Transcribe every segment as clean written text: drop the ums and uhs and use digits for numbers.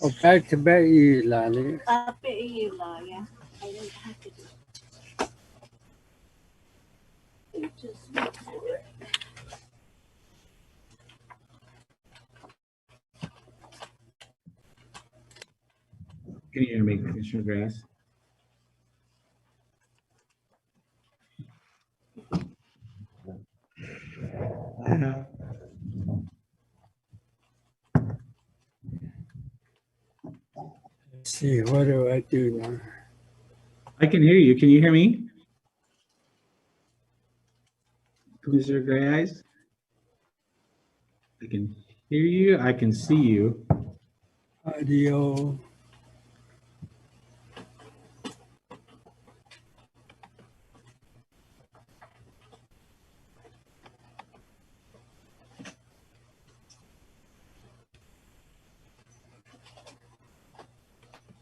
O back to back ilali. Yeah. I didn't have to do it. Just Can you hear me, Commissioner Grass? Let's see, what do I do now? I can hear you. Can you hear me? Commissioner Gray Eyes? I can hear you. I can see you. Audio.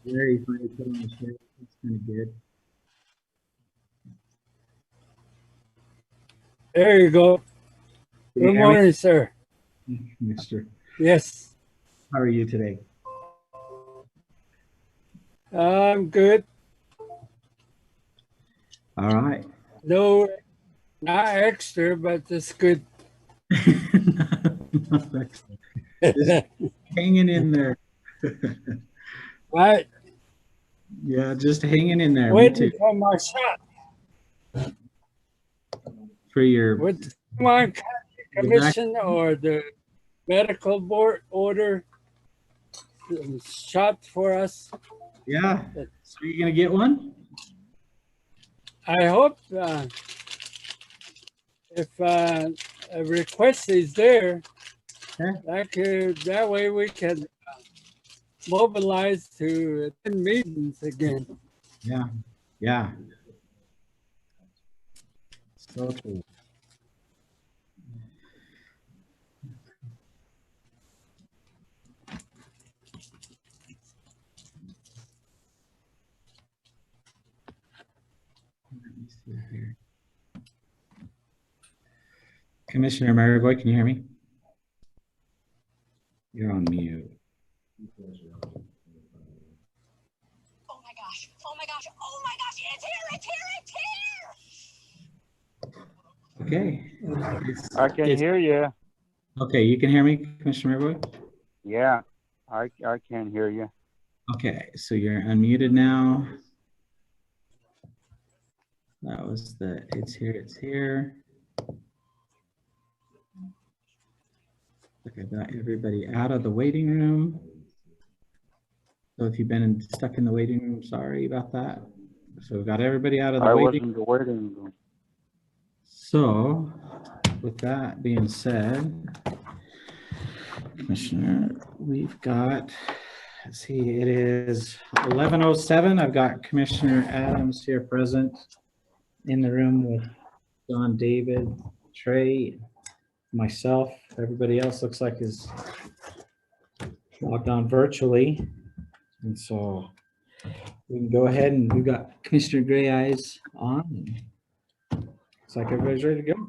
Very funny. Put on the shirt. That's kind of good. There you go. Good morning, sir. Mister. Yes. How are you today? I'm good. All right. No, not extra, but it's good. Just hanging in there. Right. Yeah, just hanging in there. Waiting Me too. for my shot. For your With my commission or the medical board order shot for us. yeah. So you're gonna get one? I hope if a request is there, that way we can mobilize to attend meetings again. Yeah. Yeah. So true. Let me see here. Commissioner Marigoy, can you hear me? You're on mute. Oh my gosh. Oh my gosh. Oh my gosh. It's here. It's here. It's here. Okay. I can hear you. Okay, you can hear me, Commissioner Marigoy? Yeah, I can hear you. Okay, so you're unmuted now. That was the it's here, it's here. Look, I got everybody out of the waiting room. So if you've been stuck in the waiting room, sorry about that. So we got everybody out of the I waiting was in the waiting room. So with that being said, Commissioner, we've got, let's see, it is 11:07. I've got Commissioner Adams here present in the room with John, David, Trey, myself. Everybody else looks like is logged on virtually. And so we can go ahead and we've got Commissioner Gray Eyes on. Looks like everybody's ready to go.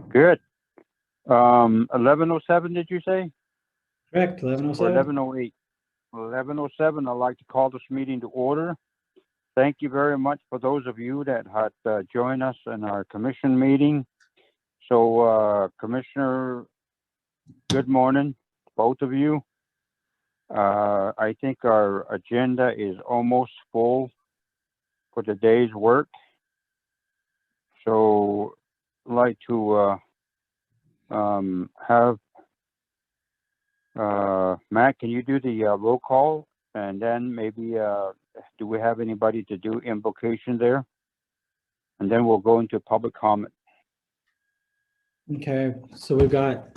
Good. 11:07, did you say? Correct, Or 11:07. 11:08? 11:07, I'd like to call this meeting to order. Thank you very much for those of you that had joined us in our commission meeting. So, Commissioner, good morning, both of you. I think our agenda is almost full for the day's work. So, I'd like to have Matt, can you do the roll call? And then maybe, do we have anybody to do invocation there? And then we'll go into public comment. Okay, so we've got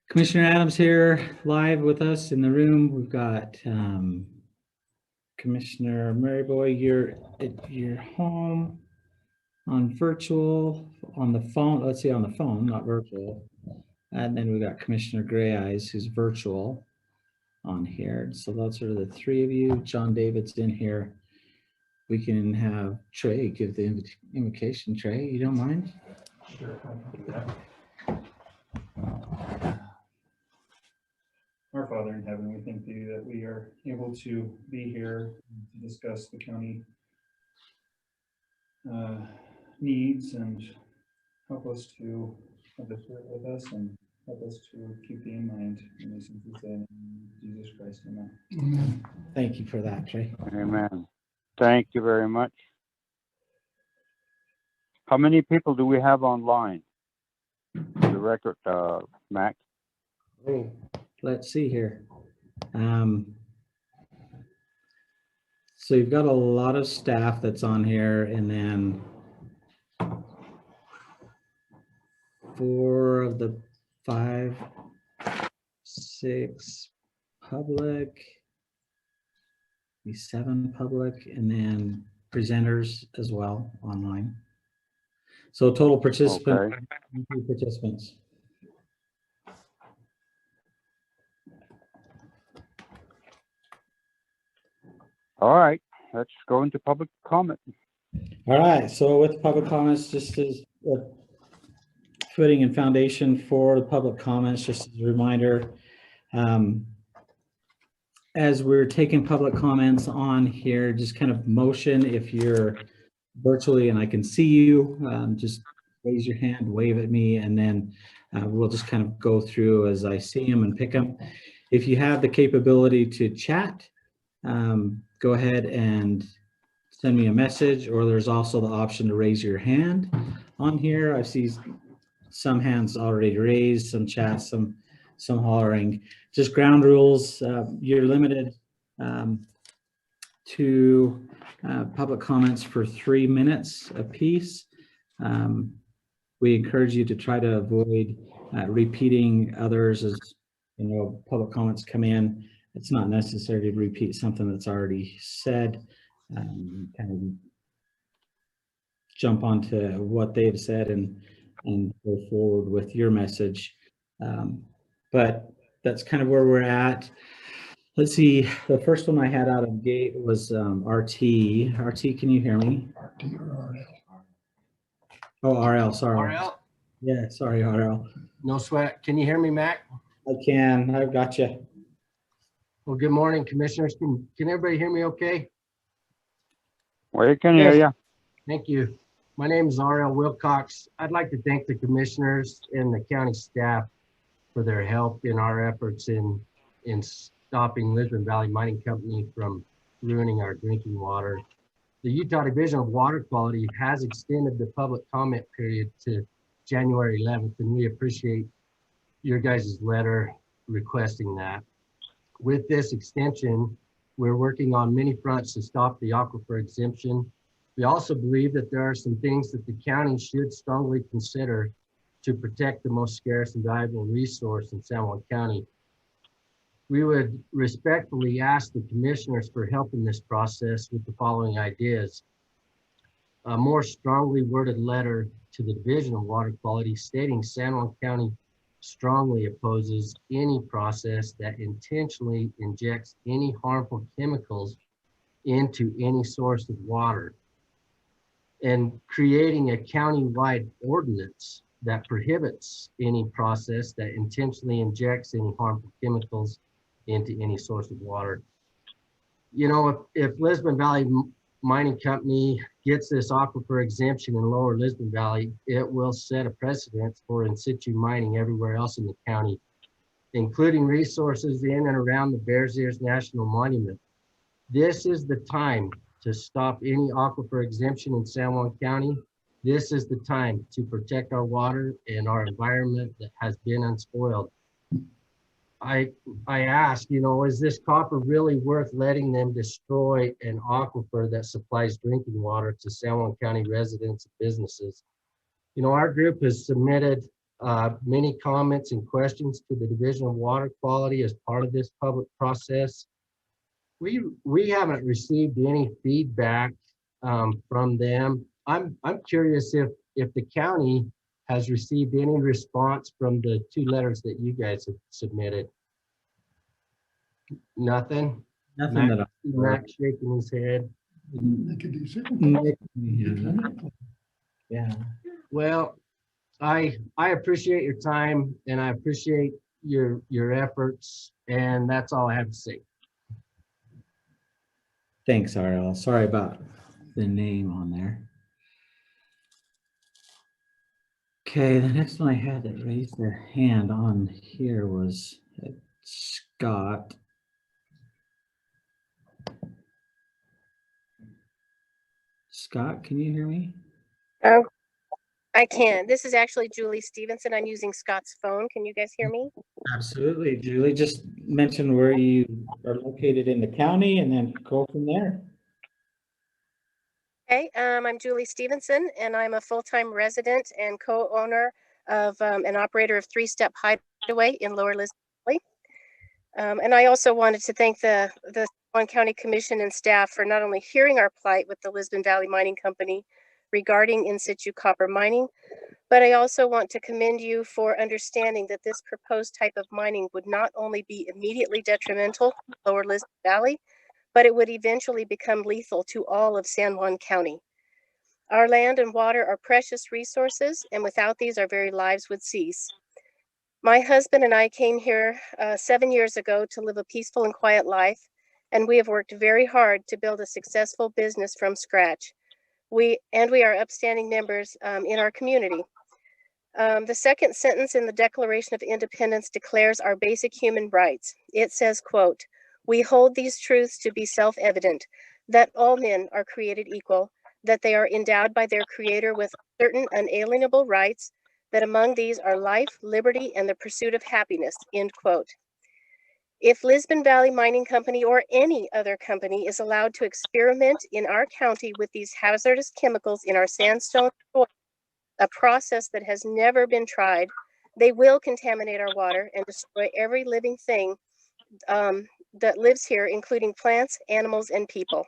Commissioner Adams here live with us in the room. We've got Commissioner Maryboy, you're at your home on virtual, on the phone, let's see, on the phone, not virtual. And then we got Commissioner Gray Eyes, who's virtual on here. So those are the three of you. John David's in here. We can have Trey give the invocation. Trey, you don't mind? Sure, I can do that. Our Father in heaven, we thank you that we are able to be here to discuss the county needs, and help us to have the Spirit with us and help us to keep thee in mind. In these things we say in Jesus Christ, amen. Amen. Thank you for that, Trey. Amen. Thank you very much. How many people do we have online? The record, Mac? Oh, let's see here. So you've got a lot of staff that's on here, and then 4 of the 5, 6 public, 7 public, and then presenters as well online. So total participants, Okay. 2 participants. All right, let's go into public comment. All right, so with public comments, just as a footing and foundation for the public comments, just as a reminder, as we're taking public comments on here, just kind of motion if you're virtually and I can see you, just raise your hand, wave at me, and then we'll just kind of go through as I see them and pick them. If you have the capability to chat, go ahead and send me a message, or there's also the option to raise your hand on here. I see some hands already raised, some chats, some hollering. Just ground rules. You're limited to public comments for 3 minutes apiece. We encourage you to try to avoid repeating others as public comments come in. It's not necessary to repeat something that's already said. Kind of jump onto what they've said and go forward with your message. But that's kind of where we're at. Let's see, the first one I had out of gate was RT. RT, can you hear me? RT or RL? Oh, RL, sorry. RL? Yeah, sorry, RL. No sweat. Can you hear me, Mac? I can, I've got you. Well, good morning, commissioners. Can everybody hear me okay? We can hear you. Thank you. My name is RL Wilcox. I'd like to thank the commissioners and the county staff for their help in our efforts in stopping Lisbon Valley Mining Company from ruining our drinking water. The Utah Division of Water Quality has extended the public comment period to January 11th, and we appreciate your guys' letter requesting that. With this extension, we're working on many fronts to stop the aquifer exemption. We also believe that there are some things that the county should strongly consider to protect the most scarce and valuable resource in San Juan County. We would respectfully ask the commissioners for help in this process with the following ideas. A more strongly worded letter to the Division of Water Quality stating San Juan County strongly opposes any process that intentionally injects any harmful chemicals into any source of water, and creating a county-wide ordinance that prohibits any process that intentionally injects any harmful chemicals into any source of water. You know, if Lisbon Valley Mining Company gets this aquifer exemption in Lower Lisbon Valley, it will set a precedent for in situ mining everywhere else in the county, including resources in and around the Bears Ears National Monument. This is the time to stop any aquifer exemption in San Juan County. This is the time to protect our water and our environment that has been unspoiled. I ask, you know, is this copper really worth letting them destroy an aquifer that supplies drinking water to San Juan County residents and businesses? You know, our group has submitted many comments and questions to the Division of Water Quality as part of this public process. We haven't received any feedback from them. I'm curious if the county has received any response from the 2 letters that you guys have submitted. Nothing? Nothing that Mac shaking his head. Yeah. Well, I appreciate your time, and I appreciate your efforts, and that's all I have to say. Thanks, Ariel. Sorry about the name on there. Okay, the next one I had that raised their hand on here was Scott. Scott, can you hear me? Oh, I can. This is actually Julie Stevenson. I'm using Scott's phone. Can you guys hear me? Absolutely, Julie. Just mention where you are located in the county and then go from there. Okay, I'm Julie Stevenson, and I'm a full-time resident and co-owner of an operator of Three Step Hideaway in Lower Lisbon Valley. And I also wanted to thank the Juan County Commission and staff for not only hearing our plight with the Lisbon Valley Mining Company regarding in situ copper mining, but I also want to commend you for understanding that this proposed type of mining would not only be immediately detrimental to Lower Lisbon Valley, but it would eventually become lethal to all of San Juan County. Our land and water are precious resources, and without these, our very lives would cease. My husband and I came here 7 years ago to live a peaceful and quiet life, and we have worked very hard to build a successful business from scratch. We are upstanding members in our community. The second sentence in the Declaration of Independence declares our basic human rights. It says, quote, "We hold these truths to be self-evident, that all men are created equal, that they are endowed by their Creator with certain unalienable rights, that among these are life, liberty, and the pursuit of happiness," end quote. If Lisbon Valley Mining Company or any other company is allowed to experiment in our county with these hazardous chemicals in our sandstone soil, a process that has never been tried, they will contaminate our water and destroy every living thing that lives here, including plants, animals, and people.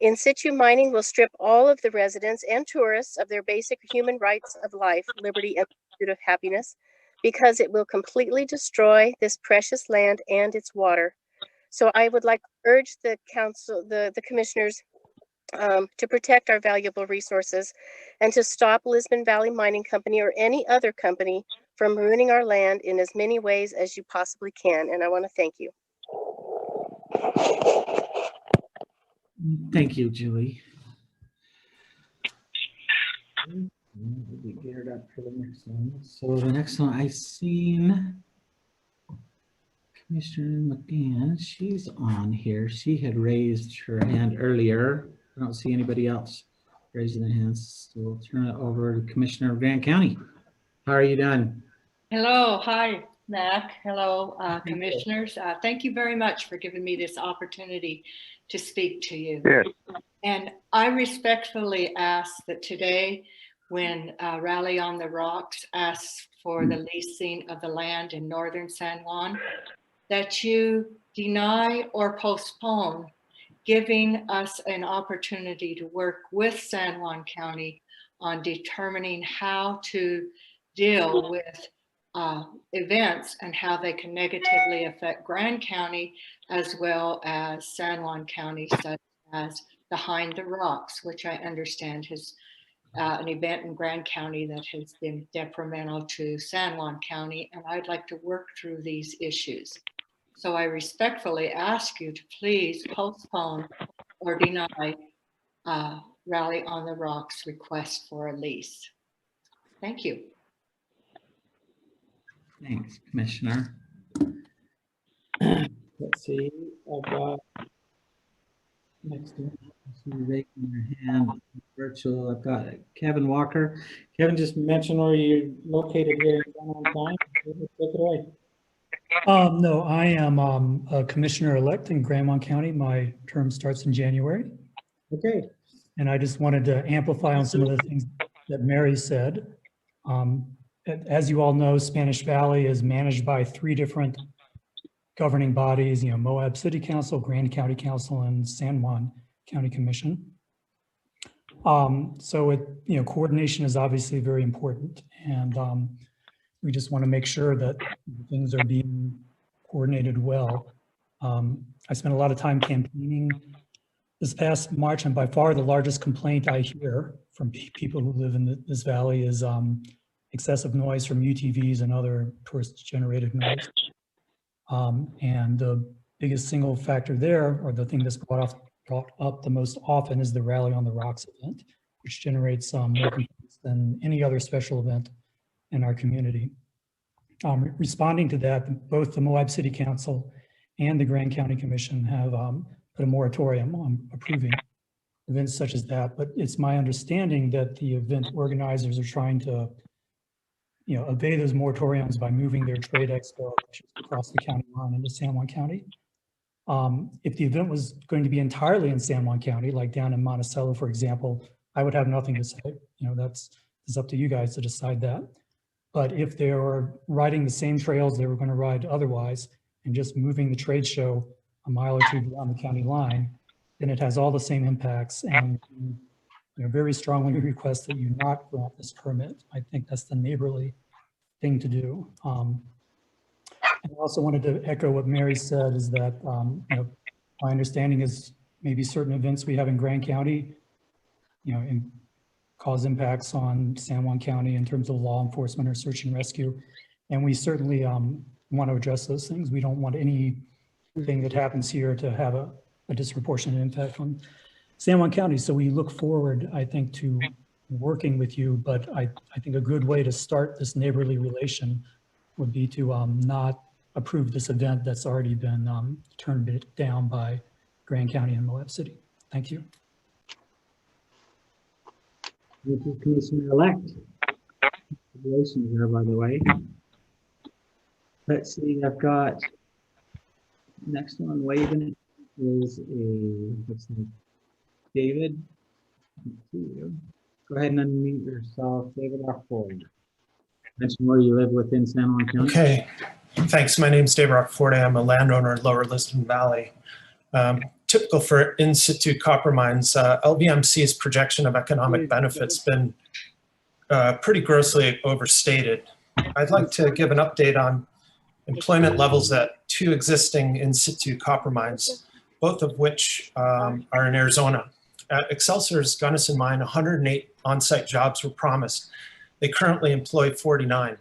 In situ mining will strip all of the residents and tourists of their basic human rights of life, liberty, and pursuit of happiness, because it will completely destroy this precious land and its water. So I would like to urge the council, the commissioners, to protect our valuable resources and to stop Lisbon Valley Mining Company or any other company from ruining our land in as many ways as you possibly can. And I want to thank you. Thank you, Julie. We'll be geared up for the next one. So the next one I seen Commissioner McGann, she's on here. She had raised her hand earlier. I don't see anybody else raising their hands. So we'll turn it over to Commissioner of Grant County. How are you doing? Hello, hi, Mac. Hello, commissioners. Thank you very much for giving me this opportunity to speak to you. Yes. And I respectfully ask that today, when Rally on the Rocks asks for the leasing of the land in northern San Juan, that you deny or postpone giving us an opportunity to work with San Juan County on determining how to deal with events and how they can negatively affect Grand County as well as San Juan County, such as Behind the Rocks, which I understand is an event in Grand County that has been detrimental to San Juan County, and I'd like to work through these issues. So I respectfully ask you to please postpone or deny Rally on the Rocks request for a lease. Thank you. Thanks, Commissioner. Let's see. I've got next one. Raising your hand virtual. I've got Kevin Walker. Kevin, just mention where you're located here in San Juan County. Take it away. No, I am a commissioner-elect in Grand Juan County. My term starts in January. Okay. And I just wanted to amplify on some of the things that Mary said. As you all know, Spanish Valley is managed by 3 different governing bodies, Moab City Council, Grand County Council, and San Juan County Commission. So coordination is obviously very important. And we just want to make sure that things are being coordinated well. I spent a lot of time campaigning this past March, and by far the largest complaint I hear from people who live in this valley is a excessive noise from UTVs and other tourist-generated noise. And the biggest single factor there, or the thing that's brought up the most often, is the Rally on the Rocks event, which generates more complaints than any other special event in our community. Responding to that, both the Moab City Council and the Grand County Commission have put a moratorium on approving events such as that. But it's my understanding that the event organizers are trying to, evade those moratoriums by moving their trade expo across the county line into San Juan County. If the event was going to be entirely in San Juan County, like down in Monticello, for example, I would have nothing to say. It's up to you guys to decide that. But if they were riding the same trails they were going to ride otherwise and just moving the trade show a mile or two beyond the county line, then it has all the same impacts. And very strongly request that you not grant this permit. I think that's the neighborly thing to do. And I also wanted to echo what Mary said, is that my understanding is maybe certain events we have in Grand County, and cause impacts on San Juan County in terms of law enforcement or search and rescue. And we certainly want to address those things. We don't want anything that happens here to have a disproportionate impact on San Juan County. So we look forward, I think, to working with you, but I think a good way to start this neighborly relation would be to not approve this event that's already been turned down by Grand County and Moab City. Thank you. Thank you, Commissioner-elect. Congratulations there, by the way. Let's see, I've got next one waving is looks like David. Let's see you. Go ahead and unmute yourself, David Roccaforte. Mention where you live within San Juan County. Okay, thanks. My name is David Roccaforte. I'm a landowner in Lower Lisbon Valley. Typical for in situ copper mines, LVMC's projection of economic benefits been pretty grossly overstated. I'd like to give an update on employment levels at 2 existing in situ copper mines, both of which are in Arizona. At Excelsior's Gunnison mine, 108 on-site jobs were promised. They currently employ 49.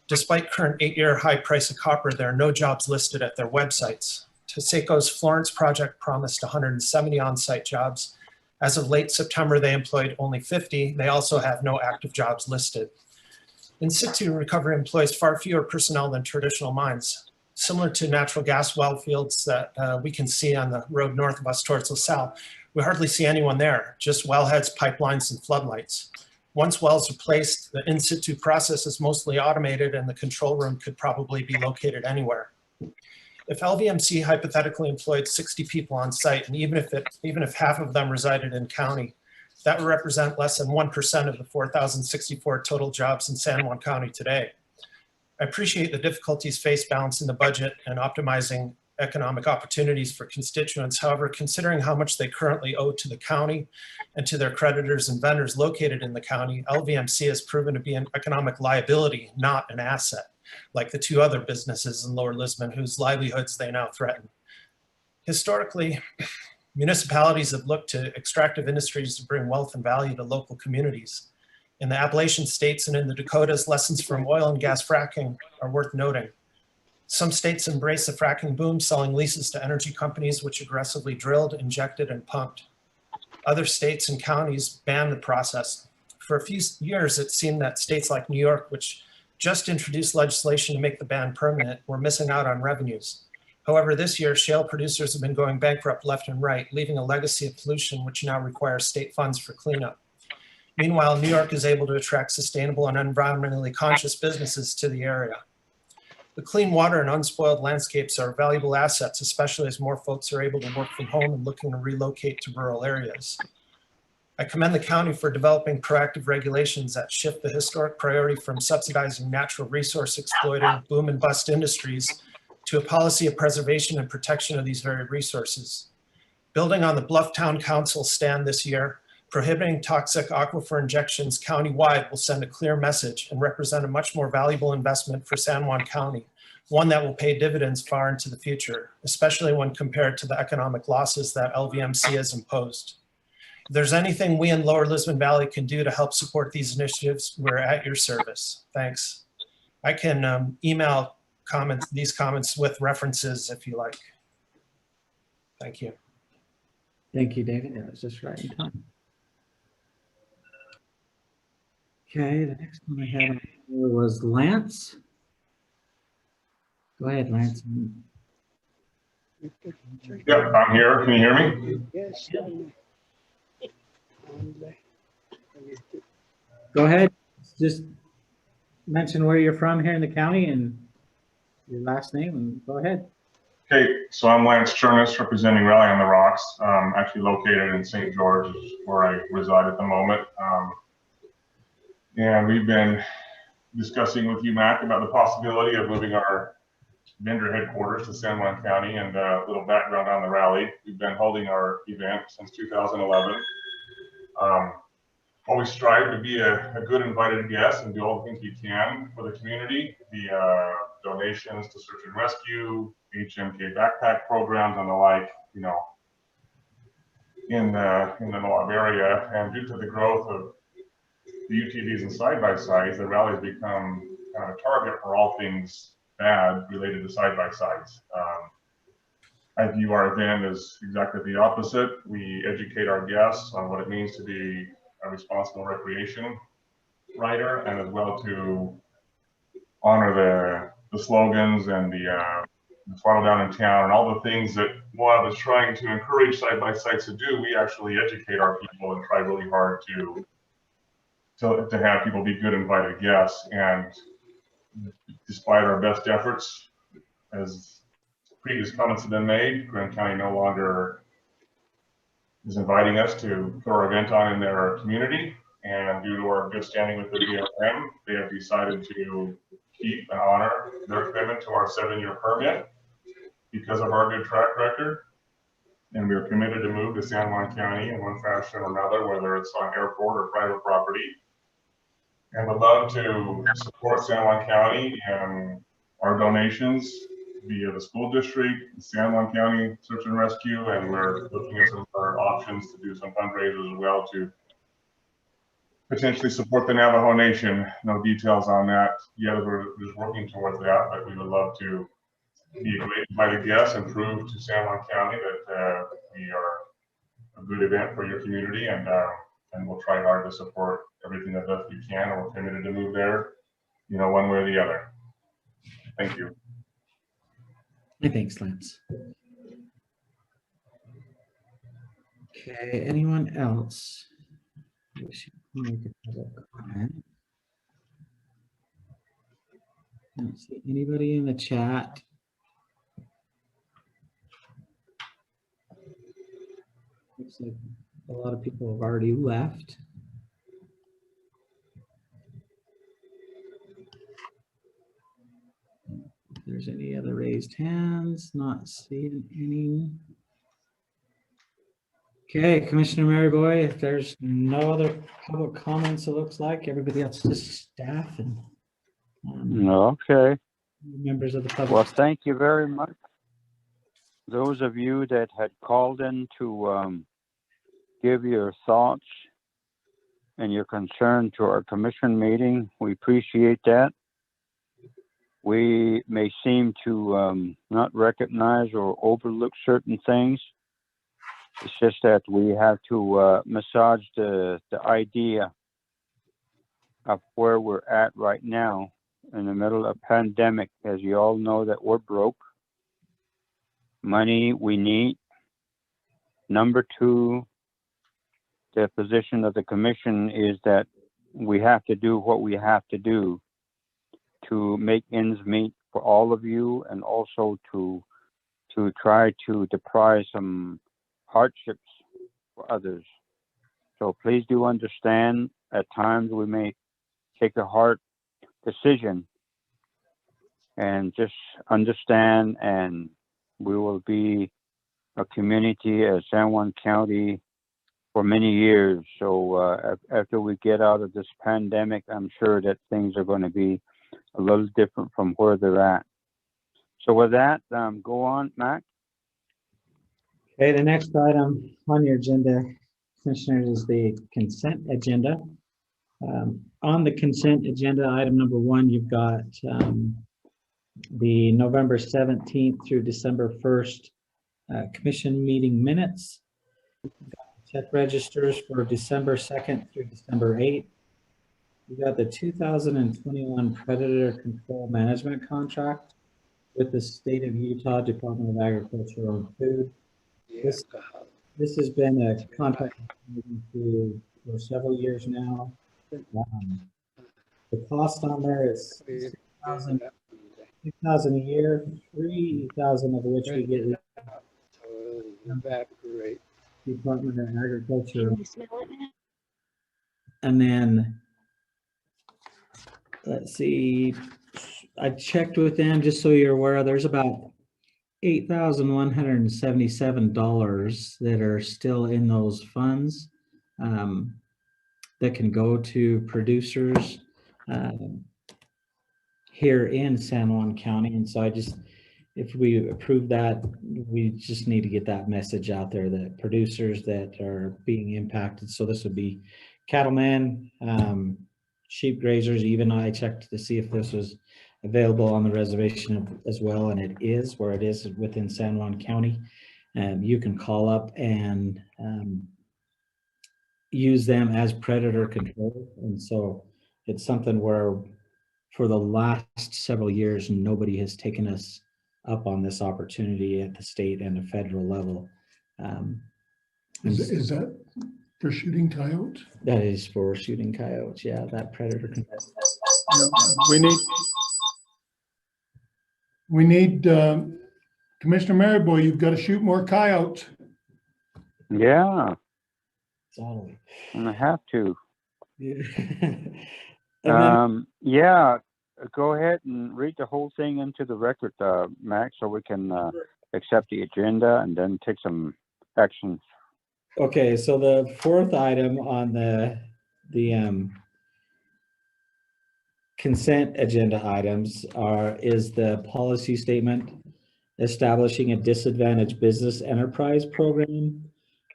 Despite current 8-year high price of copper, there are no jobs listed at their websites. Taseko's Florence project promised 170 on-site jobs. As of late September, they employed only 50. They also have no active jobs listed. In situ recovery employs far fewer personnel than traditional mines. Similar to natural gas well fields that we can see on the road north of us towards LaSalle, we hardly see anyone there, just wellheads, pipelines, and floodlights. Once wells are placed, the in situ process is mostly automated and the control room could probably be located anywhere. If LVMC hypothetically employed 60 people on site, and even if half of them resided in county, that would represent less than 1% of the 4,064 total jobs in San Juan County today. I appreciate the difficulties faced balancing the budget and optimizing economic opportunities for constituents. However, considering how much they currently owe to the county and to their creditors and vendors located in the county, LVMC has proven to be an economic liability, not an asset, like the 2 other businesses in Lower Lisbon whose livelihoods they now threaten. Historically, municipalities have looked to extractive industries to bring wealth and value to local communities. In the Appalachian states and in the Dakotas, lessons from oil and gas fracking are worth noting. Some states embrace the fracking boom, selling leases to energy companies which aggressively drilled, injected, and pumped. Other states and counties ban the process. For a few years, it seemed that states like New York, which just introduced legislation to make the ban permanent, were missing out on revenues. However, this year, shale producers have been going bankrupt left and right, leaving a legacy of pollution which now requires state funds for cleanup. Meanwhile, New York is able to attract sustainable and environmentally conscious businesses to the area. The clean water and unspoiled landscapes are valuable assets, especially as more folks are able to work from home and looking to relocate to rural areas. I commend the county for developing proactive regulations that shift the historic priority from subsidizing natural resource exploiting boom and bust industries to a policy of preservation and protection of these very resources. Building on the Bluff Town Council stand this year, prohibiting toxic aquifer injections countywide will send a clear message and represent a much more valuable investment for San Juan County, one that will pay dividends far into the future, especially when compared to the economic losses that LVMC has imposed. there's anything we in Lower Lisbon Valley can do to help support these initiatives, we're at your service. Thanks. I can email these comments with references if you like. Thank you. Thank you, David. That was just right in time. Okay, the next one I had on here was Lance. Go ahead, Lance. Yep, I'm here. Can you hear me? Yes. Go ahead. Just mention where you're from here in the county and your last name, and go ahead. Okay, so I'm Lance Chernus, representing Rally on the Rocks, actually located in St. George, where I reside at the moment. And we've been discussing with you, Mac, about the possibility of moving our vendor headquarters to San Juan County. And a little background on the rally. We've been holding our event since 2011. Always strive to be a good invited guest and do all the things we can for the community, via donations to search and rescue, HMK backpack programs, and the like, you know, in the Moab area. And due to the growth of the UTVs and side-by-sides, the rally has become kind of a target for all things bad related to side-by-sides. I view our event as exactly the opposite. We educate our guests on what it means to be a responsible recreation rider, and as well to honor the slogans and the throttle down in town and all the things that Moab is trying to encourage side-by-sides to do. We actually educate our people and try really hard to have people be good invited guests. And despite our best efforts, as previous comments have been made, Grand County no longer is inviting us to put our event on in their community. And due to our good standing with the BLM, they have decided to keep and honor their commitment to our 7-year permit because of our good track record. And we are committed to move to San Juan County in one fashion or another, whether it's on airport or private property. And would love to support San Juan County and our donations via the school district, San Juan County Search and Rescue, and we're looking at some of our options to do some fundraisers as well to potentially support the Navajo Nation. No details on that yet. We're just working towards that, but we would love to be a great invited guest and prove to San Juan County that we are a good event for your community, and we'll try hard to support everything that best we can. And we're committed to move there, you know, one way or the other. Thank you. Thanks, Lance. Okay, anyone else? We should make a public comment. I don't see anybody in the chat. Looks like a lot of people have already left. If there's any other raised hands, not seeing any. Okay, Commissioner Maryboy, if there's no other public comments, it looks like everybody else is staff and Okay. members of the public. Well, thank you very much. Those of you that had called in to give your thoughts and your concern to our commission meeting, we appreciate that. We may seem to not recognize or overlook certain things. It's just that we have to massage the idea of where we're at right now in the middle of a pandemic. As you all know, that we're broke. Money we need. Number two, the position of the commission is that we have to do what we have to do to make ends meet for all of you, and also to try to defray some hardships for others. So please do understand, at times we may take a hard decision, and just understand, and we will be a community at San Juan County for many years. So after we get out of this pandemic, I'm sure that things are going to be a little different from where they're at. So with that, go on, Mac. Okay, the next item on your agenda, Commissioners, is the consent agenda. On the consent agenda, item number 1, you've got the November 17th through December 1st commission meeting minutes. Check registers for December 2nd through December 8th. You got the 2021 Predator Control Management Contract with the State of Utah Department of Agriculture and Food. This has been a contract for several years now. The cost on there is $6,000 a year, $3,000 of which we get Department of Agriculture. Can you smell it now? And then, let's see, I checked with them, just so you're aware, there's about $8,177 that are still in those funds that can go to producers here in San Juan County. And so if we approve that, we just need to get that message out there that producers that are being impacted. So this would be cattlemen, sheep grazers. Even I checked to see if this was available on the reservation as well, and it is, where it is within San Juan County. You can call up and use them as predator control. And so it's something where for the last several years, nobody has taken us up on this opportunity at the state and the federal level. Is that for shooting coyotes? That is for shooting coyotes. Yeah, that predator control. We need Commissioner Maryboy, you've got to shoot more coyotes. Yeah, Totally. and I have to. Yeah. Yeah, go ahead and read the whole thing into the record, Max, so we can accept the agenda and then take some action. Okay, so the 4th item on the consent agenda items is the policy statement establishing a disadvantaged business enterprise program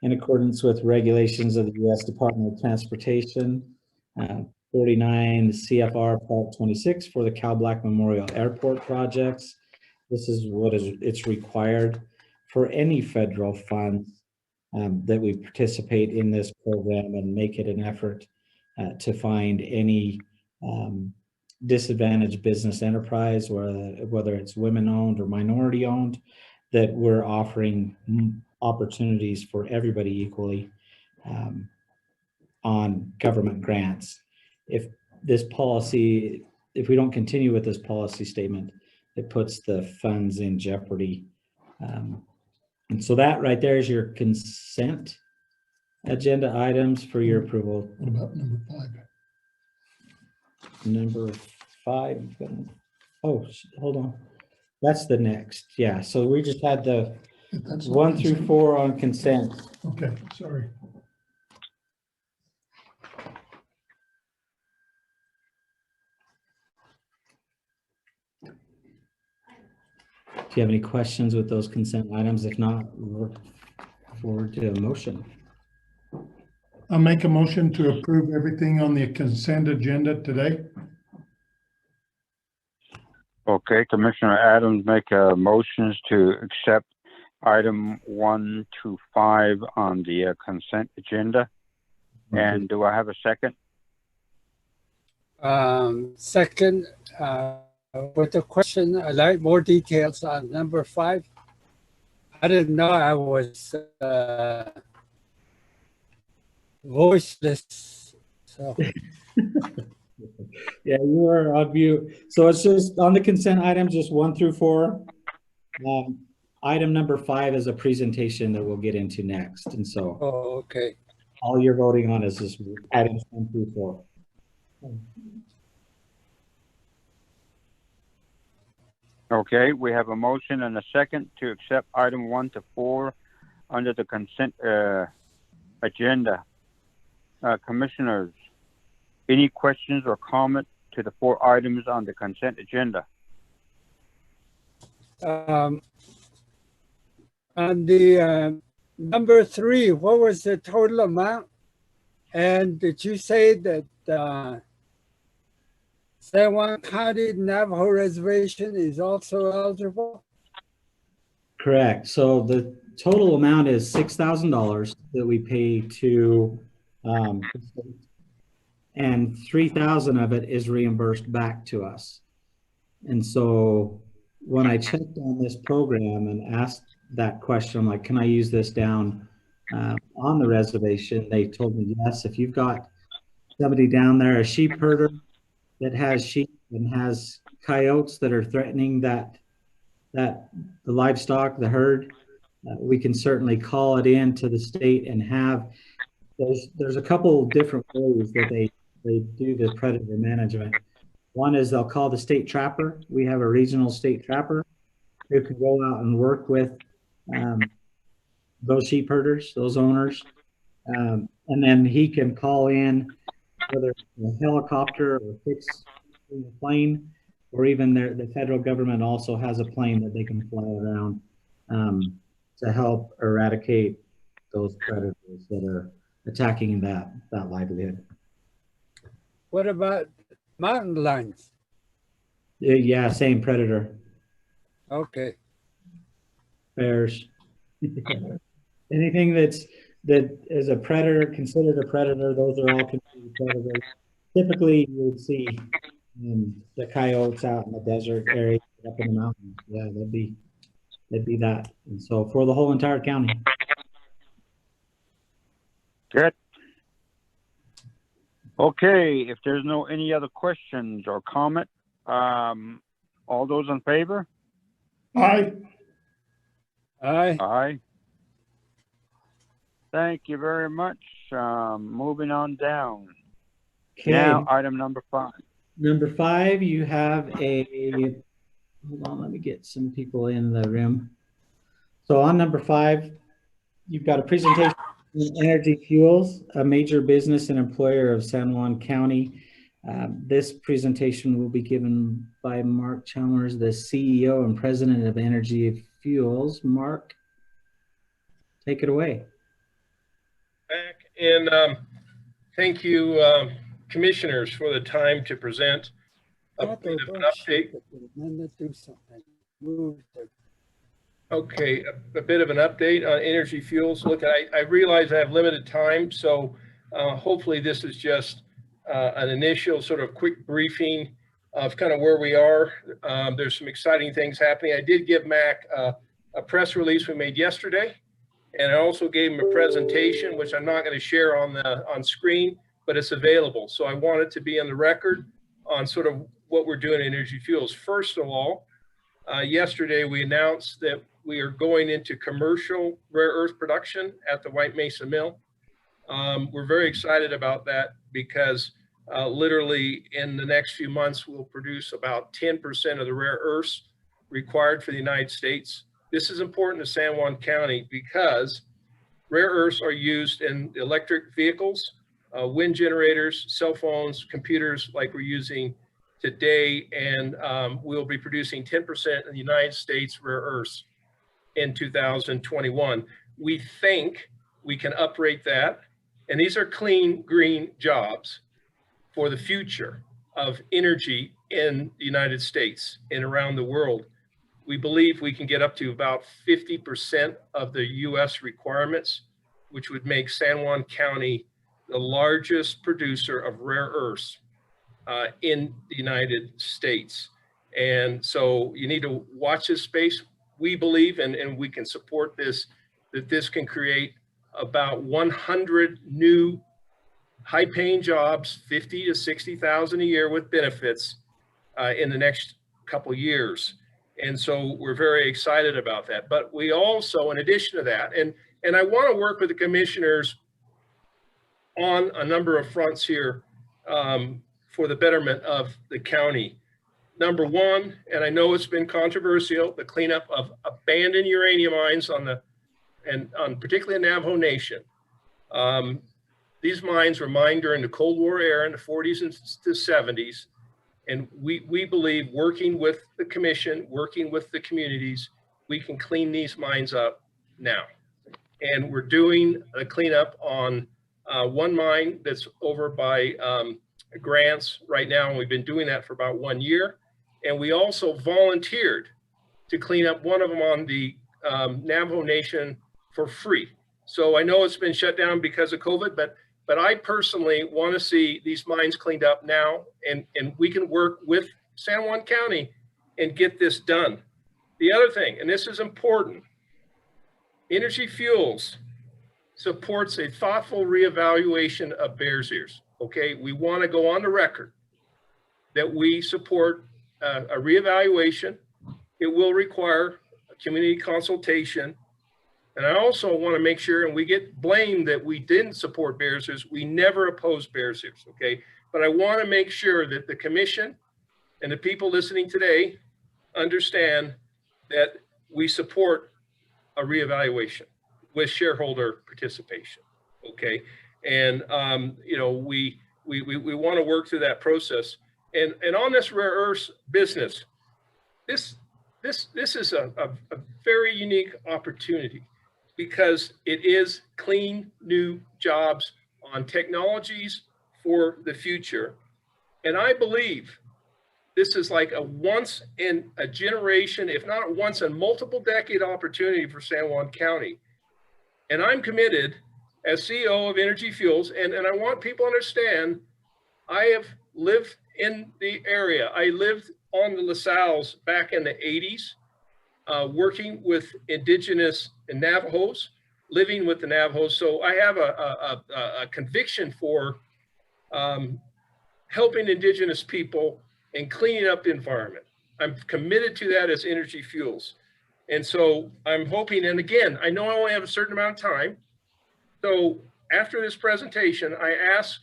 in accordance with regulations of the U.S. Department of Transportation, 49 CFR Part 26 for the Cal Black Memorial Airport projects. This is it's required for any federal funds that we participate in this program and make it an effort to find any disadvantaged business enterprise, whether it's women-owned or minority-owned, that we're offering opportunities for everybody equally on government grants. If we don't continue with this policy statement, it puts the funds in jeopardy. And so that right there is your consent agenda items for your approval. What about number 5? Number 5. Oh, hold on. That's the next. Yeah. So we just had the That's 1 through 4 on consent. Okay, sorry. Do you have any questions with those consent items? If not, we'll look forward to a motion. I'll make a motion to approve everything on the consent agenda today. Okay, Commissioner Adams make motions to accept item 1 to 5 on the consent agenda. And do I have a second? Second, with a question, I'd like more details on number 5. I didn't know I was voiceless. So Yeah, you are on mute. So it's just on the consent items, just 1 through 4. Item number 5 is a presentation that we'll get into next. And so okay. all you're voting on is just items 1 through 4. Okay, we have a motion and a second to accept item 1 to 4 under the consent agenda. Commissioners, any questions or comment to the 4 items on the consent agenda? On the Number 3, what was the total amount? And did you say that San Juan County Navajo Reservation is also eligible? Correct. So the total amount is $6,000 that we pay to, and 3,000 of it is reimbursed back to us. And so when I checked on this program and asked that question, I'm like, can I use this down on the reservation? They told me, yes, if you've got somebody down there, a sheep herder that has sheep and has coyotes that are threatening that the livestock, the herd, we can certainly call it in to the state and have, there's a couple different ways that they do the predator management. One is they'll call the state trapper. We have a regional state trapper who can go out and work with those sheep herders, those owners. And then he can call in, whether it's a helicopter or fixed plane, or even the federal government also has a plane that they can fly around to help eradicate those predators that are attacking that livelihood. What about mountain lions? Yeah, same predator. Okay. Bears. Anything that is a predator, considered a predator, those are all considered predators. Typically, you would see the coyotes out in the desert area, up in the mountains. Yeah, that'd be that. And so for the whole entire county. Good. Okay, if there's no any other questions or comment, all those in favor? Aye. Aye. Aye. Thank you very much. Moving on down. Okay. Now, item number 5. Number 5, you have a, hold on, let me get some people in the room. So on number 5, you've got a presentation on Energy Fuels, a major business and employer of San Juan County. This presentation will be given by Mark Chalmers, the CEO and president of Energy Fuels. Mark, take it away. And thank you, commissioners, for the time to present a bit of an update. Okay, a bit of an update on Energy Fuels. Look, I realize I have limited time, so hopefully this is just an initial sort of quick briefing of kind of where we are. There's some exciting things happening. I did give Mac a press release we made yesterday, and I also gave him a presentation, which I'm not going to share on screen, but it's available. So I want it to be on the record on sort of what we're doing in Energy Fuels. First of all, yesterday we announced that we are going into commercial rare earth production at the White Mesa Mill. We're very excited about that because literally in the next few months, we'll produce about 10% of the rare earths required for the United States. This is important to San Juan County because rare earths are used in electric vehicles, wind generators, cell phones, computers like we're using today, and we'll be producing 10% in the United States rare earths in 2021. We think we can uprate that, and these are clean, green jobs for the future of energy in the United States and around the world. We believe we can get up to about 50% of the US requirements, which would make San Juan County the largest producer of rare earths in the United States. And so you need to watch this space. We believe, and we can support this, that this can create about 100 new high-paying jobs, 50 to 60,000 a year with benefits in the next couple years. And so we're very excited about that. But we also, in addition to that, and I want to work with the commissioners on a number of fronts here for the betterment of the county. Number one, and I know it's been controversial, the cleanup of abandoned uranium mines on particularly in Navajo Nation. These mines were mined during the Cold War era in the 40s and the 70s. And we believe, working with the commission, working with the communities, we can clean these mines up now. and we're doing a cleanup on one mine that's over by grants right now, and we've been doing that for about 1 year. And we also volunteered to clean up one of them on the Navajo Nation for free. So I know it's been shut down because of COVID, but I personally want to see these mines cleaned up now, and we can work with San Juan County and get this done. The other thing, and this is important, Energy Fuels supports a thoughtful reevaluation of Bears Ears. Okay, we want to go on the record that we support a reevaluation. It will require a community consultation. And I also want to make sure, and we get blamed that we didn't support Bears Ears. We never opposed Bears Ears, okay? But I want to make sure that the commission and the people listening today understand that we support a reevaluation with shareholder participation, okay? And you know, we want to work through that process. And on this rare earths business, this is a very unique opportunity, because it is clean, new jobs on technologies for the future. And I believe this is like a once in a generation, if not once in multiple decade opportunity for San Juan County. And I'm committed as CEO of Energy Fuels, and I want people to understand, I have lived in the area. I lived on the LaSalle's back in the 80s, working with Indigenous and Navajos, living with the Navajos. So I have a conviction for helping Indigenous people and cleaning up the environment. I'm committed to that as Energy Fuels. And so I'm hoping, and again, I know I only have a certain amount of time. So after this presentation, I ask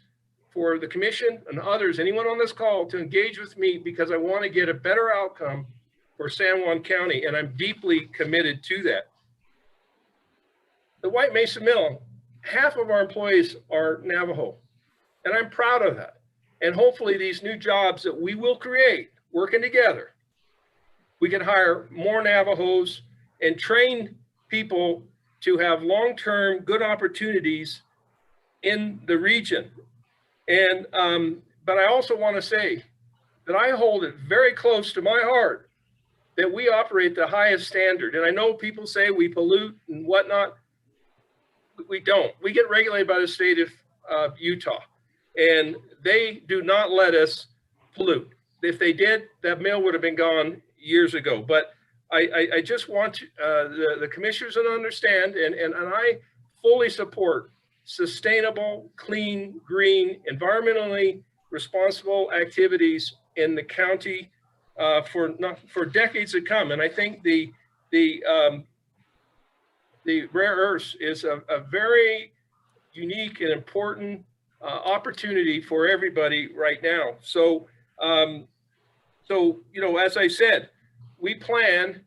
for the commission and others, anyone on this call, to engage with me, because I want to get a better outcome for San Juan County, and I'm deeply committed to that. The White Mesa Mill, half of our employees are Navajo, and I'm proud of that. And hopefully these new jobs that we will create, working together, we can hire more Navajos and train people to have long-term good opportunities in the region. And, but I also want to say that I hold it very close to my heart that we operate the highest standard. And I know people say we pollute and whatnot. We don't. We get regulated by the state of Utah, and they do not let us pollute. If they did, that mill would have been gone years ago. But I just want the commissioners to understand, and I fully support sustainable, clean, green, environmentally responsible activities in the county for decades to come. And I think the rare earths is a very unique and important opportunity for everybody right now. So, you know, as I said, we plan,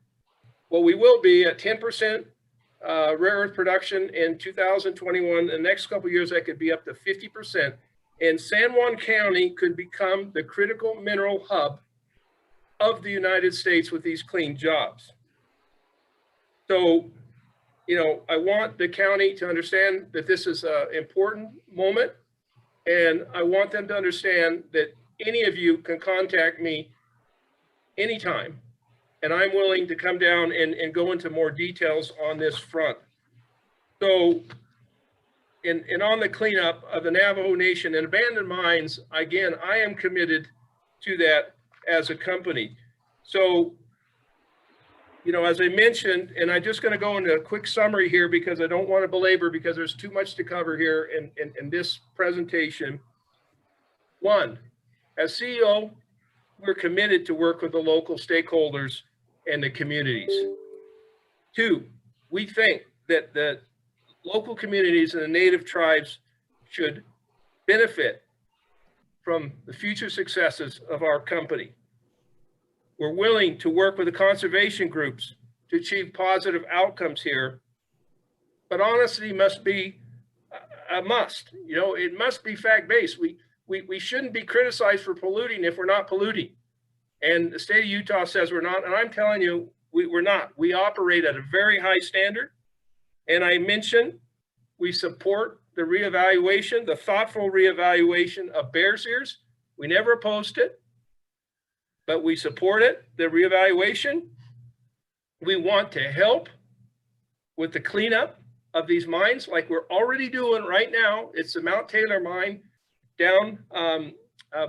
well, we will be at 10% rare earth production in 2021. The next couple of years, that could be up to 50%. And San Juan County could become the critical mineral hub of the United States with these clean jobs. So, you know, I want the county to understand that this is an important moment, and I want them to understand that any of you can contact me anytime, and I'm willing to come down and go into more details on this front. So, and on the cleanup of the Navajo Nation and abandoned mines, again, I am committed to that as a company. So, you know, as I mentioned, and I'm just going to go into a quick summary here because I don't want to belabor, because there's too much to cover here in this presentation. One, as CEO, we're committed to work with the local stakeholders and the communities. Two, we think that the local communities and the native tribes should benefit from the future successes of our company. We're willing to work with the conservation groups to achieve positive outcomes here, but honesty must be a must. You know, it must be fact-based. We shouldn't be criticized for polluting if we're not polluting. And the state of Utah says we're not, and I'm telling you, we're not. We operate at a very high standard. And I mentioned we support the reevaluation, the thoughtful reevaluation of Bears Ears. We never opposed it, but we support it, the reevaluation. We want to help with the cleanup of these mines like we're already doing right now. It's the Mount Taylor mine down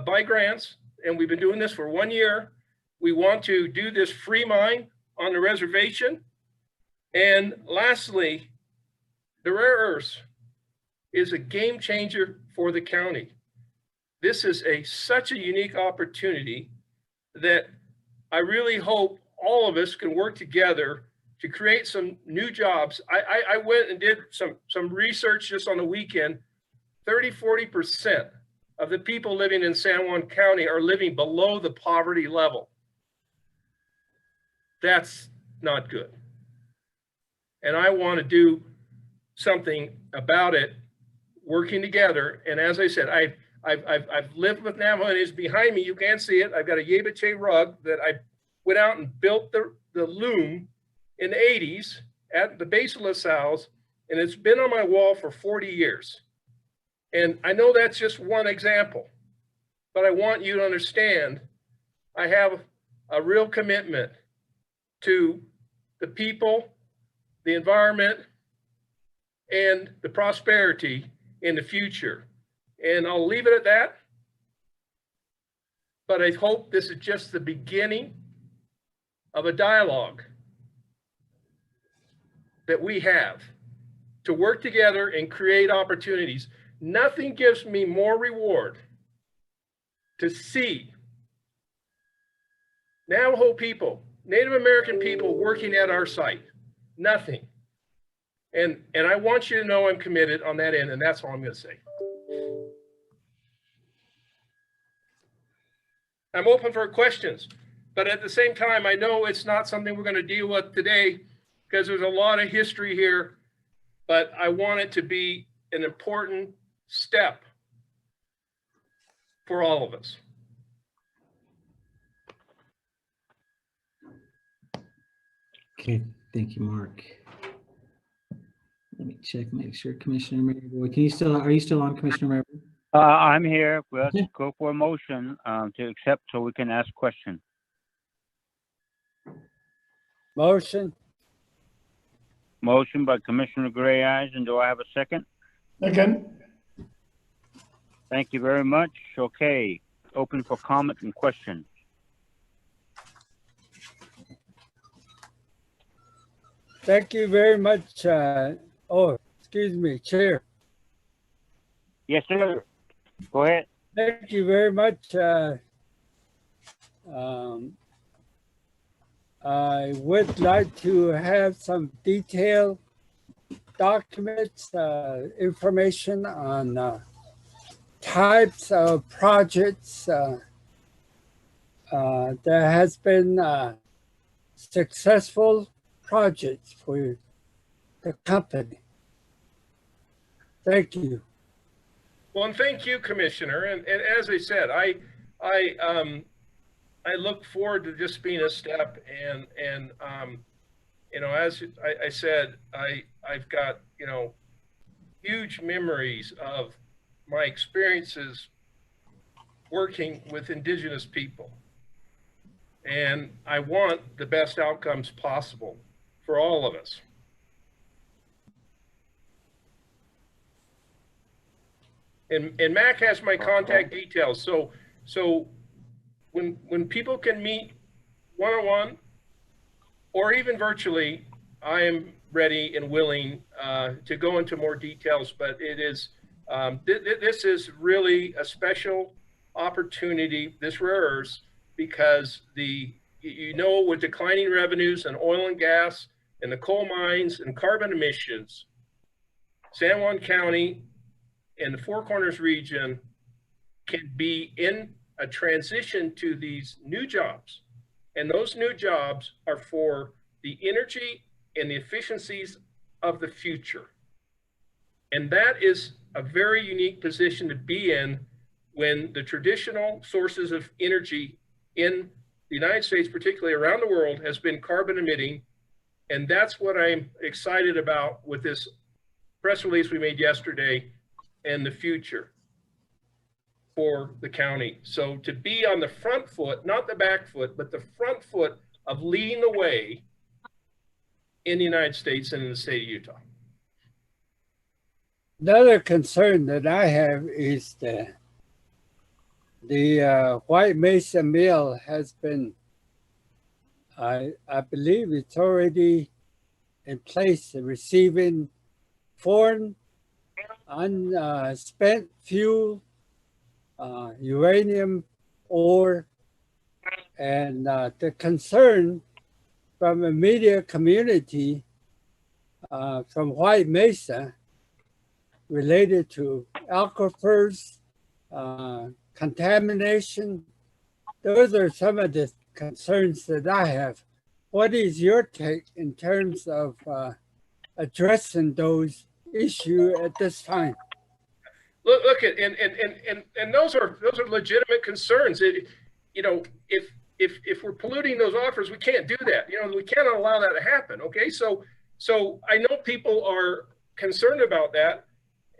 by Grants, and we've been doing this for 1 year. We want to do this free mine on the reservation. And lastly, the rare earths is a game changer for the county. This is such a unique opportunity that I really hope all of us can work together to create some new jobs. I went and did some research just on the weekend. 30–40% of the people living in San Juan County are living below the poverty level. That's not good. And I want to do something about it, working together. And as I said, I've lived with Navajo Indians. Behind me, you can't see it. I've got a Yebache rug that I went out and built the loom in the 80s at the base of LaSalle's, and it's been on my wall for 40 years. And I know that's just one example, but I want you to understand I have a real commitment to the people, the environment, and the prosperity in the future. And I'll leave it at that. But I hope this is just the beginning of a dialogue that we have to work together and create opportunities. Nothing gives me more reward to see Navajo people, Native American people working at our site. Nothing. And I want you to know I'm committed on that end, and that's all I'm going to say. I'm open for questions, but at the same time, I know it's not something we're going to deal with today because there's a lot of history here, but I want it to be an important step for all of us. Okay, thank you, Mark. Let me check, make sure Commissioner Maryboy, are you still on, Commissioner Maryboy? I'm here. Let's go for a motion to accept so we can ask questions. Motion. Motion by Commissioner Gray Eyes, and do I have a second? Second. Thank you very much. Okay, open for comment and questions. Thank you very much. Oh, excuse me, Chair. Yes, sir. Go ahead. Thank you very much. I would like to have some detailed documents, information on types of projects that has been successful projects for the company. Thank you. Well, and thank you, Commissioner. And as I said, I look forward to this being a step. And you know, as I said, I've got, you know, huge memories of my experiences working with Indigenous people. And I want the best outcomes possible for all of us. And Mac has my contact details. So when people can meet one-on-one or even virtually, I am ready and willing to go into more details. But it is this is really a special opportunity, this rare earths, because with declining revenues and oil and gas and the coal mines and carbon emissions, San Juan County and the Four Corners region can be in a transition to these new jobs. And those new jobs are for the energy and the efficiencies of the future. And that is a very unique position to be in when the traditional sources of energy in the United States, particularly around the world, has been carbon emitting And that's what I'm excited about with this press release we made yesterday and the future for the county. So to be on the front foot, not the back foot, but the front foot of leading the way in the United States and in the state of Utah. Another concern that I have is the White Mesa Mill has been, I believe it's already in place, receiving foreign unspent fuel, uranium ore, and the concern from the media community from White Mesa related to aquifers, contamination. Those are some of the concerns that I have. What is your take in terms of addressing those issues at this time? Look at and those are legitimate concerns. You know, if we're polluting those aquifers, we can't do that. You know, we cannot allow that to happen. Okay, so I know people are concerned about that,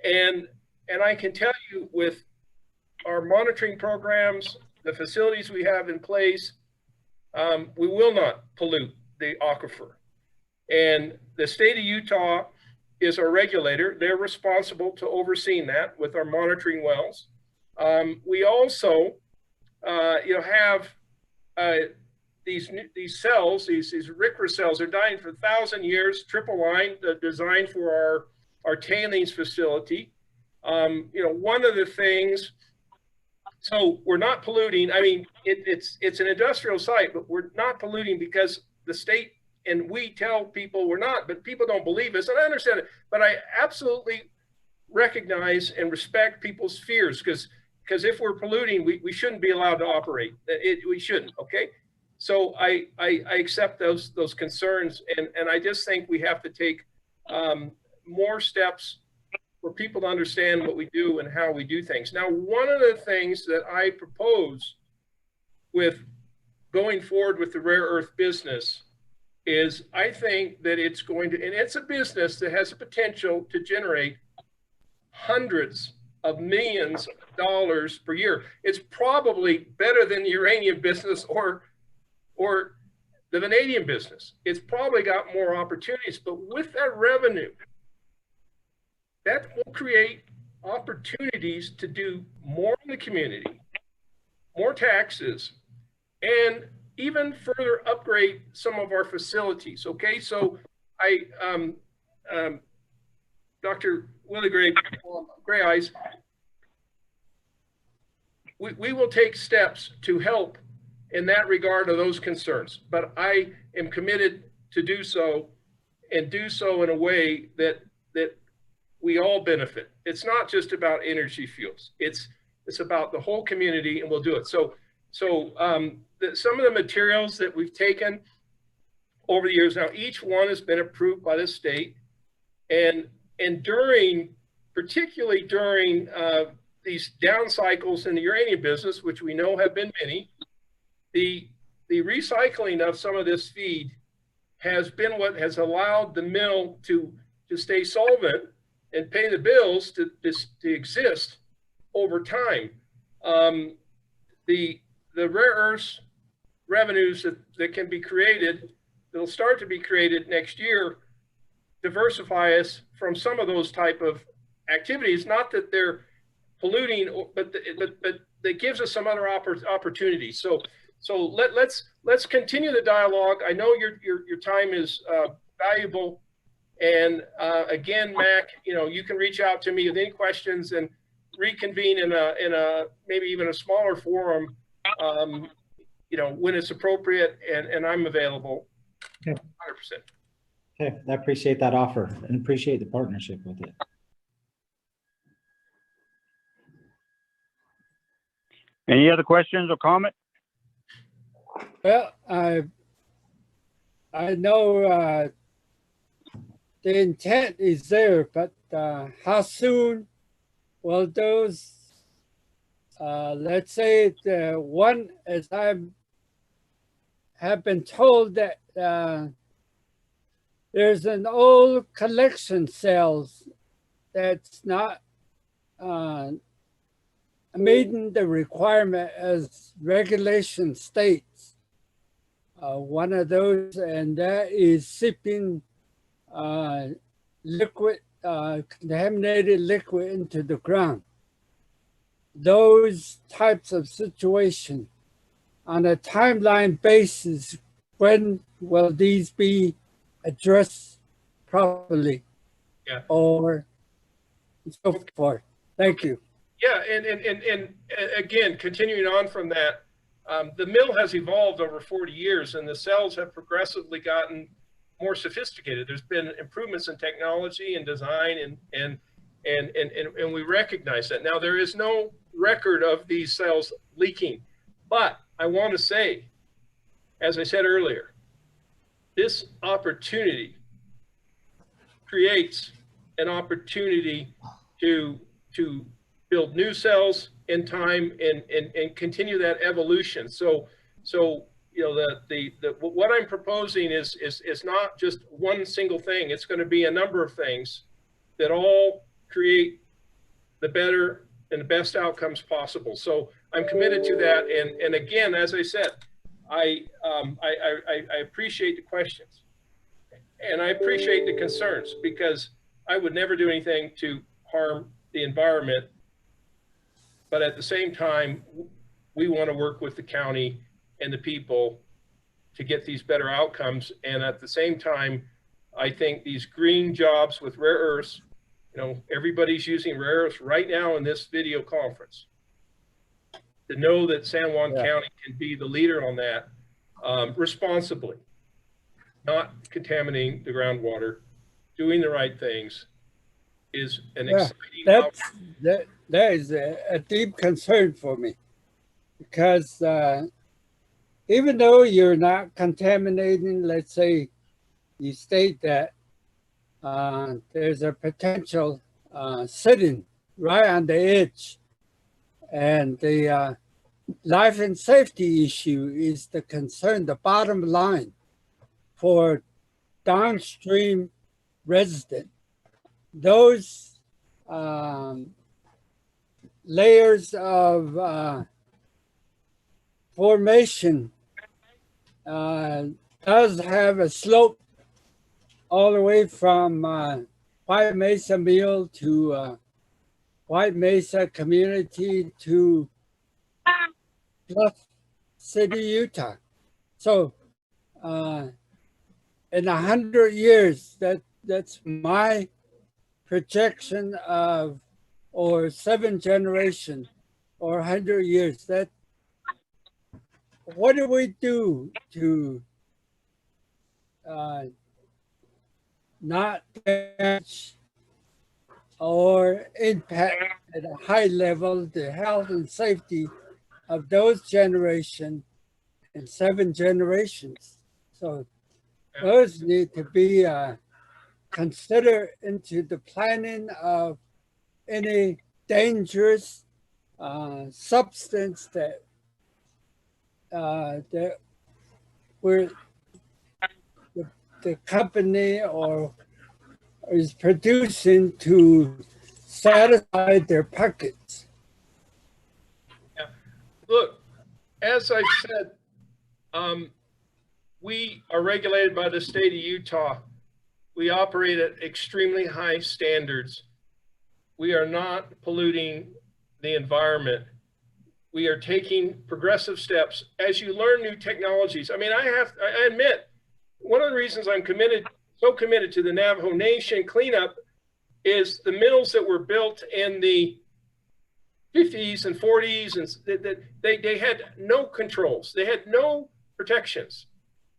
and I can tell you with our monitoring programs, the facilities we have in place, we will not pollute the aquifer. And the state of Utah is our regulator. They're responsible to overseeing that with our monitoring wells. We also, have these cells, these RCRA cells. They're dying for 1,000 years, triple line, designed for our tailings facility. One of the things. So we're not polluting. I mean, it's an industrial site, but we're not polluting because the state and we tell people we're not, but people don't believe us. And I understand it, but I absolutely recognize and respect people's fears because if we're polluting, we shouldn't be allowed to operate. We shouldn't. Okay. So I accept those concerns, and I just think we have to take more steps for people to understand what we do and how we do things. Now, one of the things that I propose with going forward with the rare earth business is I think that it's going to, and it's a business that has the potential to generate hundreds of millions of dollars per year. It's probably better than the uranium business or the vanadium business. It's probably got more opportunities, but with that revenue, that will create opportunities to do more in the community, more taxes, and even further upgrade some of our facilities. Okay, so Dr. Willie Gray Eyes, we will take steps to help in that regard of those concerns, but I am committed to do so and do so in a way that we all benefit. It's not just about energy fuels. It's about the whole community, and we'll do it. So some of the materials that we've taken over the years now, each one has been approved by the state, and particularly during these down cycles in the uranium business, which we know have been many, the recycling of some of this feed has been what has allowed the mill to stay solvent and pay the bills to exist over time. The rare earths revenues that can be created, that'll start to be created next year, diversify us from some of those type of activities. Not that they're polluting, but that gives us some other opportunities. So let's continue the dialogue. I know your time is valuable. And again, Mac, you can reach out to me with any questions and reconvene in a maybe even a smaller forum, when it's appropriate, and I'm available. Okay. 100%. Okay, I appreciate that offer and appreciate the partnership with it. Any other questions or comments? Well, I know the intent is there, but how soon will those, let's say the one, as I have been told that there's an old collection cells that's not meeting the requirement as regulation states. One of those, and that is sipping liquid, contaminated liquid into the ground. Those types of situations, on a timeline basis, when will these be addressed properly? Yeah. Or so forth. Thank you. Yeah, and again, continuing on from that, the mill has evolved over 40 years and the cells have progressively gotten more sophisticated. There's been improvements in technology and design and we recognize that. Now, there is no record of these cells leaking, but I want to say, as I said earlier, this opportunity creates an opportunity to build new cells in time and continue that evolution. So you know, what I'm proposing is not just one single thing. It's going to be a number of things that all create the better and the best outcomes possible. So I'm committed to that. And again, as I said, I appreciate the questions and I appreciate the concerns, because I would never do anything to harm the environment. But at the same time, we want to work with the county and the people to get these better outcomes. And at the same time, I think these green jobs with rare earths, you know, everybody's using rare earths right now in this video conference. To know that San Juan County can be the leader on that responsibly, not contaminating the groundwater, doing the right things, is an exciting outcome. That is a deep concern for me, because even though you're not contaminating, let's say you state that there's a potential sitting right on the edge, and the life and safety issue is the concern, the bottom line for downstream residents. Those layers of formation does have a slope all the way from White Mesa Mill to White Mesa Community to Bluff City, Utah. So in 100 years, that's my projection of, or 7 generations or 100 years. That, what do we do to not damage or impact at a high level the health and safety of those generations and 7 generations? So those need to be considered into the planning of any dangerous substance that the company or is producing to satisfy their pockets. Yeah. Look, as I said, we are regulated by the state of Utah. We operate at extremely high standards. We are not polluting the environment. We are taking progressive steps as you learn new technologies. I mean, I admit, one of the reasons I'm so committed to the Navajo Nation cleanup is the mills that were built in the 50s and 40s, and they had no controls. They had no protections.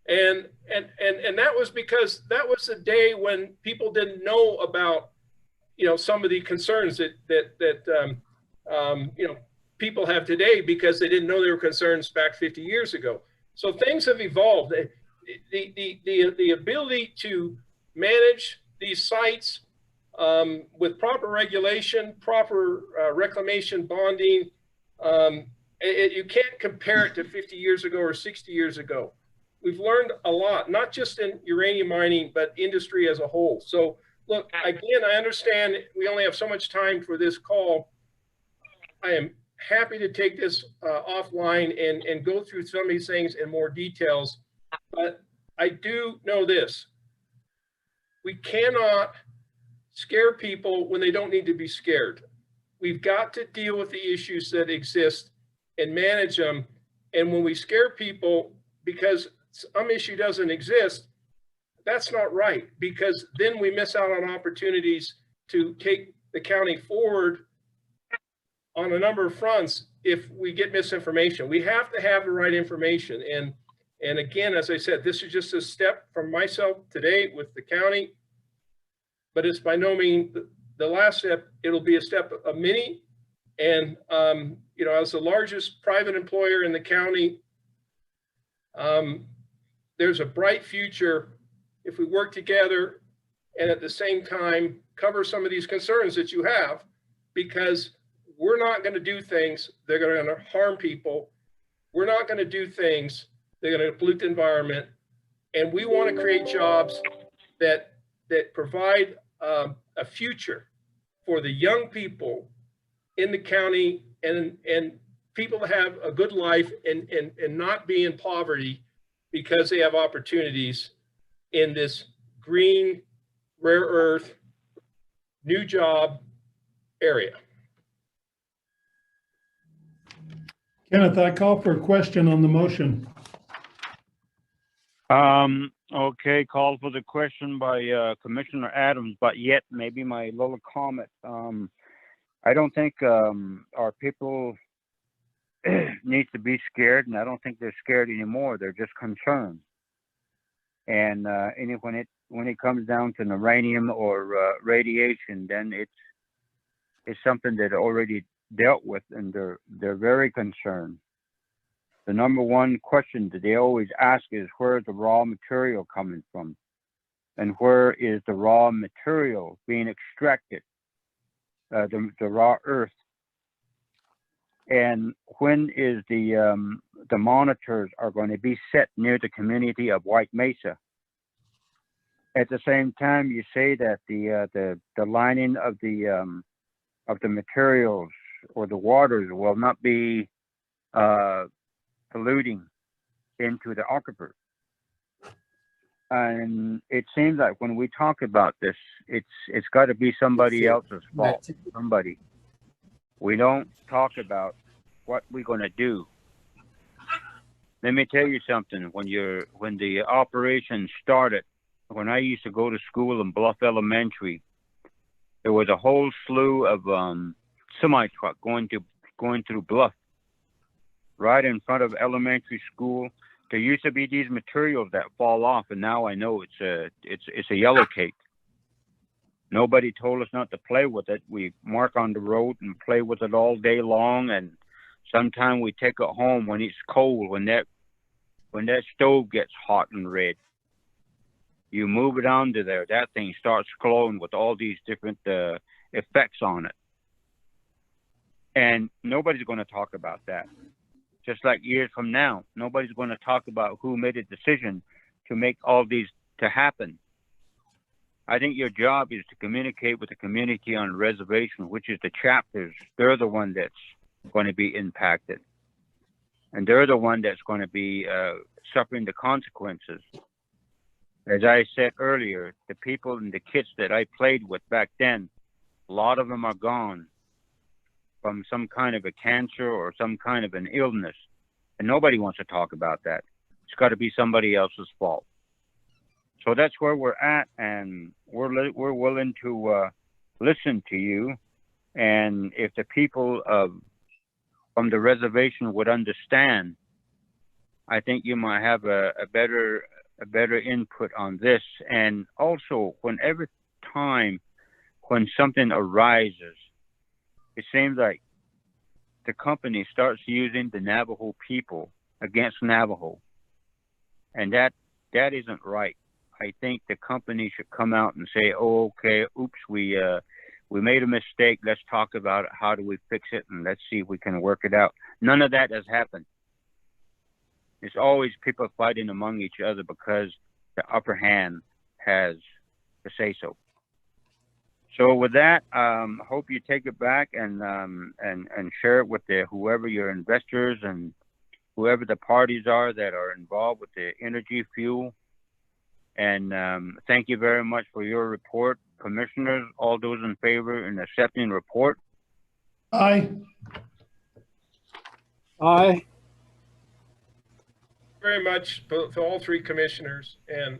And that was because that was a day when people didn't know about, you know, some of the concerns that you know, people have today, because they didn't know there were concerns back 50 years ago. So things have evolved. The ability to manage these sites with proper regulation, proper reclamation bonding, you can't compare it to 50 years ago or 60 years ago. We've learned a lot, not just in uranium mining, but industry as a whole. So look, again, I understand we only have so much time for this call. I am happy to take this offline and go through some of these things in more details. But I do know this. We cannot scare people when they don't need to be scared. We've got to deal with the issues that exist and manage them. And when we scare people because some issue doesn't exist, that's not right, because then we miss out on opportunities to take the county forward on a number of fronts if we get misinformation. We have to have the right information. And again, as I said, this is just a step from myself today with the county, but it's by no means the last step. It'll be a step of many. And, you know, as the largest private employer in the county, there's a bright future if we work together and at the same time cover some of these concerns that you have, because we're not going to do things that are going to harm people. We're not going to do things that are going to pollute the environment. And we want to create jobs that provide a future for the young people in the county and people to have a good life and not be in poverty because they have opportunities in this green, rare earth, new job area. Kenneth, I call for a question on the motion. Okay, call for the question by Commissioner Adams, but yet maybe my little comment. I don't think our people need to be scared, and I don't think they're scared anymore. They're just concerned. And when it comes down to uranium or radiation, then it's something that already dealt with, and they're very concerned. The number one question that they always ask is, where is the raw material coming from? And where is the raw material being extracted, the raw earth? And when is the monitors are going to be set near the community of White Mesa? At the same time, you say that the lining of the materials or the waters will not be polluting into the aquifer. And it seems like when we talk about this, it's got to be somebody else's fault. Somebody. We don't talk about what we're going to do. Let me tell you something. When the operation started, when I used to go to school in Bluff Elementary, there was a whole slew of semi truck going through Bluff, right in front of elementary school. There used to be these materials that fall off, and now I know it's a yellow cake. Nobody told us not to play with it. We mark on the road and play with it all day long, and sometimes we take it home when it's cold, when that stove gets hot and red. You move it onto there, that thing starts glowing with all these different effects on it. And nobody's going to talk about that. Just like years from now, nobody's going to talk about who made a decision to make all these to happen. I think your job is to communicate with the community on the reservation, which is the chapters. They're the one that's going to be impacted. And they're the one that's going to be suffering the consequences. As I said earlier, the people and the kids that I played with back then, a lot of them are gone from some kind of a cancer or some kind of an illness. And nobody wants to talk about that. It's got to be somebody else's fault. So that's where we're at, and we're willing to listen to you. And if the people from the reservation would understand, I think you might have a better input on this. And also, whenever time when something arises, it seems like the company starts using the Navajo people against Navajo, and that isn't right. I think the company should come out and say, "Oh, okay, oops, we made a mistake. Let's talk about it. How do we fix it? And let's see if we can work it out." None of that has happened. it's always people fighting among each other because the upper hand has the say so. So with that, hope you take it back and share it with whoever your investors and whoever the parties are that are involved with the energy fuel. And thank you very much for your report, commissioners. All those in favor in accepting the report? Aye. Aye. Very much for all three commissioners, and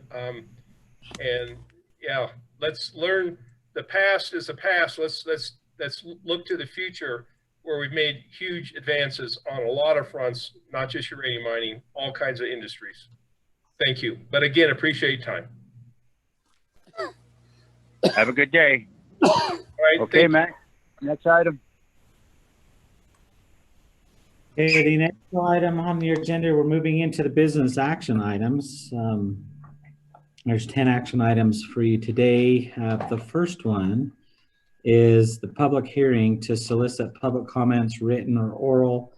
yeah, let's learn. The past is the past. Let's look to the future where we've made huge advances on a lot of fronts, not just uranium mining, all kinds of industries. Thank you. But again, appreciate your time. Have a good day. All right. Okay, Matt. Next item. Okay, the next item on the agenda, we're moving into the business action items. There's 10 action items for you today. The first one is the public hearing to solicit public comments, written or oral,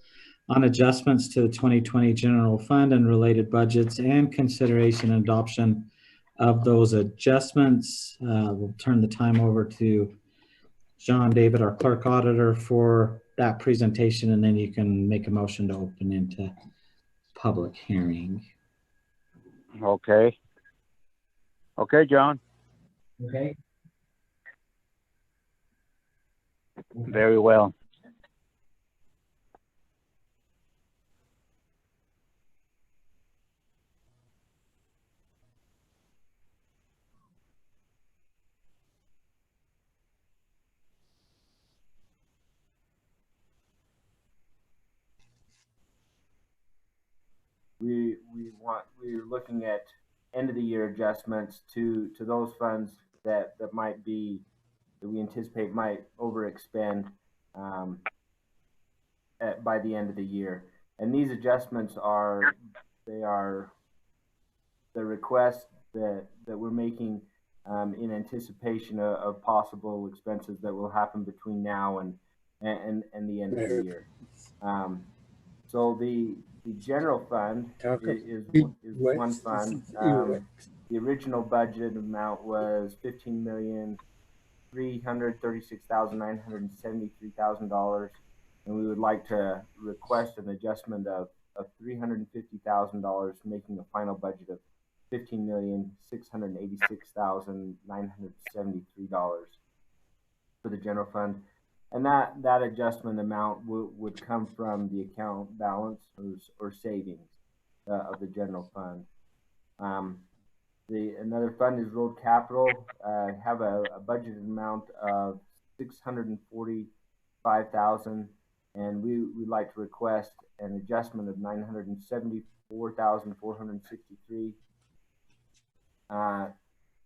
on adjustments to the 2020 general fund and related budgets and consideration and adoption of those adjustments. We'll turn the time over to John David, our clerk auditor, for that presentation, and then you can make a motion to open into public hearing. Okay. Okay, John. Okay. Very well. We're looking at end of the year adjustments to those funds that might be, that we anticipate might overexpend by the end of the year. And these adjustments are the requests that we're making in anticipation of possible expenses that will happen between now and the end of the year. So the general fund is one fund. The original budget amount was $15,336,973,000, and we would like to request an adjustment of $350,000, making a final budget of $15,686,973 for the general fund. And that adjustment amount would come from the account balance or savings of the general fund. Another fund is road capital. Have a budgeted amount of $645,000, and we'd like to request an adjustment of $974,463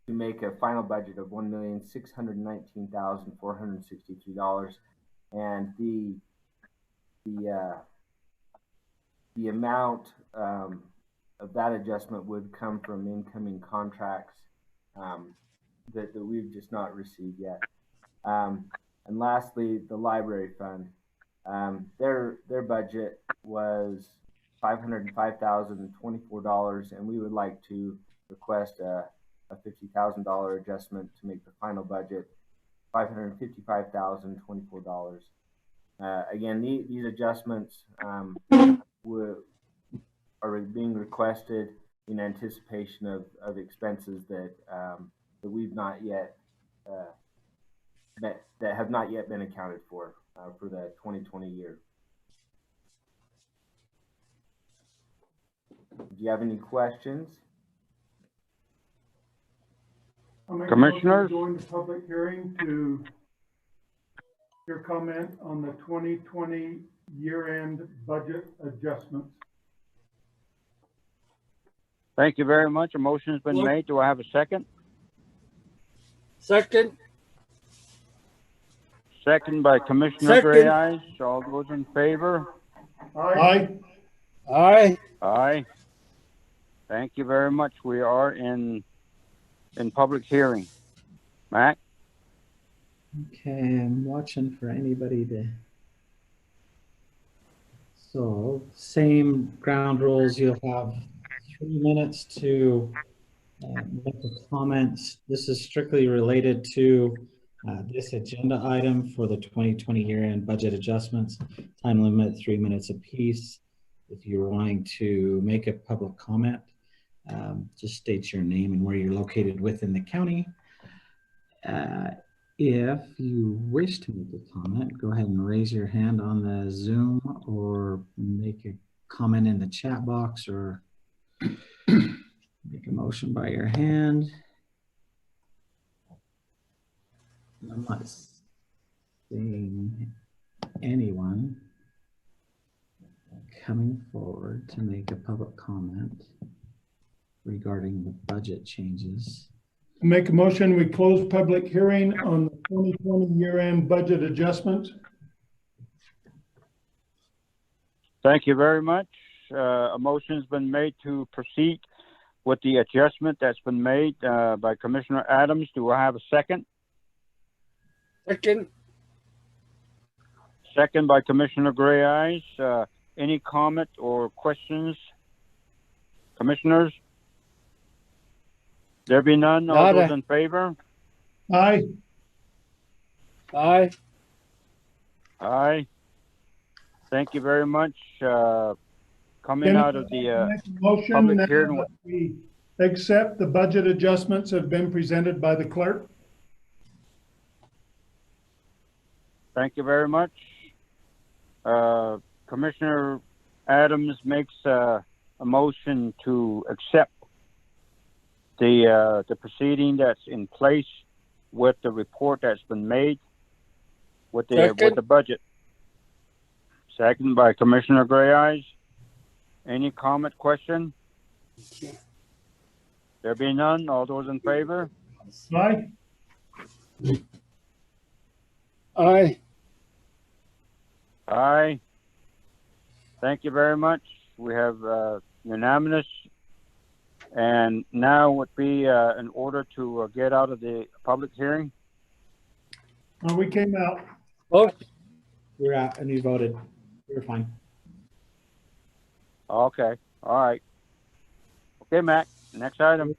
to make a final budget of $1,619,463, and the amount of that adjustment would come from incoming contracts that we've just not received yet. And lastly, the library fund. Their budget was $505,024, and we would like to request a $50,000 adjustment to make the final budget $555,024. Again, these adjustments are being requested in anticipation of expenses that we've not yet that have not yet been accounted for the 2020 year. Do you have any questions? Commissioners, join the public hearing to your comment on the 2020 year-end budget adjustments. Thank you very much. A motion has been made. Do I have a second? Second. Second by Commissioner Gray Eyes. All those in favor? Aye. Aye. Aye. Thank you very much. We are in public hearing. Matt? Okay, I'm watching for anybody to So same ground rules. You'll have 3 minutes to make a comment. This is strictly related to this agenda item for the 2020 year-end budget adjustments. Time limit 3 minutes apiece. If you're wanting to make a public comment, just state your name and where you're located within the county. If you wish to make a comment, go ahead and raise your hand on the Zoom or make a comment in the chat box or make a motion by your hand. I'm not seeing anyone coming forward to make a public comment regarding the budget changes. Make a motion, we close public hearing on the 2020 year-end budget adjustments. Thank you very much. A motion's been made to proceed with the adjustment that's been made by Commissioner Adams. Do I have a second? Second. Second by Commissioner Gray Eyes. Any comment or questions? Commissioners? There be none. All those in favor? Aye. Aye. Aye. Thank you very much. Coming out of the motion public now hearing. that we accept the budget adjustments have been presented by the clerk. Thank you very much. Commissioner Adams makes a motion to accept the proceeding that's in place with the report that's been made with the budget. Second by Commissioner Gray Eyes. Any comment, question? There be none. All those in favor? Aye. Aye. Aye. Thank you very much. We have unanimous. And now would be in order to get out of the public hearing. We came out. Oh, You're out and you voted. You're fine. Okay. All right. Okay, Mac. Next item.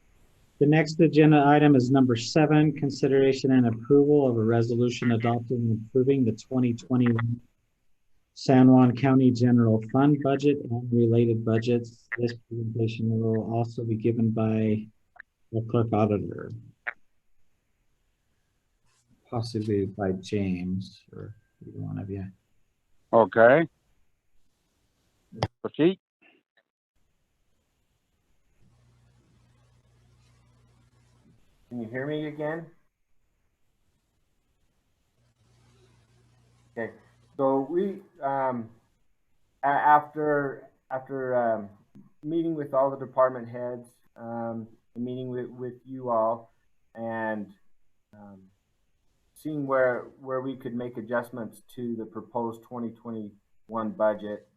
The next agenda item is number 7, consideration and approval of a resolution adopting and approving the 2020 San Juan County General Fund budget and related budgets. This presentation will also be given by the clerk auditor, possibly by James or either one of you. Okay. Proceed. Can you hear me again? Okay. So we, after meeting with all the department heads, meeting with you all, and seeing where we could make adjustments to the proposed 2021 budget,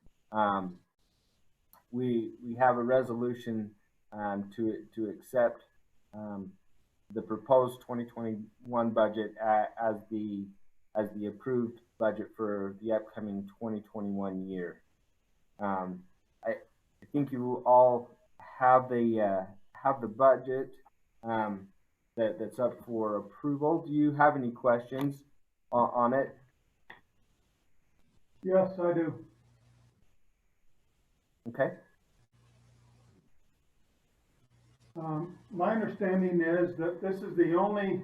we have a resolution to accept the proposed 2021 budget as the approved budget for the upcoming 2021 year. I think you all have the budget that's up for approval. Do you have any questions on it? Yes, I do. Okay. My understanding is that this is the only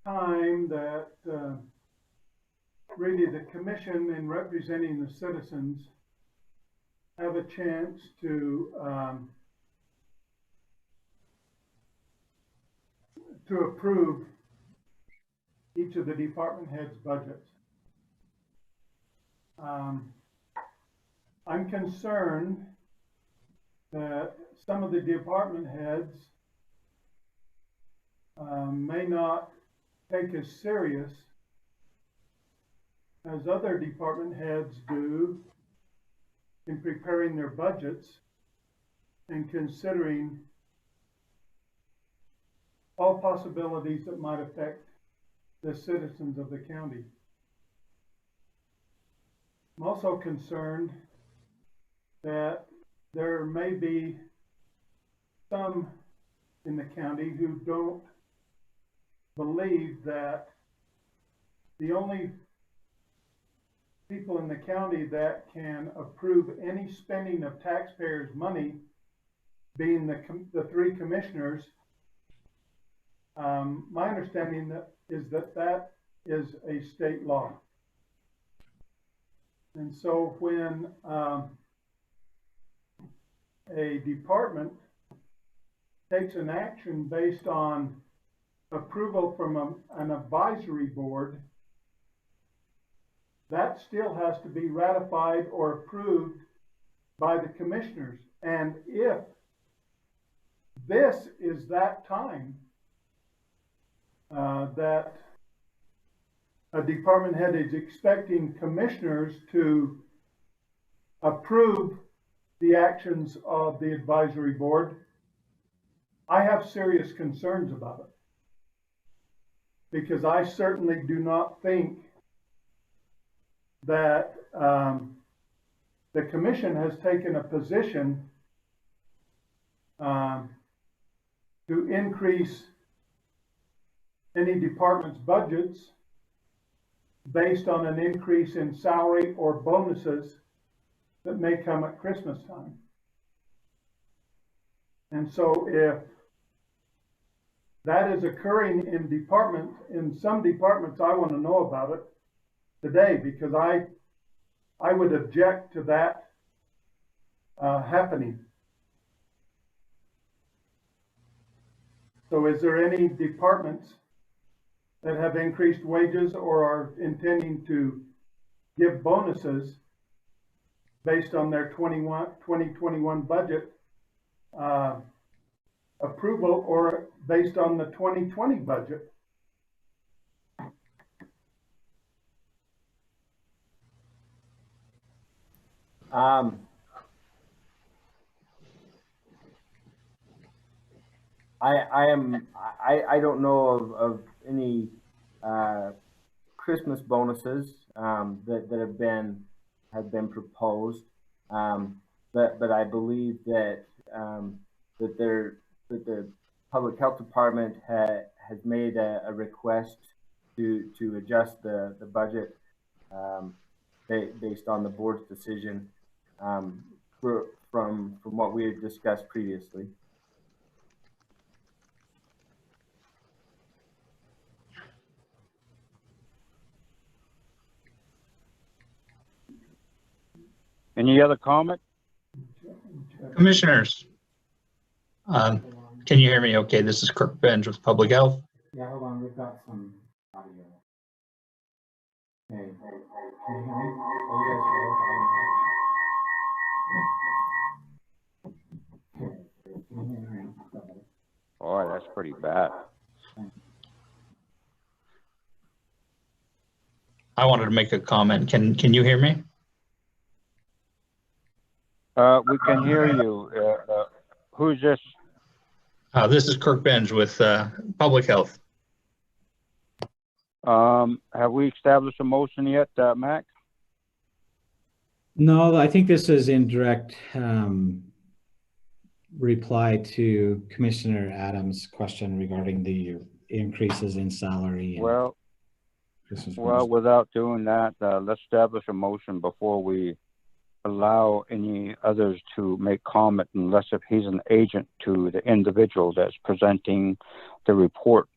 time that really the commission, in representing the citizens, have a chance to approve each of the department heads' budgets. I'm concerned that some of the department heads may not take as serious as other department heads do in preparing their budgets and considering all possibilities that might affect the citizens of the county. I'm also concerned that there may be some in the county who don't believe that the only people in the county that can approve any spending of taxpayers' money being the three commissioners. My understanding is that is a state law. And so when a department takes an action based on approval from an advisory board, that still has to be ratified or approved by the commissioners. And if this is that time that a department head is expecting commissioners to approve the actions of the advisory board, I have serious concerns about it. Because I certainly do not think that the commission has taken a position to increase any department's budgets based on an increase in salary or bonuses that may come at Christmas time. And so if that is occurring in some departments, I want to know about it today, because I would object to that happening. So is there any departments that have increased wages or are intending to give bonuses based on their 2021 budget approval, or based on the 2020 budget? I don't know of any Christmas bonuses that have been proposed, but I believe that the public health department has made a request to adjust the budget based on the board's decision from what we had discussed previously. Any other comment? Commissioners, can you hear me okay? This is Kirk Benj with Public Health. Yeah, hold on, we've got some audio. Okay, can you hear me? Boy, that's pretty bad. I wanted to make a comment. Can you hear me? We can hear you. Who's this? This is Kirk Benj with Public Health. Have we established a motion yet, Mac? No, I think this is in direct reply to Commissioner Adams' question regarding the increases in salary. And well, without doing that, let's establish a motion before we allow any others to make comment, unless if he's an agent to the individual that's presenting the report.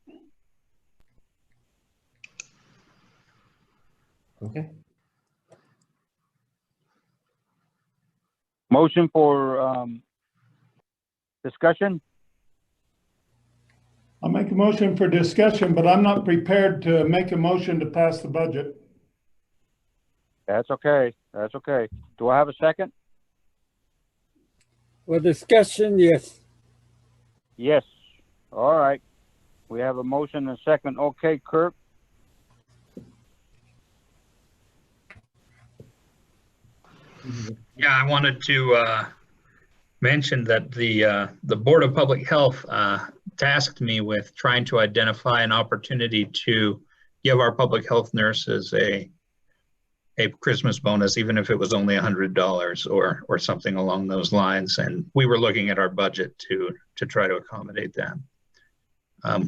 Okay. Motion for discussion? I'll make a motion for discussion, but I'm not prepared to make a motion to pass the budget. That's okay. That's okay. Do I have a second? For discussion, yes. Yes. All right. We have a motion and a second. Okay, Kirk. Yeah, I wanted to mention that the Board of Public Health tasked me with trying to identify an opportunity to give our public health nurses a a Christmas bonus, even if it was only $100 or something along those lines. And we were looking at our budget to try to accommodate that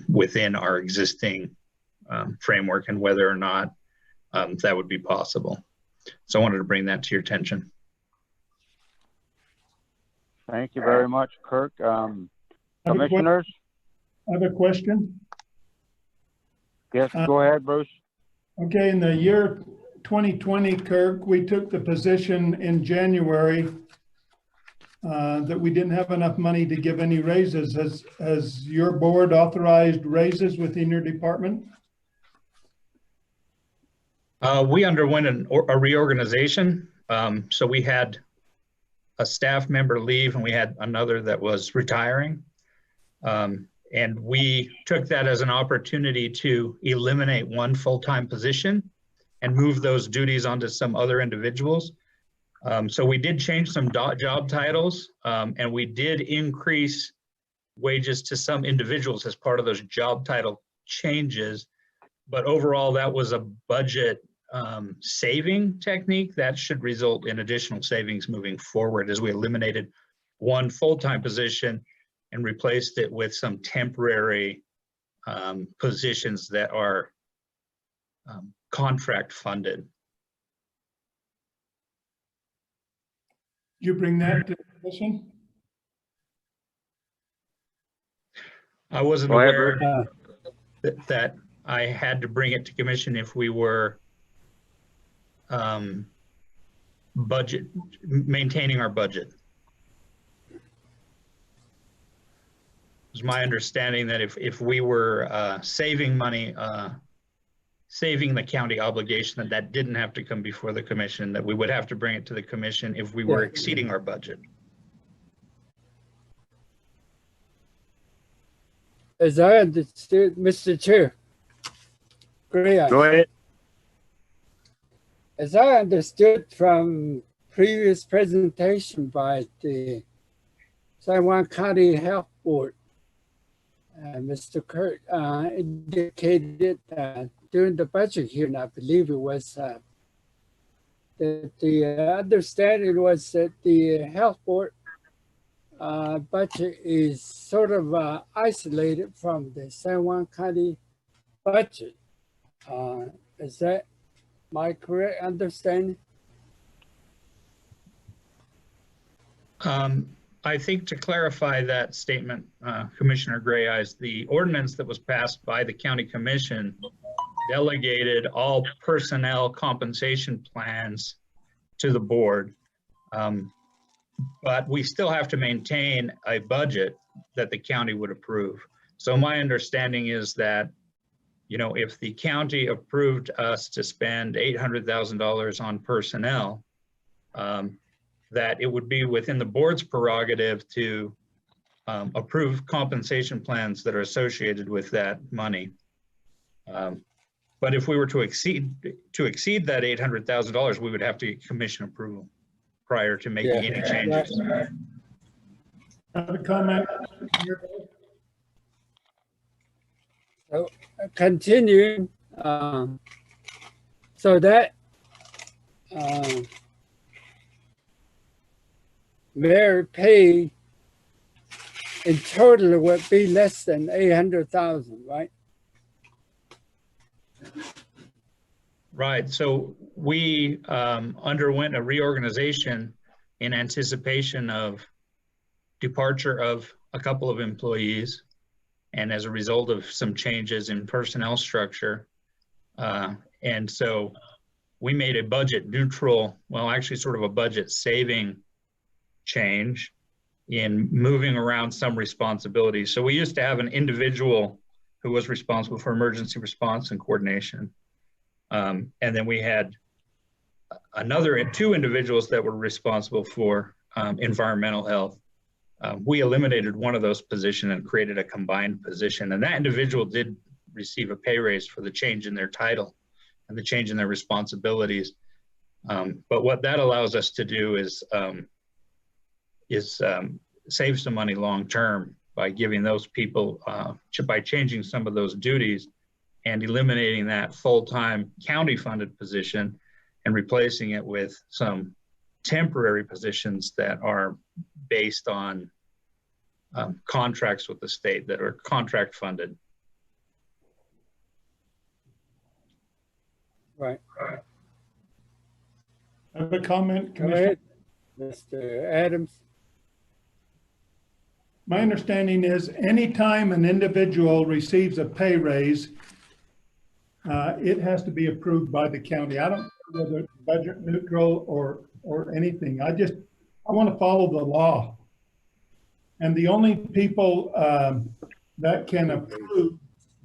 within our existing framework, and whether or not that would be possible. So I wanted to bring that to your attention. Thank you very much, Kirk. Commissioners? I have a question. Yes, go ahead, Bruce. Okay, in the year 2020, Kirk, we took the position in January that we didn't have enough money to give any raises. Has your board authorized raises within your department? We underwent a reorganization. So we had a staff member leave and we had another that was retiring. And we took that as an opportunity to eliminate one full-time position and move those duties onto some other individuals. So we did change some job titles, and we did increase wages to some individuals as part of those job title changes. But overall, that was a budget saving technique that should result in additional savings moving forward, as we eliminated one full-time position and replaced it with some temporary positions that are contract funded. Did you bring that to the commission? I wasn't aware that I had to bring it to commission if we were maintaining our budget. It was my understanding that if we were saving money, saving the county obligation, that didn't have to come before the commission, that we would have to bring it to the commission if we were exceeding our budget. As I understood, Mr. Chair. Go ahead. As I understood from previous presentation by the San Juan County Health Board, Mr. Kirk indicated during the budget hearing, I believe it was, that the understanding was that the health board budget is sort of isolated from the San Juan County budget. Is that my correct understanding? I think to clarify that statement, Commissioner Gray Eyes, the ordinance that was passed by the county commission delegated all personnel compensation plans to the board. But we still have to maintain a budget that the county would approve. So my understanding is that, you know, if the county approved us to spend $800,000 on personnel, that it would be within the board's prerogative to approve compensation plans that are associated with that money. But if we were to exceed that $800,000, we would have to get commission approval prior to making any changes. I have a comment. So continuing, so that merit pay in total would be less than 800,000, right? Right. So we underwent a reorganization in anticipation of departure of a couple of employees, and as a result of some changes in personnel structure. And so we made a budget neutral, well, actually sort of a budget saving change in moving around some responsibilities. So we used to have an individual who was responsible for emergency response and coordination. And then we had two individuals that were responsible for environmental health. We eliminated one of those positions and created a combined position. And that individual did receive a pay raise for the change in their title and the change in their responsibilities. But what that allows us to do is save some money long-term by giving those people, by changing some of those duties and eliminating that full-time county-funded position and replacing it with some temporary positions that are based on contracts with the state that are contract funded. Right. I have a comment, Go Commissioner. ahead, Mr. Adams. My understanding is anytime an individual receives a pay raise, it has to be approved by the county. I don't know whether it's budget neutral or anything. I want to follow the law. And the only people that can approve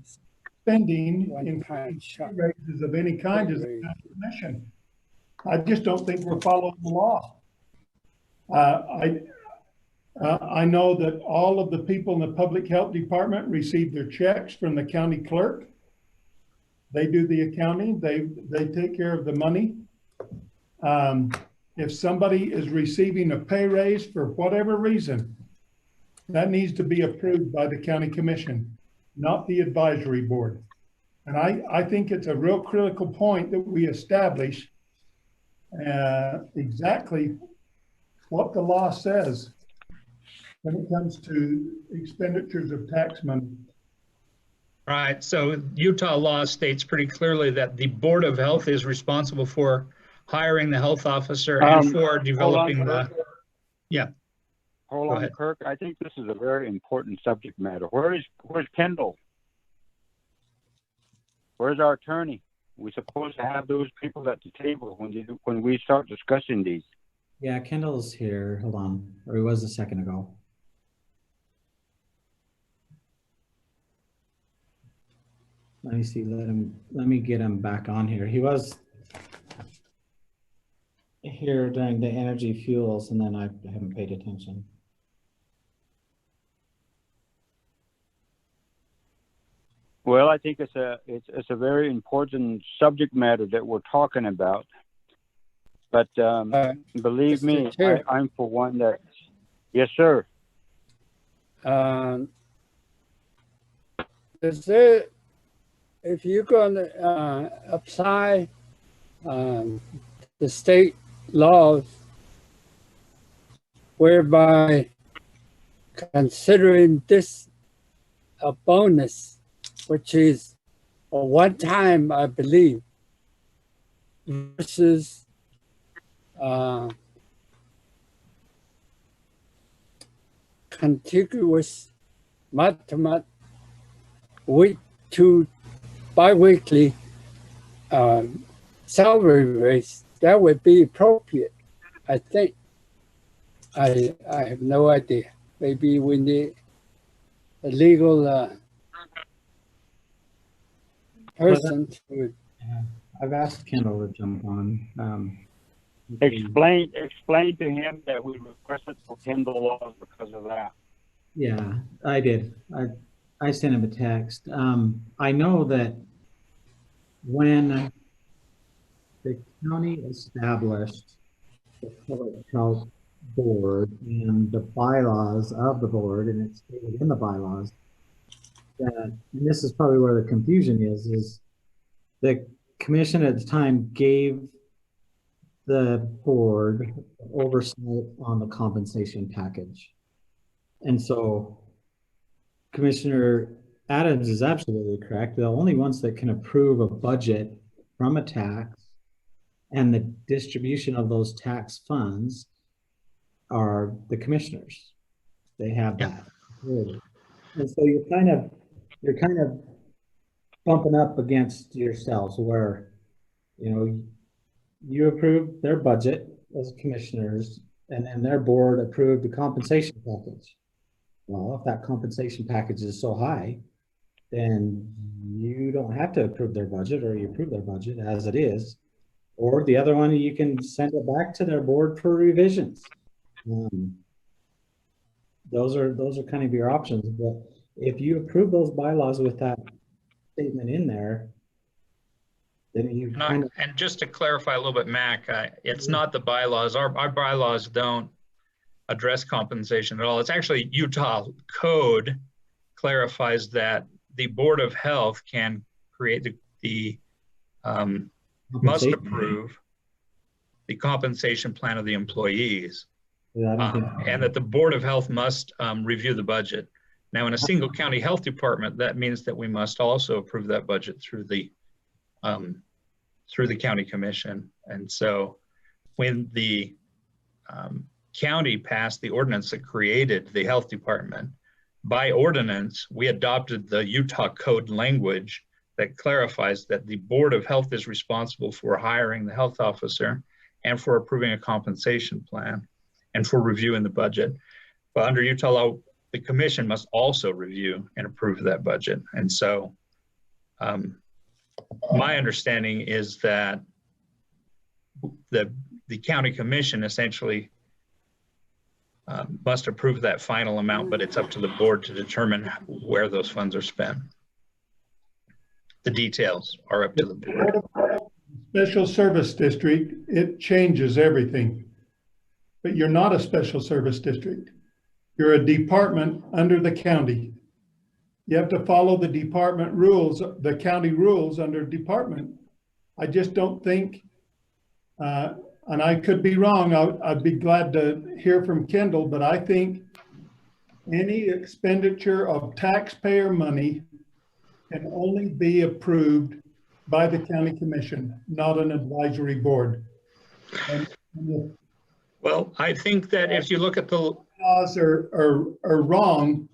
spending in raises of any kind is the county commission. I just don't think we're following the law. I know that all of the people in the public health department receive their checks from the county clerk. They do the accounting. They take care of the money. If somebody is receiving a pay raise for whatever reason, that needs to be approved by the county commission, not the advisory board. And I think it's a real critical point that we establish exactly what the law says when it comes to expenditures of tax money. Right. So Utah law states pretty clearly that the Board of Health is responsible for hiring the health officer and for developing the. Yeah. Hold on, Kirk. I think this is a very important subject matter. Where's Kendall? Where's our attorney? We're supposed to have those people at the table when we start discussing these. Yeah, Kendall's here. Hold on. Or he was a second ago. Let me see. Let me get him back on here. He was here during the energy fuels, and then I haven't paid attention. Well, I think it's a very important subject matter that we're talking about. But believe me, I'm for one that. Yes, sir. Is there, if you're going to apply the state laws whereby considering this a bonus, which is a one-time, I believe, versus contiguous month-to-month, week to bi-weekly salary raise, that would be appropriate, I think. I have no idea. Maybe we need a legal person to. I've asked Kendall to jump on. Explain to him that we requested for Kendall laws because of that. Yeah, I did. I sent him a text. I know that when the county established the public health board and the bylaws of the board, and it's stated in the bylaws that, and this is probably where the confusion is the commission at the time gave the board oversight on the compensation package. And so Commissioner Adams is absolutely correct. The only ones that can approve a budget from a tax and the distribution of those tax funds are the commissioners. They have that. And so you're kind of bumping up against yourselves where, you know, you approved their budget as commissioners and then their board approved the compensation package. Well, if that compensation package is so high, then you don't have to approve their budget, or you approve their budget as it is. Or the other one, you can send it back to their board for revisions. Those are kind of your options. But if you approve those bylaws with that statement in there, then you and just to clarify a little bit, Mac, it's not the bylaws. Our bylaws don't address compensation at all. It's actually Utah code clarifies that the Board of Health can create the must approve the compensation plan of the employees. Yeah, I don't think. And that the Board of Health must review the budget. Now, in a single county health department, that means that we must also approve that budget through the county commission. And so when the county passed the ordinance that created the health department, by ordinance, we adopted the Utah code language that clarifies that the Board of Health is responsible for hiring the health officer and for approving a compensation plan and for reviewing the budget. But under Utah law, the commission must also review and approve that budget. And so my understanding is that the county commission essentially must approve that final amount, but it's up to the board to determine where those funds are spent. The details are up to the board. Special service district, it changes everything. But you're not a special service district. You're a department under the county. You have to follow the department rules, the county rules under department. I just don't think, and I could be wrong, I'd be glad to hear from Kendall, but I think any expenditure of taxpayer money can only be approved by the county commission, not an advisory board. Well, I think that if you look at the bylaws are wrong,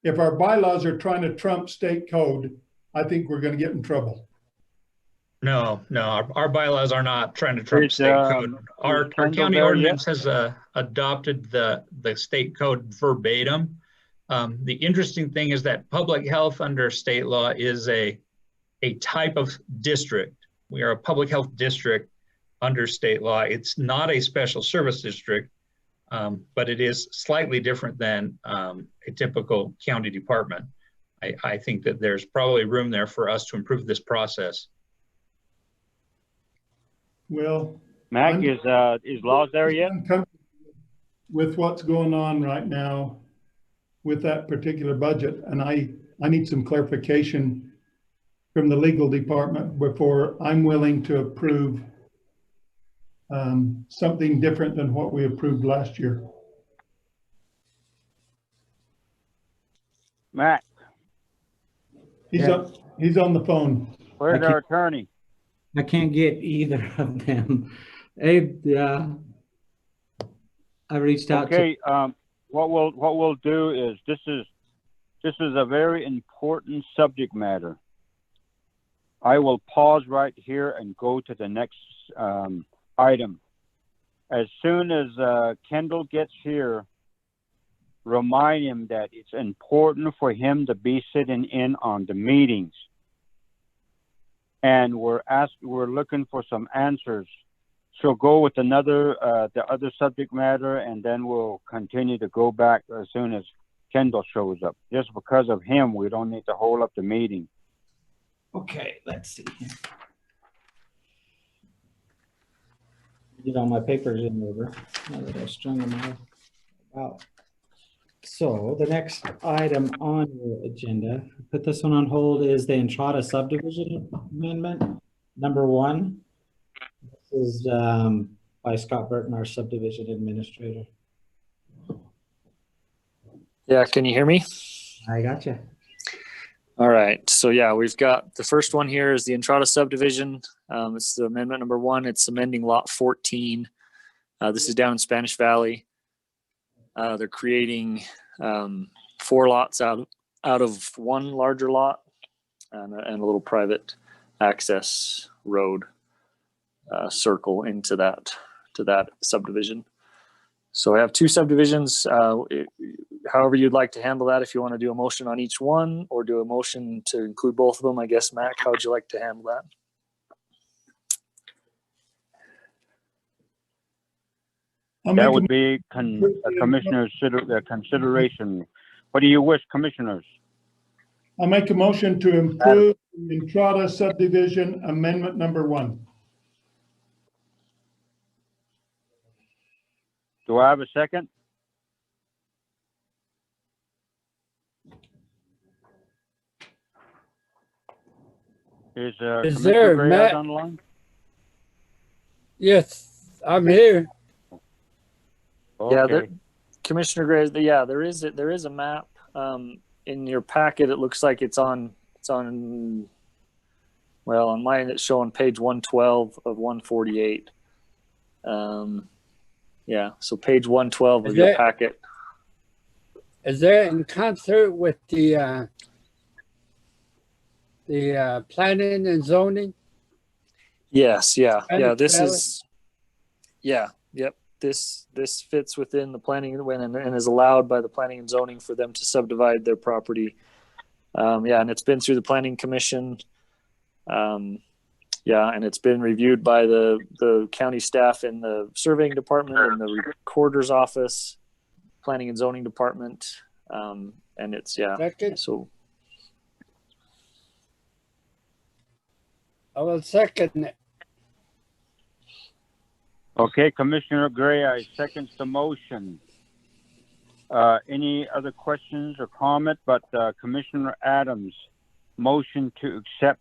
if our bylaws are trying to trump state code, I think we're going to get in trouble. No, our bylaws are not trying to trump state code. Our county ordinance has adopted the state code verbatim. The interesting thing is that public health under state law is a type of district. We are a public health district under state law. It's not a special service district, but it is slightly different than a typical county department. I think that there's probably room there for us to improve this process. Well, Mac, is laws there yet? With what's going on right now with that particular budget, and I need some clarification from the legal department before I'm willing to approve something different than what we approved last year. Mac. He's on the phone. Where's our attorney? I can't get either of them. Abe, I reached out to. Okay, what we'll do is this is a very important subject matter. I will pause right here and go to the next item. As soon as Kendall gets here, remind him that it's important for him to be sitting in on the meetings. And we're looking for some answers. So go with the other subject matter, and then we'll continue to go back as soon as Kendall shows up. Just because of him, we don't need to hold up the meeting. Okay, let's see. Get all my papers in order now that I strung them out. So the next item on your agenda, put this one on hold, is the Entrada subdivision amendment number 1. This is by Scott Burton, our subdivision administrator. Yeah, can you hear me? I gotcha. All right, so yeah, we've got the first one here is the Entrada subdivision. It's the amendment number 1. It's amending lot 14. This is down in Spanish Valley. They're creating 4 lots out of one larger lot and a little private access road circle into that subdivision. So I have 2 subdivisions. However you'd like to handle that, if you want to do a motion on each one or do a motion to include both of them, I guess, Mac, how would you like to handle that? That would be a commissioner's consideration. What do you wish, commissioners? I'll make a motion to improve the Entrada subdivision amendment number 1. Do I have a second? Is there Commissioner Gray Matt? on the line? Yes, I'm here. Yeah, Okay. Commissioner Gray, yeah, there is a map in your packet. It looks like it's on well, on mine it's showing page 112 of 148. Yeah, so page 112 of your packet. Is that in concert with the planning and zoning? Yes, yeah. This Valley? is, yep. This fits within the planning and is allowed by the planning and zoning for them to subdivide their property. And it's been through the planning commission. And it's been reviewed by the county staff in the surveying department and the recorder's office, planning and zoning department. And it's, Second. So I will second it. Okay, Commissioner Gray, I second the motion. Any other questions or comment? But Commissioner Adams, motion to accept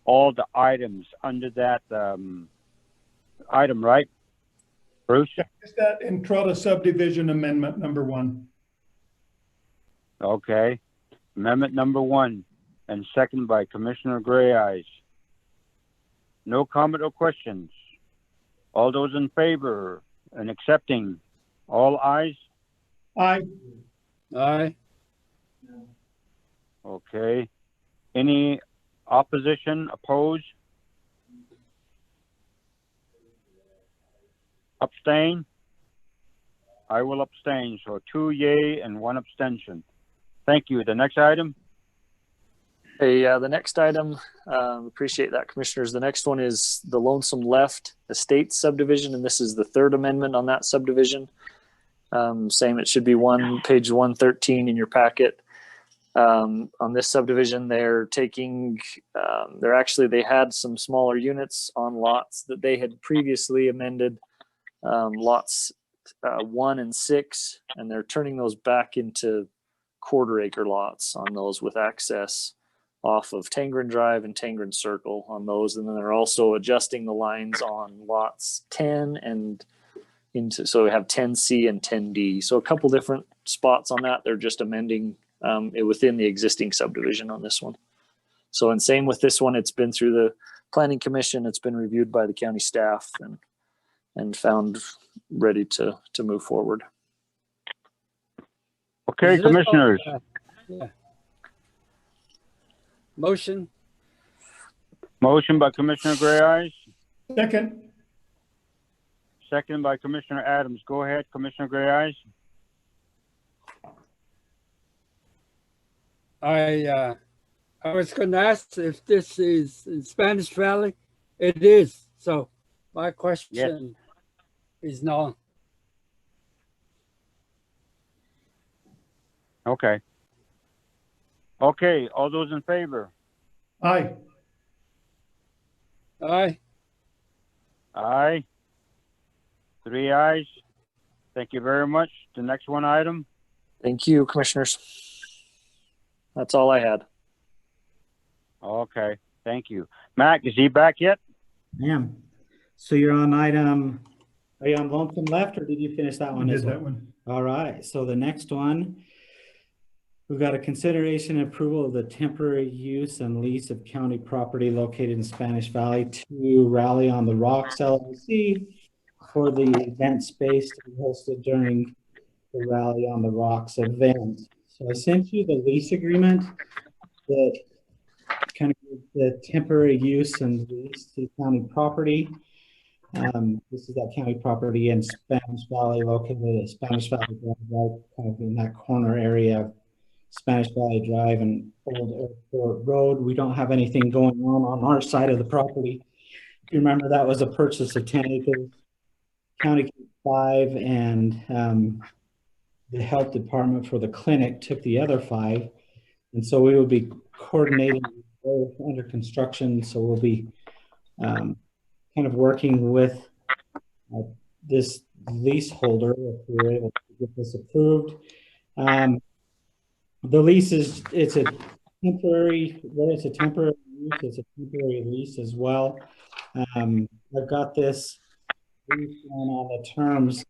all the items under that item, right? Bruce? Is that Entrada subdivision amendment number 1? Okay. Amendment number 1 and second by Commissioner Gray Eyes. No comment or questions. All those in favor and accepting, all ayes? Aye. Aye. Okay. Any opposition, oppose? Abstain? I will abstain, so 2 yay and 1 abstention. Thank you. The next item? Hey, the next item, appreciate that, commissioners. The next one is the Lonesome Left Estates subdivision, and this is the third amendment on that subdivision. Same, it should be page 113 in your packet. On this subdivision, they're taking, they had some smaller units on lots that they had previously amended, lots 1 and 6, and they're turning those back into quarter-acre lots on those with access off of Tangren Drive and Tangren Circle on those. And then they're also adjusting the lines on lots 10 and into, so we have 10C and 10D. So a couple different spots on that. They're just amending it within the existing subdivision on this one. So, and same with this one, it's been through the planning commission. It's been reviewed by the county staff and found ready to move forward. Okay, commissioners. Yeah. Motion. Motion by Commissioner Gray Eyes. Second. Second by Commissioner Adams. Go ahead, Commissioner Gray Eyes. I was going to ask if this is in Spanish Valley. It is. So my question is no. Okay. Okay, all those in favor? Aye. Aye. Aye. 3 ayes. Thank you very much. The next one item. Thank you, commissioners. That's all I had. Okay, thank you. Mac, is he back yet? I am. So you're on item, are you on Lonesome Left or did you finish that one? I did that one. All right, so the next one, we've got a consideration and approval of the temporary use and lease of county property located in Spanish Valley to Rally on the Rocks LLC for the event space to be hosted during the Rally on the Rocks event. So I sent you the lease agreement that kind of gives the temporary use and lease to county property. This is that county property in Spanish Valley, located at Spanish Valley Drive, right kind of in that corner area of Spanish Valley Drive and Old Airport Road. We don't have anything going on our side of the property. If you remember, that was a purchase of 10 acres, county 5, and the health department for the clinic took the other 5. And so we will be coordinating both under construction. So we'll be kind of working with this leaseholder if we're able to get this approved. The lease is, it's a temporary use, it's a temporary lease as well. I've got this on the terms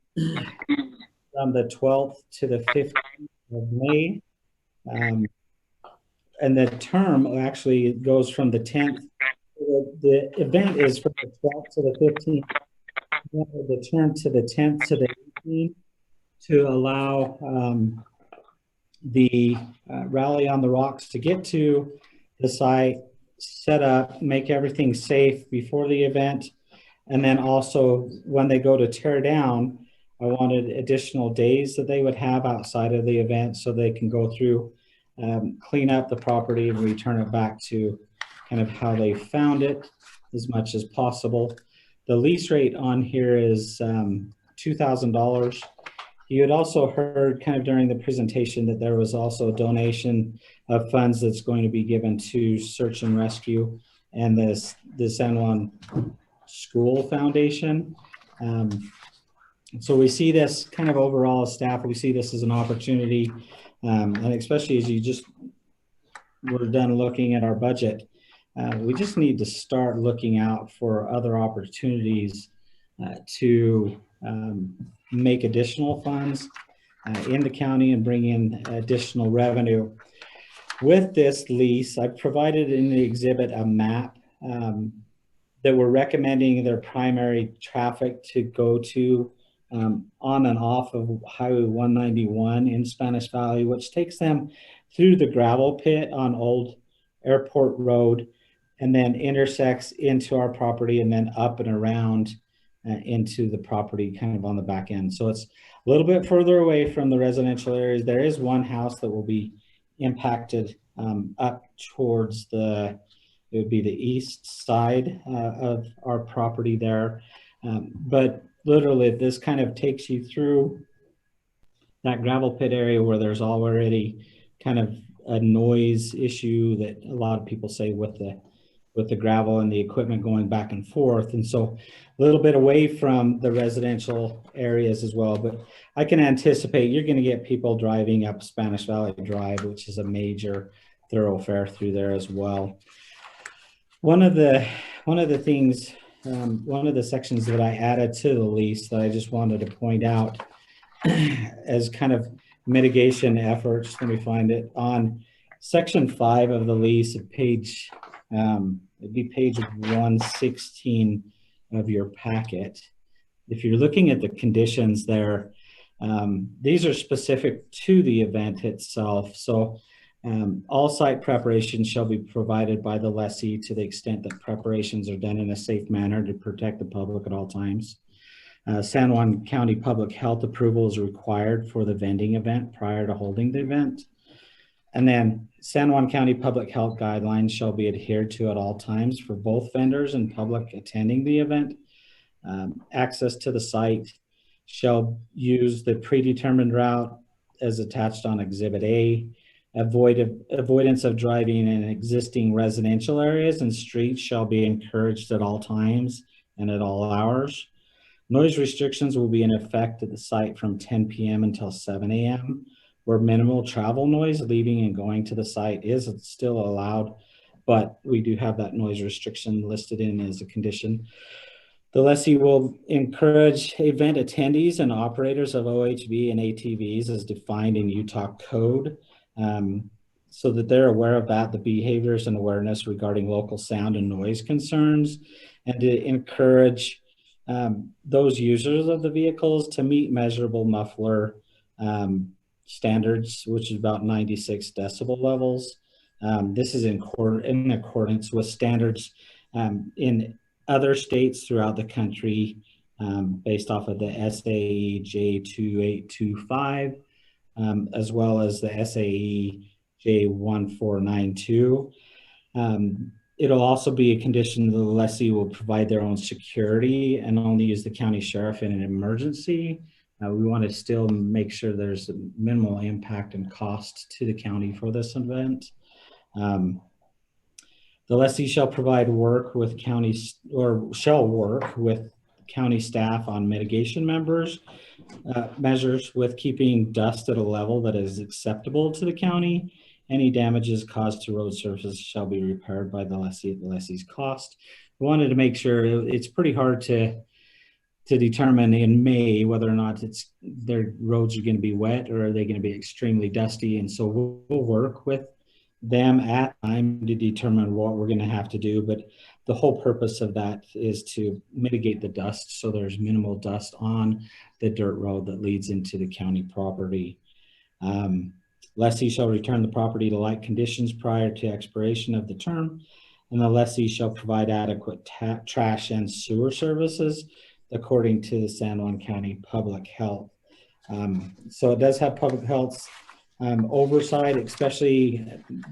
from the 12th to the 15th of May. And the term actually goes from the 10th. The event is from the 12th to the 15th. The term to the 10th to the 18th to allow the Rally on the Rocks to get to the site, set up, make everything safe before the event. And then also when they go to tear down, I wanted additional days that they would have outside of the event so they can go through, clean up the property and return it back to kind of how they found it as much as possible. The lease rate on here is $2,000. You had also heard kind of during the presentation that there was also a donation of funds that's going to be given to search and rescue and the San Juan School Foundation. So we see this kind of overall as staff, we see this as an opportunity, and especially as you just were done looking at our budget, we just need to start looking out for other opportunities to make additional funds in the county and bring in additional revenue. With this lease, I provided in the exhibit a map that we're recommending their primary traffic to go to on and off of Highway 191 in Spanish Valley, which takes them through the gravel pit on Old Airport Road and then intersects into our property and then up and around into the property kind of on the back end. So it's a little bit further away from the residential areas. There is one house that will be impacted up towards it would be the east side of our property there. But literally this kind of takes you through that gravel pit area where there's already kind of a noise issue that a lot of people say with the gravel and the equipment going back and forth. And so a little bit away from the residential areas as well, but I can anticipate you're going to get people driving up Spanish Valley Drive, which is a major thoroughfare through there as well. One of the things, one of the sections that I added to the lease that I just wanted to point out as kind of mitigation efforts, let me find it, on section 5 of the lease at page, it'd be page 116 of your packet. If you're looking at the conditions there, these are specific to the event itself. So all site preparations shall be provided by the lessee to the extent that preparations are done in a safe manner to protect the public at all times. San Juan County Public Health approval is required for the vending event prior to holding the event. And then San Juan County Public Health guidelines shall be adhered to at all times for both vendors and public attending the event. Access to the site shall use the predetermined route as attached on Exhibit A. Avoidance of driving in existing residential areas and streets shall be encouraged at all times and at all hours. Noise restrictions will be in effect at the site from 10 p.m. until 7 a.m. where minimal travel noise leaving and going to the site is still allowed, but we do have that noise restriction listed in as a condition. The lessee will encourage event attendees and operators of OHV and ATVs as defined in Utah code, so that they're aware of that, the behaviors and awareness regarding local sound and noise concerns, and to encourage those users of the vehicles to meet measurable muffler standards, which is about 96 decibel levels. This is in accordance with standards in other states throughout the country based off of the SAE J2825, as well as the SAE J1492. It'll also be a condition that the lessee will provide their own security and only use the county sheriff in an emergency. We want to still make sure there's a minimal impact and cost to the county for this event. The lessee shall provide work with counties or shall work with county staff on mitigation measures with keeping dust at a level that is acceptable to the county. Any damages caused to road surface shall be repaired by the lessee at the lessee's cost. We wanted to make sure it's pretty hard to to determine in May whether or not their roads are going to be wet or are they going to be extremely dusty. And so we'll work with them at time to determine what we're going to have to do. But the whole purpose of that is to mitigate the dust, so there's minimal dust on the dirt road that leads into the county property. Lessee shall return the property to like conditions prior to expiration of the term, and the lessee shall provide adequate trash and sewer services according to the San Juan County Public Health. So it does have public health oversight, especially,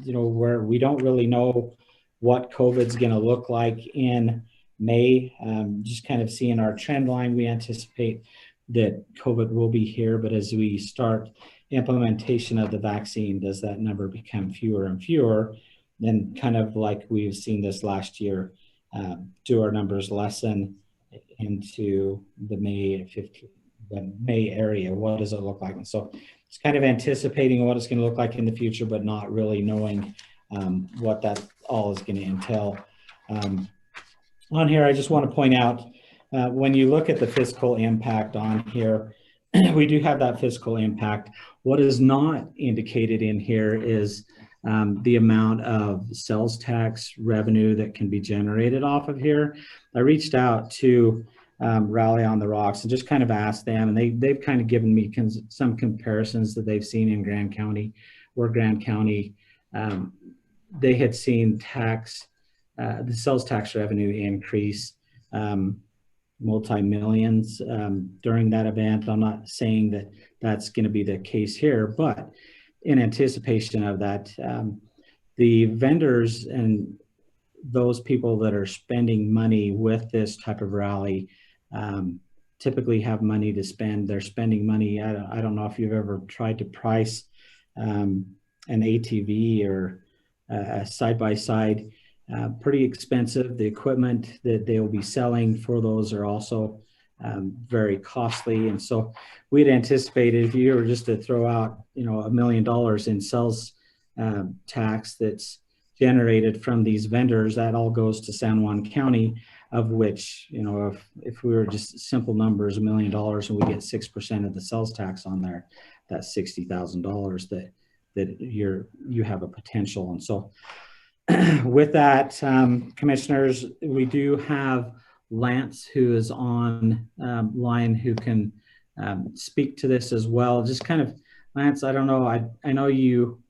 where we don't really know what COVID's going to look like in May. Just kind of seeing our trend line, we anticipate that COVID will be here, but as we start implementation of the vaccine, does that number become fewer and fewer? Then, kind of like we've seen this last year, do our numbers lessen into the May area? What does it look like? And so it's kind of anticipating what it's going to look like in the future, but not really knowing what that all is going to entail. On here, I just want to point out, when you look at the fiscal impact on here, we do have that fiscal impact. What is not indicated in here is the amount of sales tax revenue that can be generated off of here. I reached out to Rally on the Rocks and just kind of asked them, and they've kind of given me some comparisons that they've seen in Grand County, where Grand County, they had seen the sales tax revenue increase multi-millions during that event. I'm not saying that that's going to be the case here, but in anticipation of that, the vendors and those people that are spending money with this type of rally typically have money to spend. They're spending money. I don't know if you've ever tried to price an ATV or a side-by-side. Pretty expensive. The equipment that they'll be selling for those are also very costly. And so we'd anticipated, if you were just to throw out, $1 million in sales tax that's generated from these vendors, that all goes to San Juan County, of which, if we were just simple numbers, $1 million, and we get 6% of the sales tax on there, that's $60,000 that you have a potential. And so with that, commissioners, we do have Lance, who is on line, who can speak to this as well. Just kind of, Lance, I don't know, I know you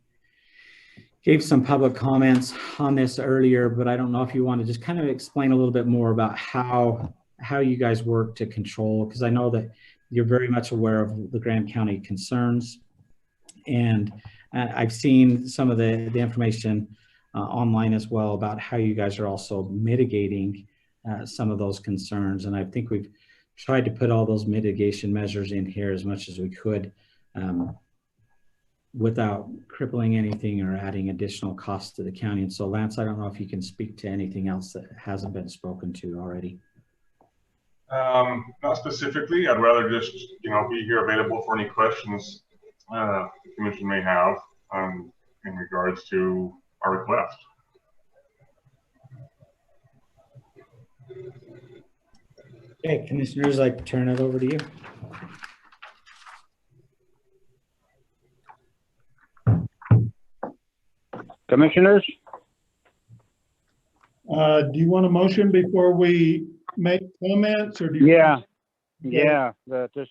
gave some public comments on this earlier, but I don't know if you want to just kind of explain a little bit more about how you guys work to control, because I know that you're very much aware of the Grand County concerns, and I've seen some of the information online as well about how you guys are also mitigating some of those concerns. And I think we've tried to put all those mitigation measures in here as much as we could without crippling anything or adding additional costs to the county. And so, Lance, I don't know if you can speak to anything else that hasn't been spoken to already. Not specifically. I'd rather just, be here available for any questions the commission may have in regards to our request. Okay, commissioners, I turn it over to you. Commissioners? Do you want a motion before we make comments, or do you? Yeah, this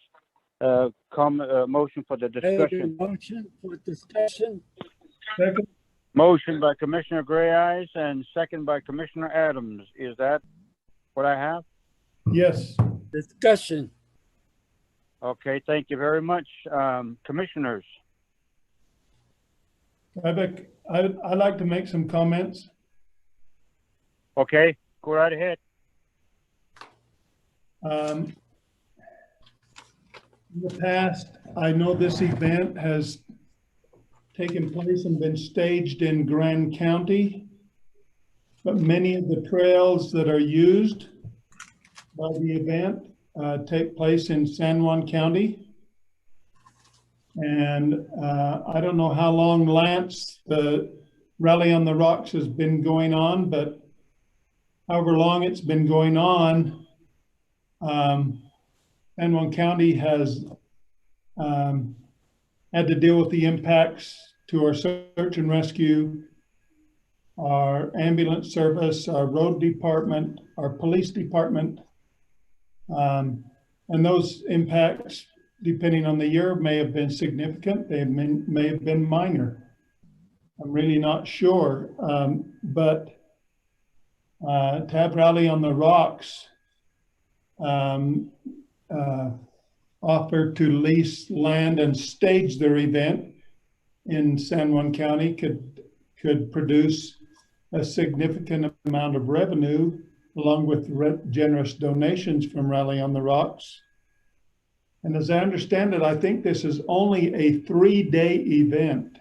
motion for the discussion. Motion for discussion. Second. Motion by Commissioner Gray Eyes and second by Commissioner Adams. Is that what I have? Yes. Discussion. Okay, thank you very much. Commissioners. I'd like to make some comments. Okay, go right ahead. In the past, I know this event has taken place and been staged in Grand County, but many of the trails that are used by the event take place in San Juan County. And I don't know how long, Lance, the Rally on the Rocks has been going on, but however long it's been going on, San Juan County has had to deal with the impacts to our search and rescue, our ambulance service, our road department, our police department. And those impacts, depending on the year, may have been significant. They may have been minor. I'm really not sure. But to have Rally on the Rocks offer to lease land and stage their event in San Juan County could produce a significant amount of revenue, along with generous donations from Rally on the Rocks. And as I understand it, I think this is only a 3-day event,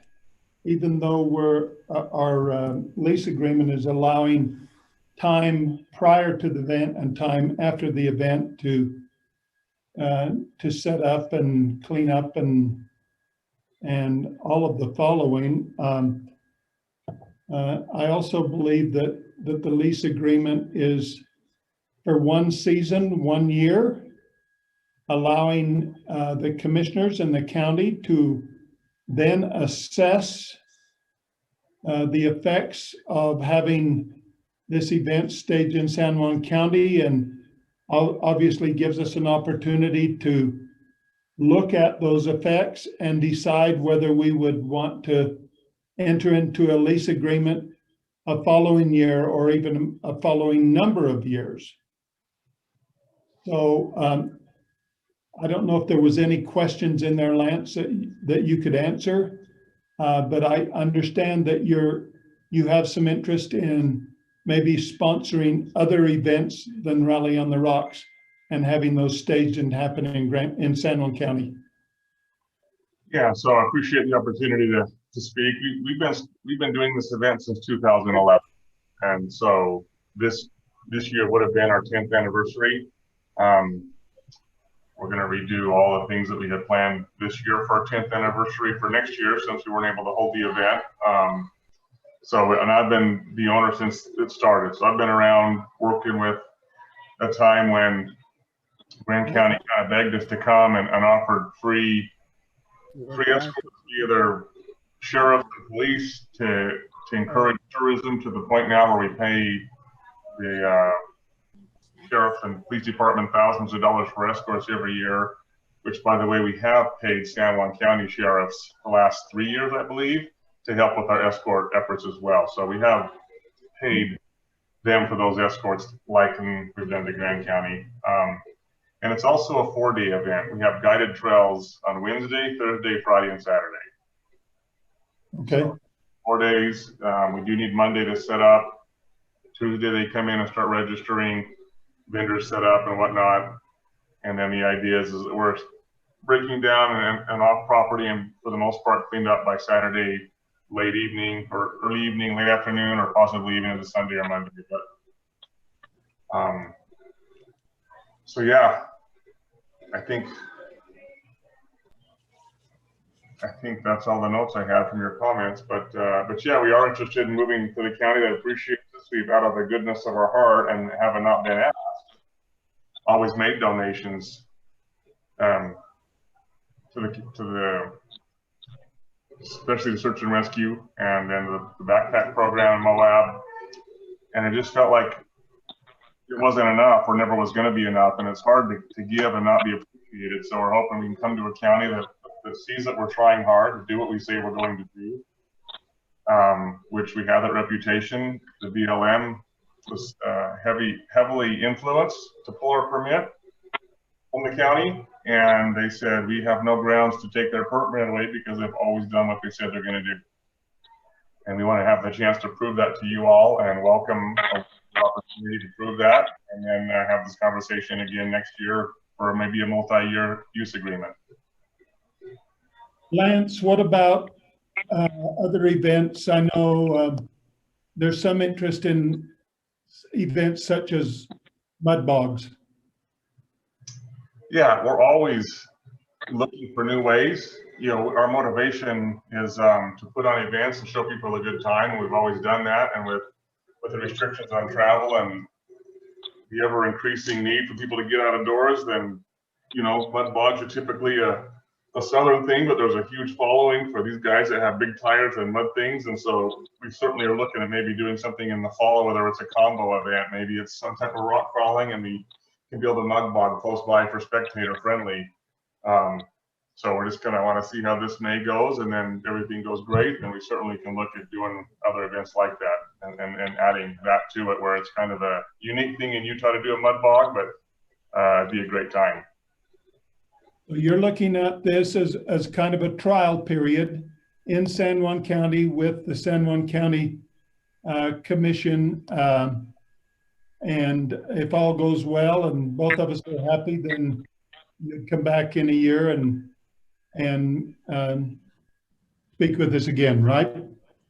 even though our lease agreement is allowing time prior to the event and time after the event to set up and clean up and all of the following. I also believe that the lease agreement is for 1 season, 1 year, allowing the commissioners and the county to then assess the effects of having this event staged in San Juan County, and obviously gives us an opportunity to look at those effects and decide whether we would want to enter into a lease agreement a following year or even a following number of years. So I don't know if there was any questions in there, Lance, that you could answer, but I understand that you have some interest in maybe sponsoring other events than Rally on the Rocks and having those staged and happening in San Juan County. Yeah, so I appreciate the opportunity to speak. We've been doing this event since 2011, and so this year would have been our 10th anniversary. We're going to redo all the things that we had planned this year for our 10th anniversary for next year, since we weren't able to hold the event. And I've been the owner since it started. So I've been around working with a time when Grand County kind of begged us to come and offered free escorts via their sheriff and police to encourage tourism, to the point now where we pay the sheriff and police department thousands of dollars for escorts every year, which, by the way, we have paid San Juan County sheriffs the last 3 years, I believe, to help with our escort efforts as well. So we have paid them for those escorts, like we've done to Grand County. And it's also a 4-day event. We have guided trails on Wednesday, Thursday, Friday, and Saturday. Okay. So 4 days. We do need Monday to set up. Tuesday, they come in and start registering, vendors set up and whatnot. And then the idea is that we're breaking down and off property, and for the most part cleaned up by Saturday late evening or early evening, late afternoon, or possibly even into Sunday or Monday. But so yeah, I think that's all the notes I had from your comments. But yeah, we are interested in moving to the county. That appreciates this. We've, out of the goodness of our heart and having not been asked, always made donations to the especially the search and rescue, and then the backpack program in Moab. And it just felt like it wasn't enough, or never was going to be enough, and it's hard to give and not be appreciated. So we're hoping we can come to a county that sees that we're trying hard to do what we say we're going to do, which we have that reputation. The BLM was heavily influenced to pull our permit from the county, and they said we have no grounds to take their permit away because they've always done what they said they're going to do. And we want to have the chance to prove that to you all, and welcome the opportunity to prove that, and then have this conversation again next year for maybe a multi-year use agreement. Lance, what about other events? I know there's some interest in events such as mud bogs. Yeah, we're always looking for new ways. You know, our motivation is to put on events and show people a good time. We've always done that, and with the restrictions on travel and the ever increasing need for people to get out of doors, then you know, mud bogs are typically a southern thing, but there's a huge following for these guys that have big tires and mud things. And so we certainly are looking at maybe doing something in the fall, whether it's a combo event, maybe it's some type of rock crawling, and we can build a mud bog close by for spectator friendly. So we're just gonna want to see how this May goes, and then everything goes great, then we certainly can look at doing other events like that and adding that to it, where it's kind of a unique thing in Utah to do a mud bog, but it'd be a great time. You're looking at this as kind of a trial period in San Juan County with the San Juan County Commission. And if all goes well and both of us are happy, then you'd come back in a year and speak with us again, right?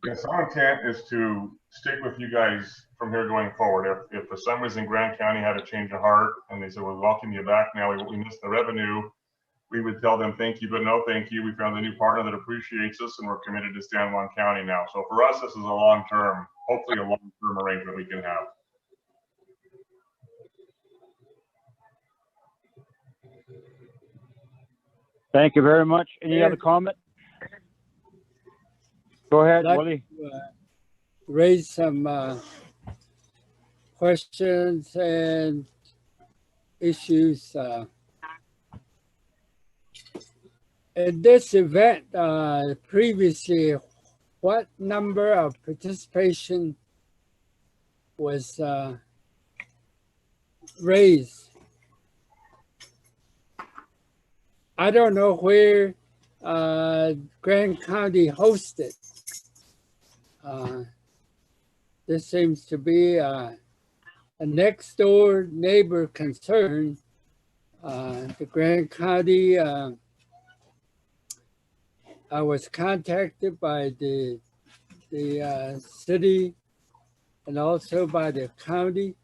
Yes, our intent is to stick with you guys from here going forward. If for some reason Grand County had a change of heart and they said, we're welcoming you back now, we missed the revenue, we would tell them thank you, but no thank you. We found a new partner that appreciates us, and we're committed to San Juan County now. So for us, this is a long-term, hopefully a long-term arrangement we can have. Thank you very much. Any other comment? Go ahead, Willie. Raise some questions and issues. In this event, previously, what number of participation was raised? I don't know where Grand County hosted. This seems to be a next door neighbor concern. The Grand County, I was contacted by the city and also by the county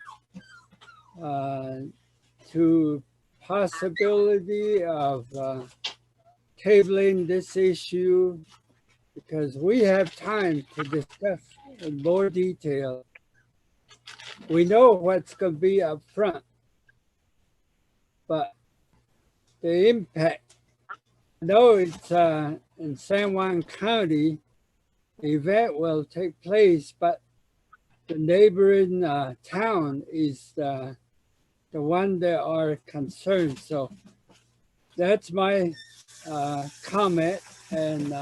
to possibility of tabling this issue, because we have time to discuss in more detail. We know what's going to be up front, but the impact, I know it's in San Juan County, the event will take place, but the neighboring town is the one that are concerned. So that's my comment, and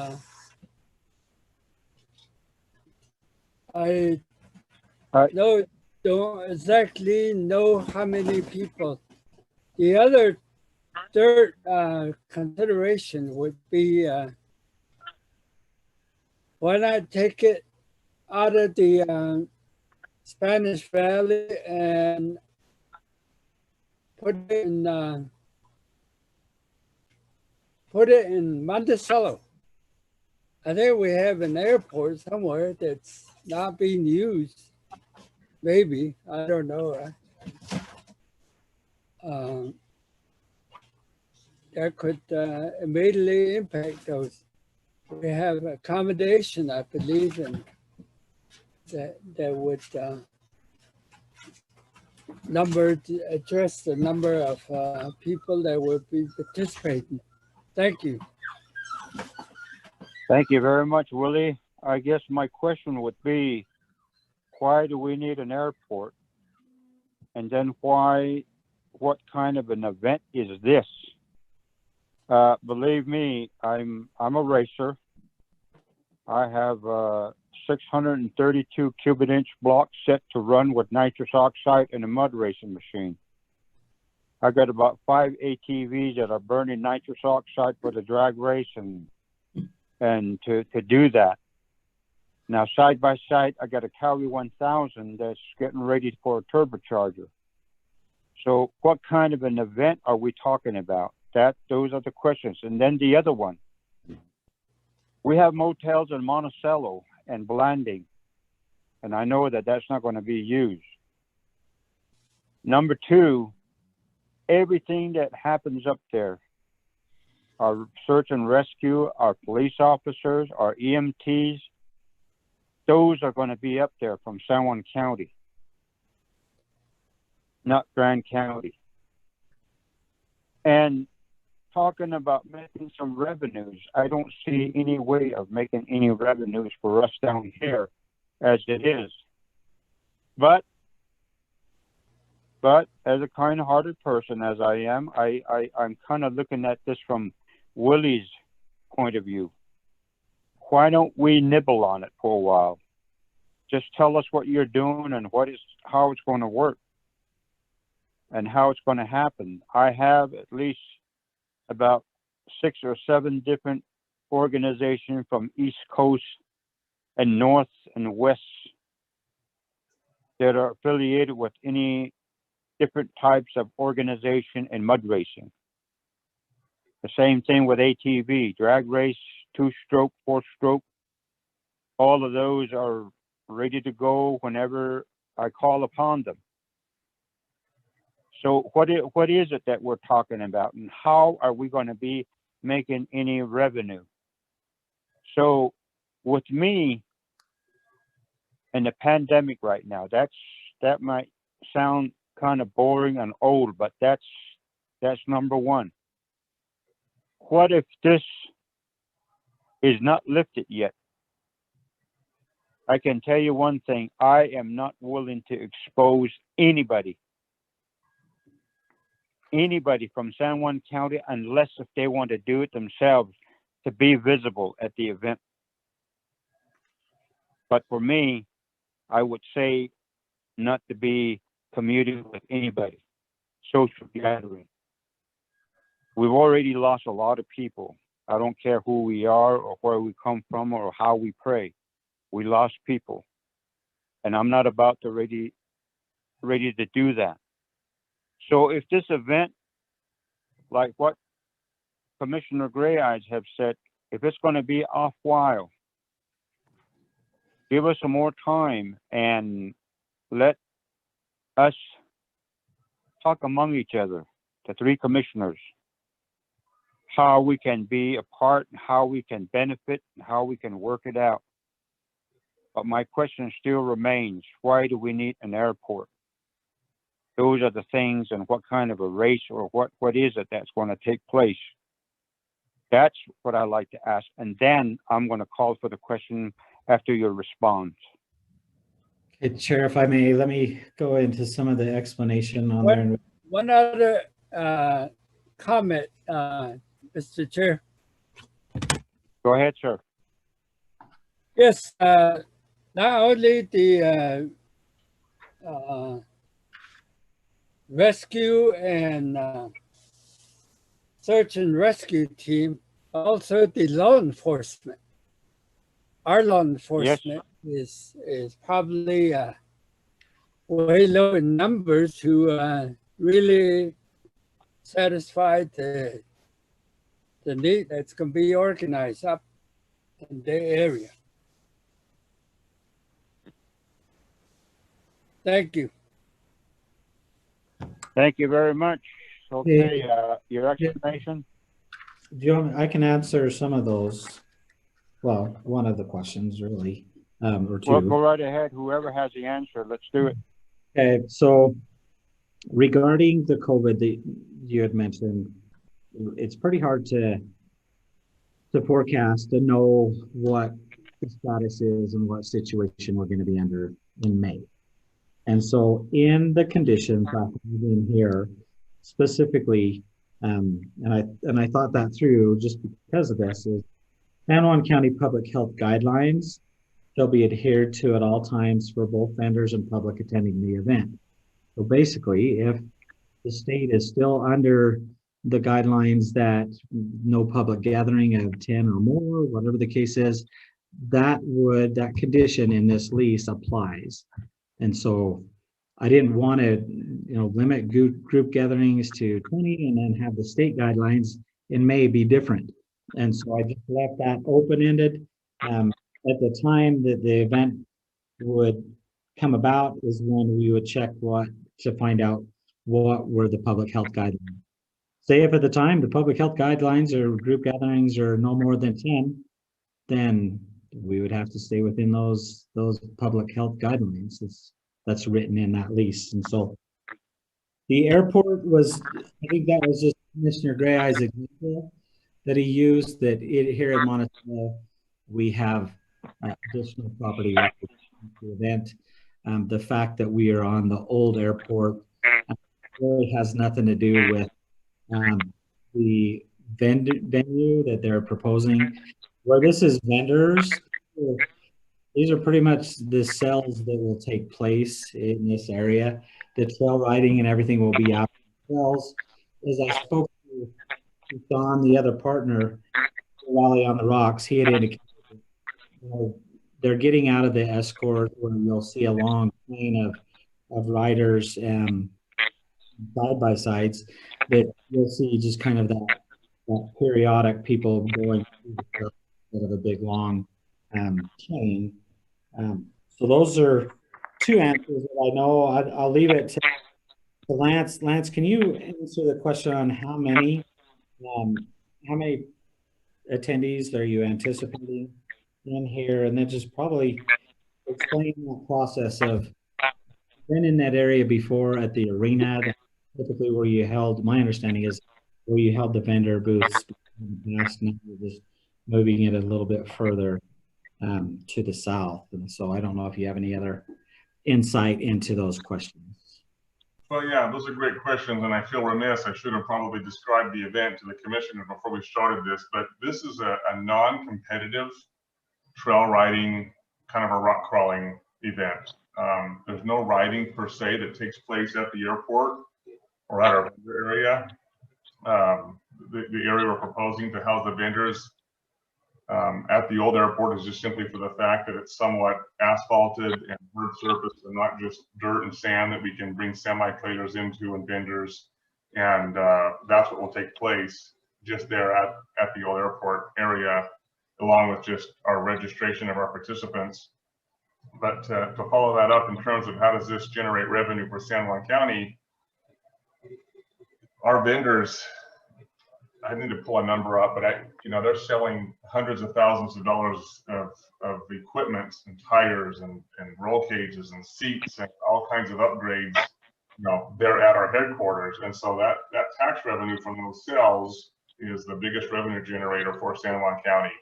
I don't exactly know how many people. The other third consideration would be why not take it out of the Spanish Valley and put it in Monticello. I think we have an airport somewhere that's not being used. Maybe, I don't know. That could immediately impact those. We have accommodation, I believe, and that would address the number of people that would be participating. Thank you. Thank you very much, Willie. I guess my question would be, why do we need an airport? And then what kind of an event is this? Believe me, I'm a racer. I have 632 cubic inch blocks set to run with nitrous oxide and a mud racing machine. I got about 5 ATVs that are burning nitrous oxide for the drag race and to do that. Now, side by side, I got a Cowie 1000 that's getting ready for a turbocharger. So what kind of an event are we talking about? Those are the questions. And then the other one, we have motels in Monticello and Blanding, and I know that that's not going to be used. Number two, everything that happens up there, our search and rescue, our police officers, our EMTs, those are going to be up there from San Juan County, not Grand County. And talking about making some revenues, I don't see any way of making any revenues for us down here as it is. But as a kind-hearted person as I am, I'm kind of looking at this from Willie's point of view. Why don't we nibble on it for a while? Just tell us what you're doing and how it's going to work and how it's going to happen. I have at least about 6 or 7 different organizations from East Coast and North and West that are affiliated with any different types of organization in mud racing. The same thing with ATV, drag race, 2-stroke, 4-stroke. All of those are ready to go whenever I call upon them. So what is it that we're talking about, and how are we going to be making any revenue? So with me and the pandemic right now, that might sound kind of boring and old, but that's number one. What if this is not lifted yet? I can tell you one thing, I am not willing to expose anybody from San Juan County unless if they want to do it themselves to be visible at the event. But for me, I would say not to be commuting with anybody, social gathering. We've already lost a lot of people. I don't care who we are or where we come from or how we pray. We lost people. And I'm not about to ready to do that. So if this event, like what Commissioner Gray Eyes have said, if it's going to be off while, give us some more time and let us talk among each other, the 3 commissioners, how we can be a part, how we can benefit, and how we can work it out. But my question still remains, why do we need an airport? Those are the things, and what kind of a race or what is it that's going to take place? That's what I like to ask. And then I'm going to call for the question after your response. Okay, Chair, if I may, let me go into some of the explanation on there. One other comment, Mr. Chair. Go ahead, sir. Yes, not only the rescue and search and rescue team, also the law enforcement. Our law enforcement is probably way low in numbers to really satisfy the need that's going to be organized up in the area. Thank you. Thank you very much. Okay, your explanation? Do you want, I can answer some of those. Well, one of the questions really, or 2. Well, go right ahead. Whoever has the answer, let's do it. Okay, so regarding the COVID that you had mentioned, it's pretty hard to forecast, to know what the status is and what situation we're going to be under in May. And so in the conditions in here, specifically, and I thought that through just because of this, is San Juan County Public Health Guidelines shall be adhered to at all times for both vendors and public attending the event. So basically, if the state is still under the guidelines that no public gathering of 10 or more, whatever the case is, that condition in this lease applies. And so I didn't want to, limit group gatherings to 20 and then have the state guidelines in May be different. And so I just left that open-ended. At the time that the event would come about is when we would check to find out what were the public health guidelines. Say if at the time the public health guidelines or group gatherings are no more than 10, then we would have to stay within those public health guidelines that's written in that lease. And so the airport was, I think that was just Commissioner Gray Eye's example that he used, that here in Monticello, we have additional property rights to event. The fact that we are on the old airport really has nothing to do with the venue that they're proposing. Where this is vendors, these are pretty much the sales that will take place in this area. The trail riding and everything will be out sales. As I spoke to Don, the other partner, Rally on the Rocks, he had indicated they're getting out of the escort where you'll see a long chain of riders side by sides, that you'll see just kind of that periodic people going instead of a big long chain. So those are two answers that I know. I'll leave it to Lance. Lance, can you answer the question on how many attendees are you anticipating in here, and then just probably explain that process of been in that area before at the arena, typically where you held, my understanding is where you held the vendor booths. Now you're just moving it a little bit further to the south. And so I don't know if you have any other insight into those questions. Well, yeah, those are great questions, and I feel remiss. I should have probably described the event to the commissioner before we started this, but this is a non-competitive trail riding, kind of a rock crawling event. There's no riding per se that takes place at the airport or at our vendor area. The area we're proposing to house the vendors at the old airport is just simply for the fact that it's somewhat asphalted and hard surface and not just dirt and sand that we can bring semi-trailers into and vendors. And that's what will take place just there at the old airport area, along with just our registration of our participants. But to follow that up in terms of how does this generate revenue for San Juan County, our vendors, I need to pull a number up, but they're selling hundreds of thousands of dollars of equipment and tires and roll cages and seats and all kinds of upgrades. They're at our headquarters, and so that tax revenue from those sales is the biggest revenue generator for San Juan County.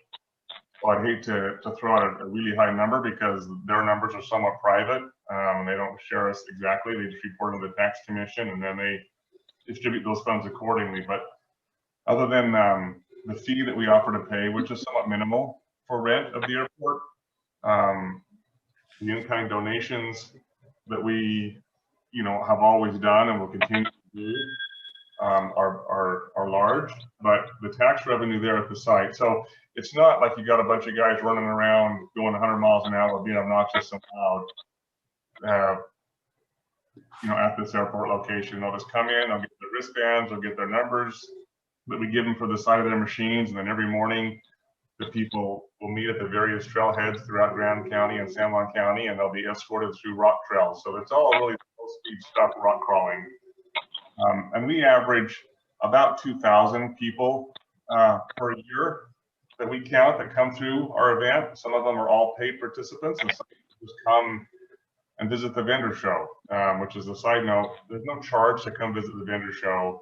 Well, I'd hate to throw out a really high number because their numbers are somewhat private. They don't share us exactly. They just report to the tax commission, and then they distribute those funds accordingly. But other than the fee that we offer to pay, which is somewhat minimal for rent of the airport, the in-kind donations that we, have always done and will continue to do are large, but the tax revenue there at the site. So it's not like you got a bunch of guys running around going 100 miles an hour being obnoxious and loud, at this airport location. They'll just come in, they'll get their wristbands, they'll get their numbers that we give them for the side of their machines, and then every morning the people will meet at the various trailheads throughout Grand County and San Juan County, and they'll be escorted through rock trails. So it's all really low-speed stuff, rock crawling. And we average about 2,000 people per year that we count that come through our event. Some of them are all paid participants, and some just come and visit the vendor show, which is a side note. There's no charge to come visit the vendor show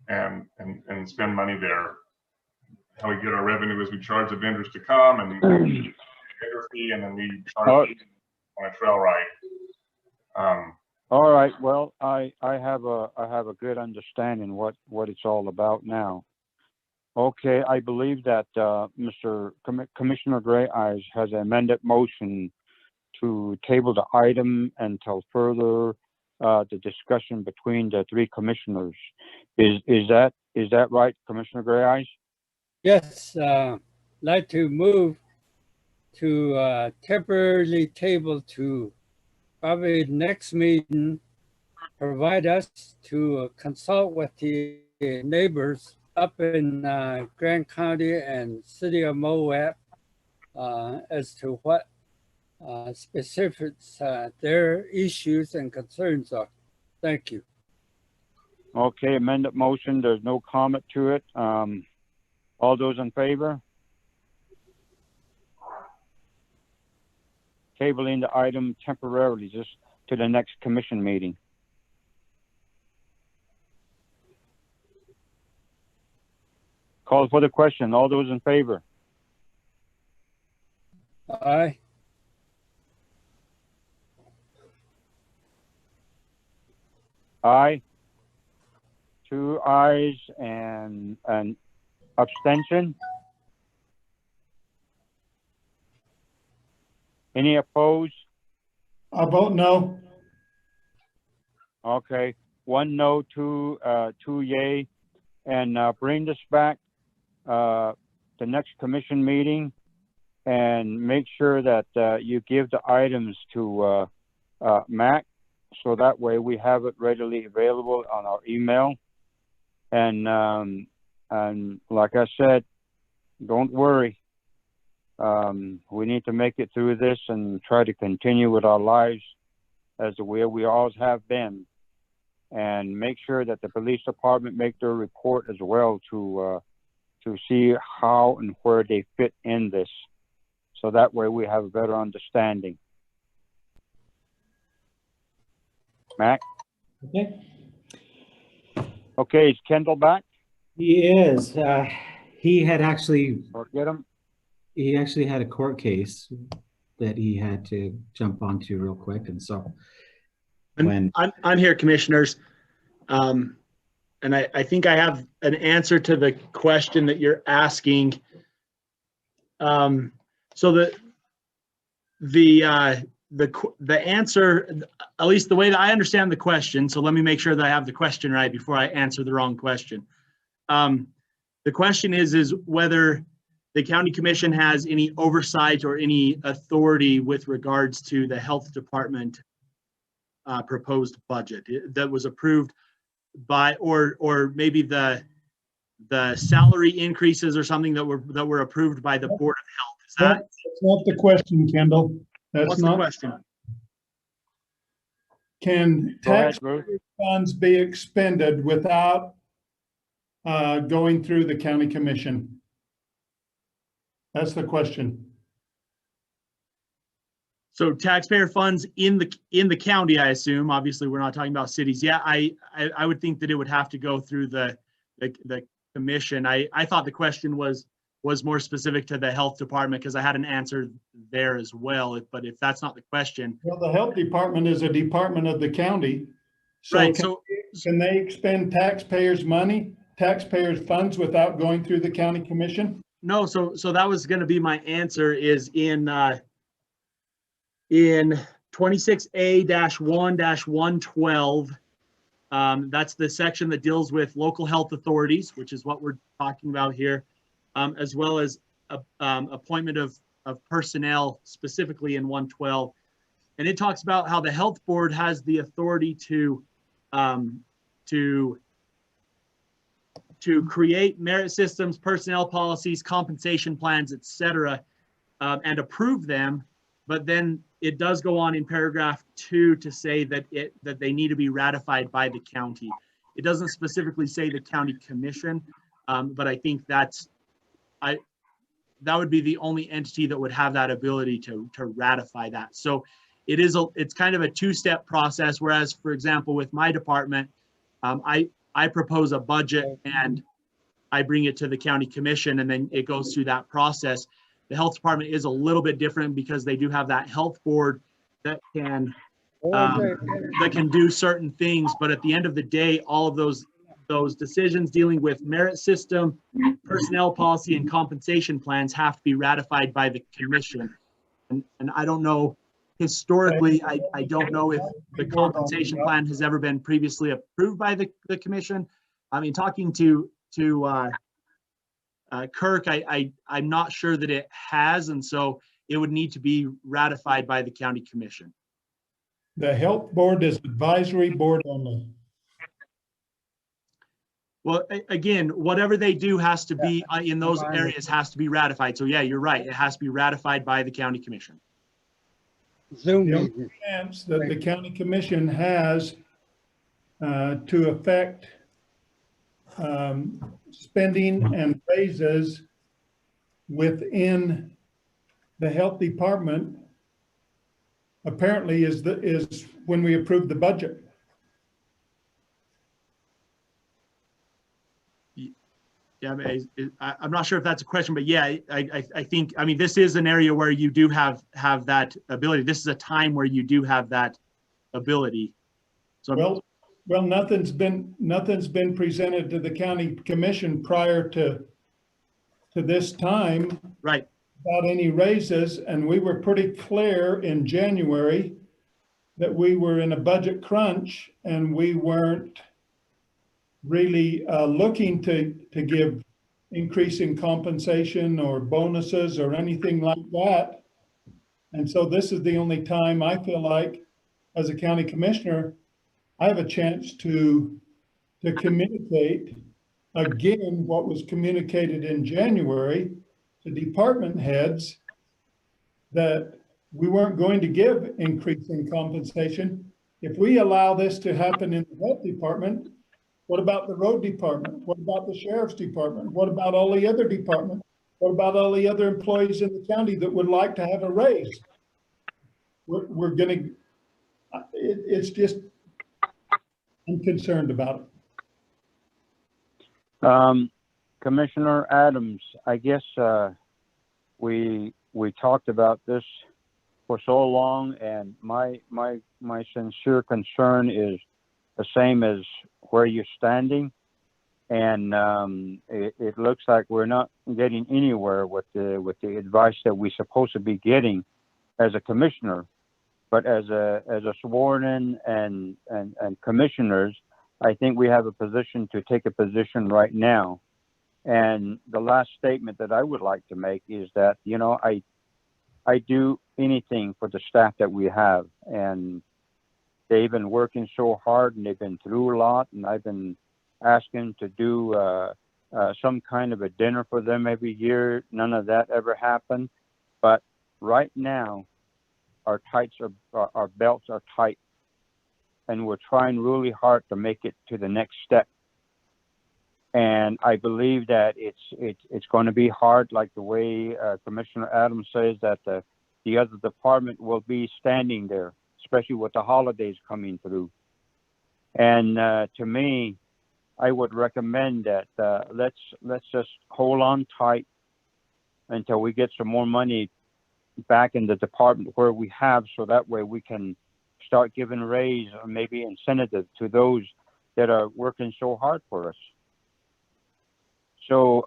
and spend money there. How we get our revenue is we charge the vendors to come and vendor fee, and then we charge on a trail ride. All right. Well, I have a good understanding what it's all about now. Okay, I believe that Commissioner Gray Eyes has an amended motion to table the item until further the discussion between the three commissioners. Is that right, Commissioner Gray Eyes? Yes, like to move to temporarily table to probably next meeting, provide us to consult with the neighbors up in Grand County and City of Moab as to what specifics their issues and concerns are. Thank you. Okay, amended motion. There's no comment to it. All those in favor? Tabling the item temporarily just to the next commission meeting. Call for the question. All those in favor? Aye. Aye. 2 ayes and an abstention. Any opposed? I vote no. Okay, 1 no, 2 yay, and bring this back the next commission meeting, and make sure that you give the items to Mac, so that way we have it readily available on our email. And like I said, don't worry. We need to make it through this and try to continue with our lives as the way we always have been, and make sure that the police department make their report as well to see how and where they fit in this, so that way we have a better understanding. Mac? Okay, is Kendall back? He is. He had actually, Or get him? he actually had a court case that he had to jump onto real quick, and so when I'm here, commissioners, and I think I have an answer to the question that you're asking. So the answer, at least the way that I understand the question, so let me make sure that I have the question right before I answer the wrong question. The question is whether the county commission has any oversight or any authority with regards to the health department proposed budget that was approved by, or maybe the salary increases or something that were approved by the Board of Health. Is that? That's not the question, Kendall. That's What's not the question? Can taxpayer funds be expended without going through the county commission? That's the question. So taxpayer funds in the county, I assume. Obviously, we're not talking about cities. Yeah, I would think that it would have to go through the commission. I thought the question was more specific to the health department, because I had an answer there as well. But if that's not the question, Well, the health department is a department of the county. So right? Can they expend taxpayers' money, taxpayers' funds without going through the county commission? No. So that was going to be my answer. Is in 26A-1-112. That's the section that deals with local health authorities, which is what we're talking about here, as well as appointment of personnel, specifically in 112. And it talks about how the health board has the authority to create merit systems, personnel policies, compensation plans, etc., and approve them. But then it does go on in paragraph 2 to say that they need to be ratified by the county. It doesn't specifically say the county commission, but I think that would be the only entity that would have that ability to ratify that. So it's kind of a 2-step process. Whereas, for example, with my department, I propose a budget and I bring it to the county commission, and then it goes through that process. The health department is a little bit different because they do have that health board that can do certain things. But at the end of the day, all of those decisions dealing with merit system, personnel policy, and compensation plans have to be ratified by the commission. And I don't know, historically, I don't know if the compensation plan has ever been previously approved by the commission. I mean, talking to Kirk, I'm not sure that it has, and so it would need to be ratified by the county commission. The health board is advisory board only. Well, again, whatever they do has to be in those areas has to be ratified. So yeah, you're right. It has to be ratified by the county commission. Zoom the only chance that the county commission has to affect spending and raises within the health department apparently is when we approve the budget. Yeah, I'm not sure if that's a question, but yeah, I think, I mean, this is an area where you do have that ability. This is a time where you do have that ability. So well, nothing's been presented to the county commission prior to this time. Right. About any raises, and we were pretty clear in January that we were in a budget crunch and we weren't really looking to give increasing compensation or bonuses or anything like that. And so this is the only time I feel like, as a county commissioner, I have a chance to communicate again what was communicated in January to department heads, that we weren't going to give increasing compensation. If we allow this to happen in the health department, what about the road department? What about the sheriff's department? What about all the other departments? What about all the other employees in the county that would like to have a raise? We're gonna, it's just, I'm concerned about it. Commissioner Adams, I guess we talked about this for so long, and my sincere concern is the same as where you're standing, and it looks like we're not getting anywhere with the advice that we're supposed to be getting as a commissioner. But as a sworn in and commissioners, I think we have a position to take a position right now. And the last statement that I would like to make is that, you know, I do anything for the staff that we have, and they've been working so hard and they've been through a lot, and I've been asking to do some kind of a dinner for them every year. None of that ever happened. But right now, our belts are tight, and we're trying really hard to make it to the next step. And I believe that it's going to be hard, like the way Commissioner Adams says, that the other department will be standing there, especially with the holidays coming through. And to me, I would recommend that let's just hold on tight until we get some more money back in the department where we have, so that way we can start giving raise or maybe incentive to those that are working so hard for us. So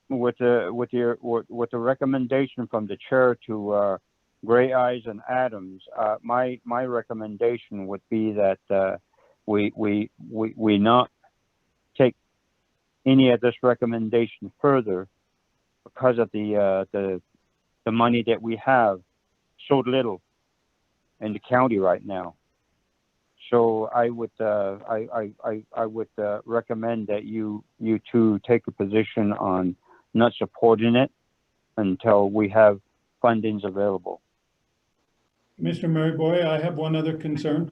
with the recommendation from the chair to Gray Eyes and Adams, my recommendation would be that we not take any of this recommendation further, because of the money that we have, so little in the county right now. So I would recommend that you two take a position on not supporting it until we have fundings available. Mr. Maryboy, I have one other concern.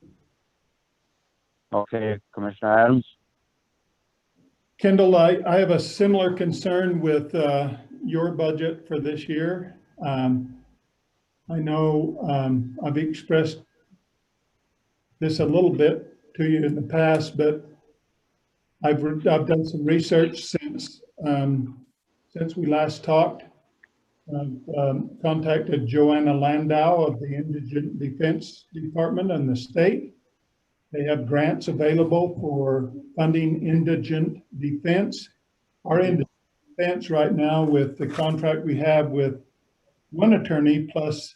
Okay, Commissioner Adams. Kendall, I have a similar concern with your budget for this year. I know I've expressed this a little bit to you in the past, but I've done some research since we last talked. I've contacted Joanna Landau of the Indigent Defense Department in the state. They have grants available for funding indigent defense. Our indigent defense right now, with the contract we have with one attorney plus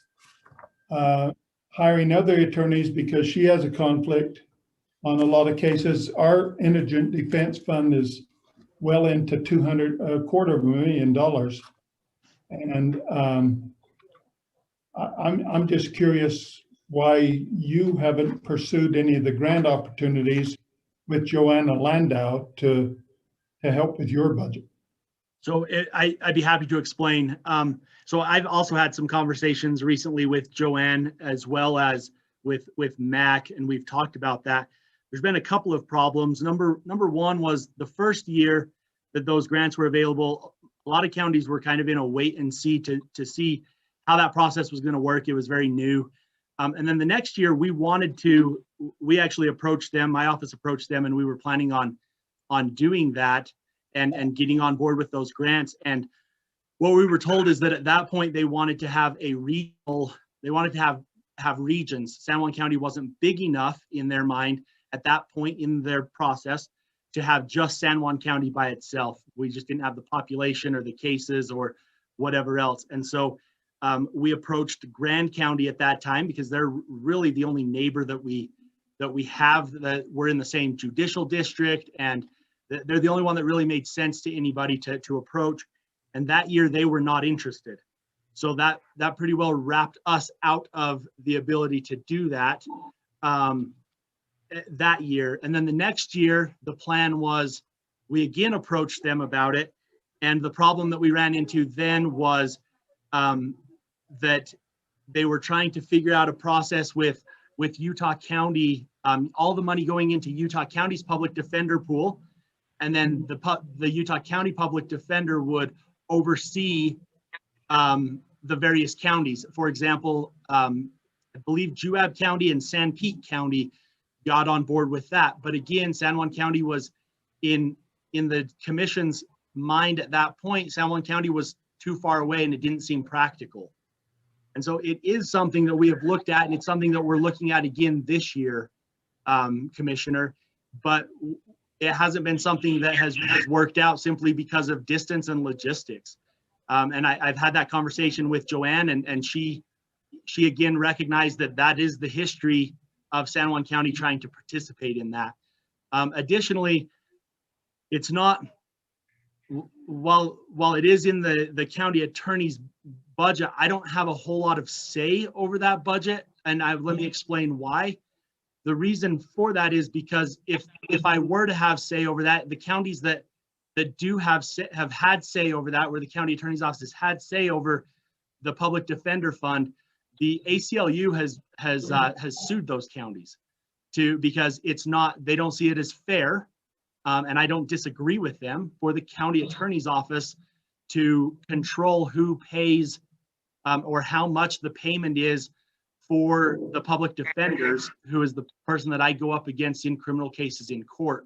hiring other attorneys because she has a conflict on a lot of cases, our indigent defense fund is well into $250,000. And I'm just curious why you haven't pursued any of the grant opportunities with Joanna Landau to help with your budget. So I'd be happy to explain. So I've also had some conversations recently with Joanne as well as with Mac, and we've talked about that. There's been a couple of problems. Number one was the first year that those grants were available, a lot of counties were kind of in a wait and see to see how that process was going to work. It was very new. And then the next year we actually approached them, my office approached them, and we were planning on doing that. and getting on board with those grants. And what we were told is that at that point they wanted to have a regional, they wanted to have regions. San Juan County wasn't big enough in their mind at that point in their process to have just San Juan County by itself. We just didn't have the population or the cases or whatever else. And so we approached Grand County at that time because they're really the only neighbor that we have that we're in the same judicial district, and they're the only one that really made sense to anybody to approach. And that year they were not interested. So that pretty well wrapped us out of the ability to do that that year. And then the next year, the plan was we again approached them about it. And the problem that we ran into then was that they were trying to figure out a process with Utah County, all the money going into Utah County's public defender pool. And then the Utah County public defender would oversee the various counties. For example, I believe Juab County and San Pete County got on board with that. But again, San Juan County was in the commission's mind at that point. San Juan County was too far away and it didn't seem practical. And so it is something that we have looked at, and it's something that we're looking at again this year, Commissioner, but it hasn't been something that has worked out simply because of distance and logistics. And I've had that conversation with Joanne, and she again recognized that is the history of San Juan County trying to participate in that. Additionally, it's not, while it is in the county attorney's budget, I don't have a whole lot of say over that budget, and let me explain why. The reason for that is because if I were to have say over that, the counties that do have had say over that, where the county attorney's office has had say over the public defender fund, the ACLU has sued those counties because they don't see it as fair, and I don't disagree with them, for the county attorney's office to control who pays or how much the payment is for the public defenders, who is the person that I go up against in criminal cases in court.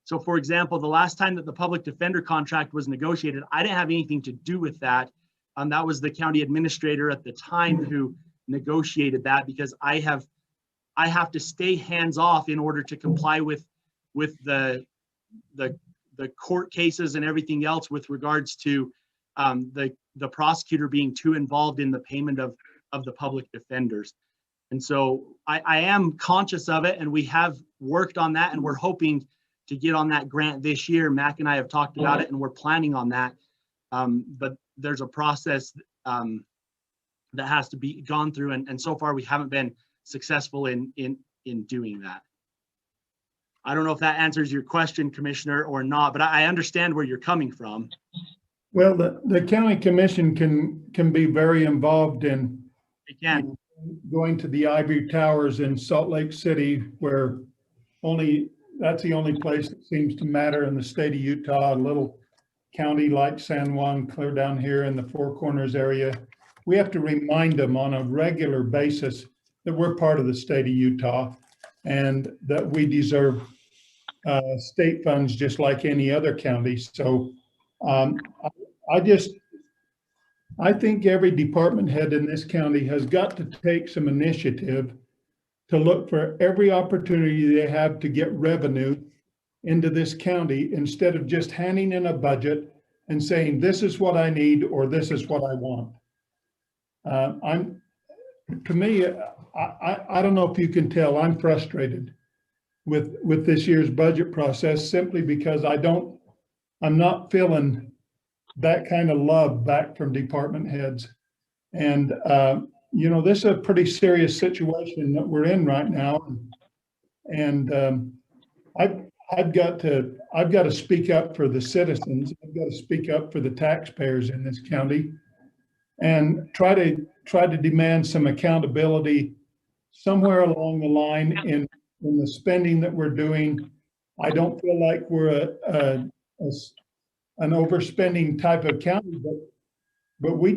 So for example, the last time that the public defender contract was negotiated, I didn't have anything to do with that. That was the county administrator at the time who negotiated that, because I have to stay hands off in order to comply with the court cases and everything else with regards to the prosecutor being too involved in the payment of the public defenders. And so I am conscious of it, and we have worked on that, and we're hoping to get on that grant this year. Mac and I have talked about it, and we're planning on that. But there's a process that has to be gone through, and so far we haven't been successful in doing that. I don't know if that answers your question, Commissioner, or not, but I understand where you're coming from. Well, the county commission can be very involved in going to the ivory towers in Salt Lake City, where that's the only place that seems to matter in the state of Utah. A little county like San Juan, clear down here in the Four Corners area. We have to remind them on a regular basis that we're part of the state of Utah and that we deserve state funds just like any other county. So I think every department head in this county has got to take some initiative to look for every opportunity they have to get revenue into this county, instead of just handing in a budget and saying, this is what I need, or this is what I want. To me, I don't know if you can tell, I'm frustrated with this year's budget process, simply because I'm not feeling that kind of love back from department heads. And, this is a pretty serious situation that we're in right now. And I've got to speak up for the citizens. I've got to speak up for the taxpayers in this county, and try to demand some accountability somewhere along the line in the spending that we're doing. I don't feel like we're an overspending type of county, but we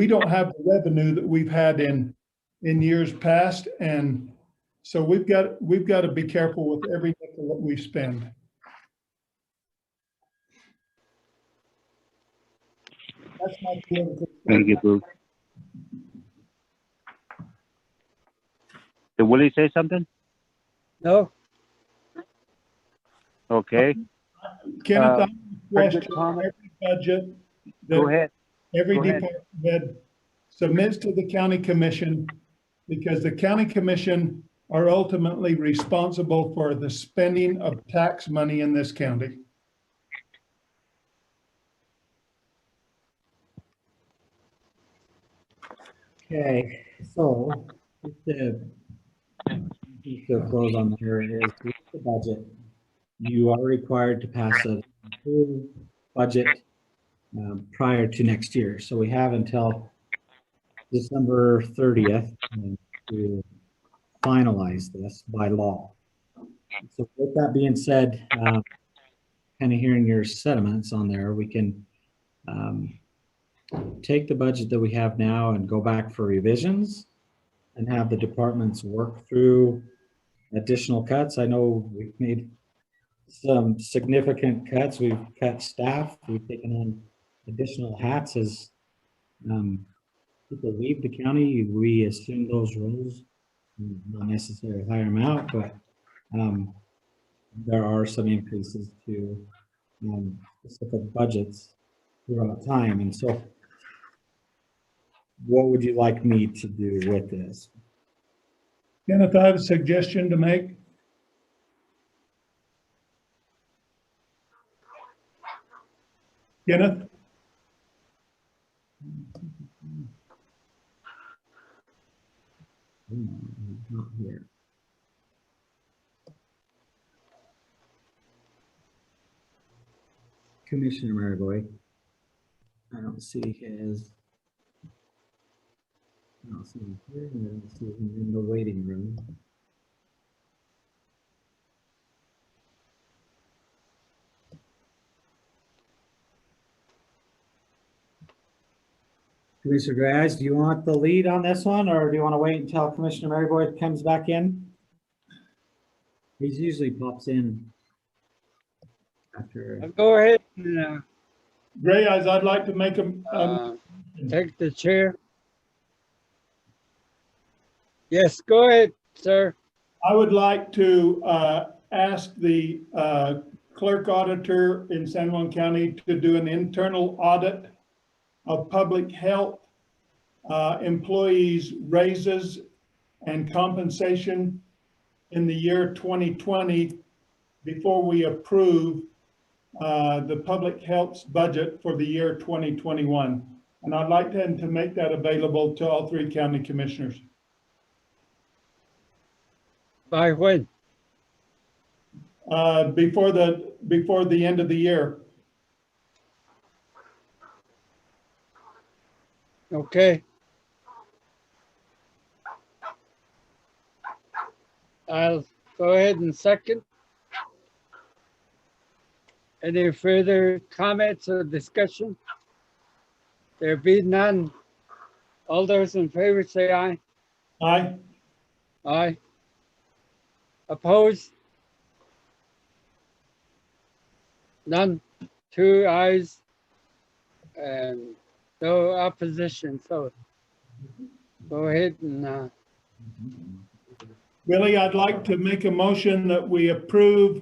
don't have the revenue that we've had in years past, and so we've got to be careful with every nickel that we spend. That's my political. Thank you, Bruce. Did Willie say something? No, Okay. Kenneth, I very good question comment. every budget Go that ahead. every Go ahead. department head submits to the county commission, because the county commission are ultimately responsible for the spending of tax money in this county. Okay, so just to close on there is with the budget. You are required to pass a full budget prior to next year. So we have until December 30th to finalize this by law. So with that being said, kind of hearing your sentiments on there, we can take the budget that we have now and go back for revisions and have the departments work through additional cuts. I know we've made some significant cuts. We've cut staff. We've taken on additional hats as people leave the county. We assume those roles, not necessarily hire them out, but there are some increases to specific budgets throughout time. And so what would you like me to do with this? Kenneth, I have a suggestion to make. Kenneth? Not here. Commissioner Marigoy, I don't see his. I don't see him here, and I don't see him in the waiting room. Commissioner Graz, do you want the lead on this one, or do you want to wait until Commissioner Maryboy comes back in? He usually pops in after. go ahead and Gray Eyes, I'd like to make a take the chair. Yes, go ahead, sir. I would like to ask the clerk auditor in San Juan County to do an internal audit of public health employees' raises and compensation in the year 2020 before we approve the public health's budget for the year 2021. And I'd like to make that available to all three county commissioners. By when? Before the end of the year. Okay. I'll go ahead and second. Any further comments or discussion? There be none. All those in favor say aye. Aye. Aye. Opposed? None. 2 ayes and no opposition. So go ahead and Willie, I'd like to make a motion that we approve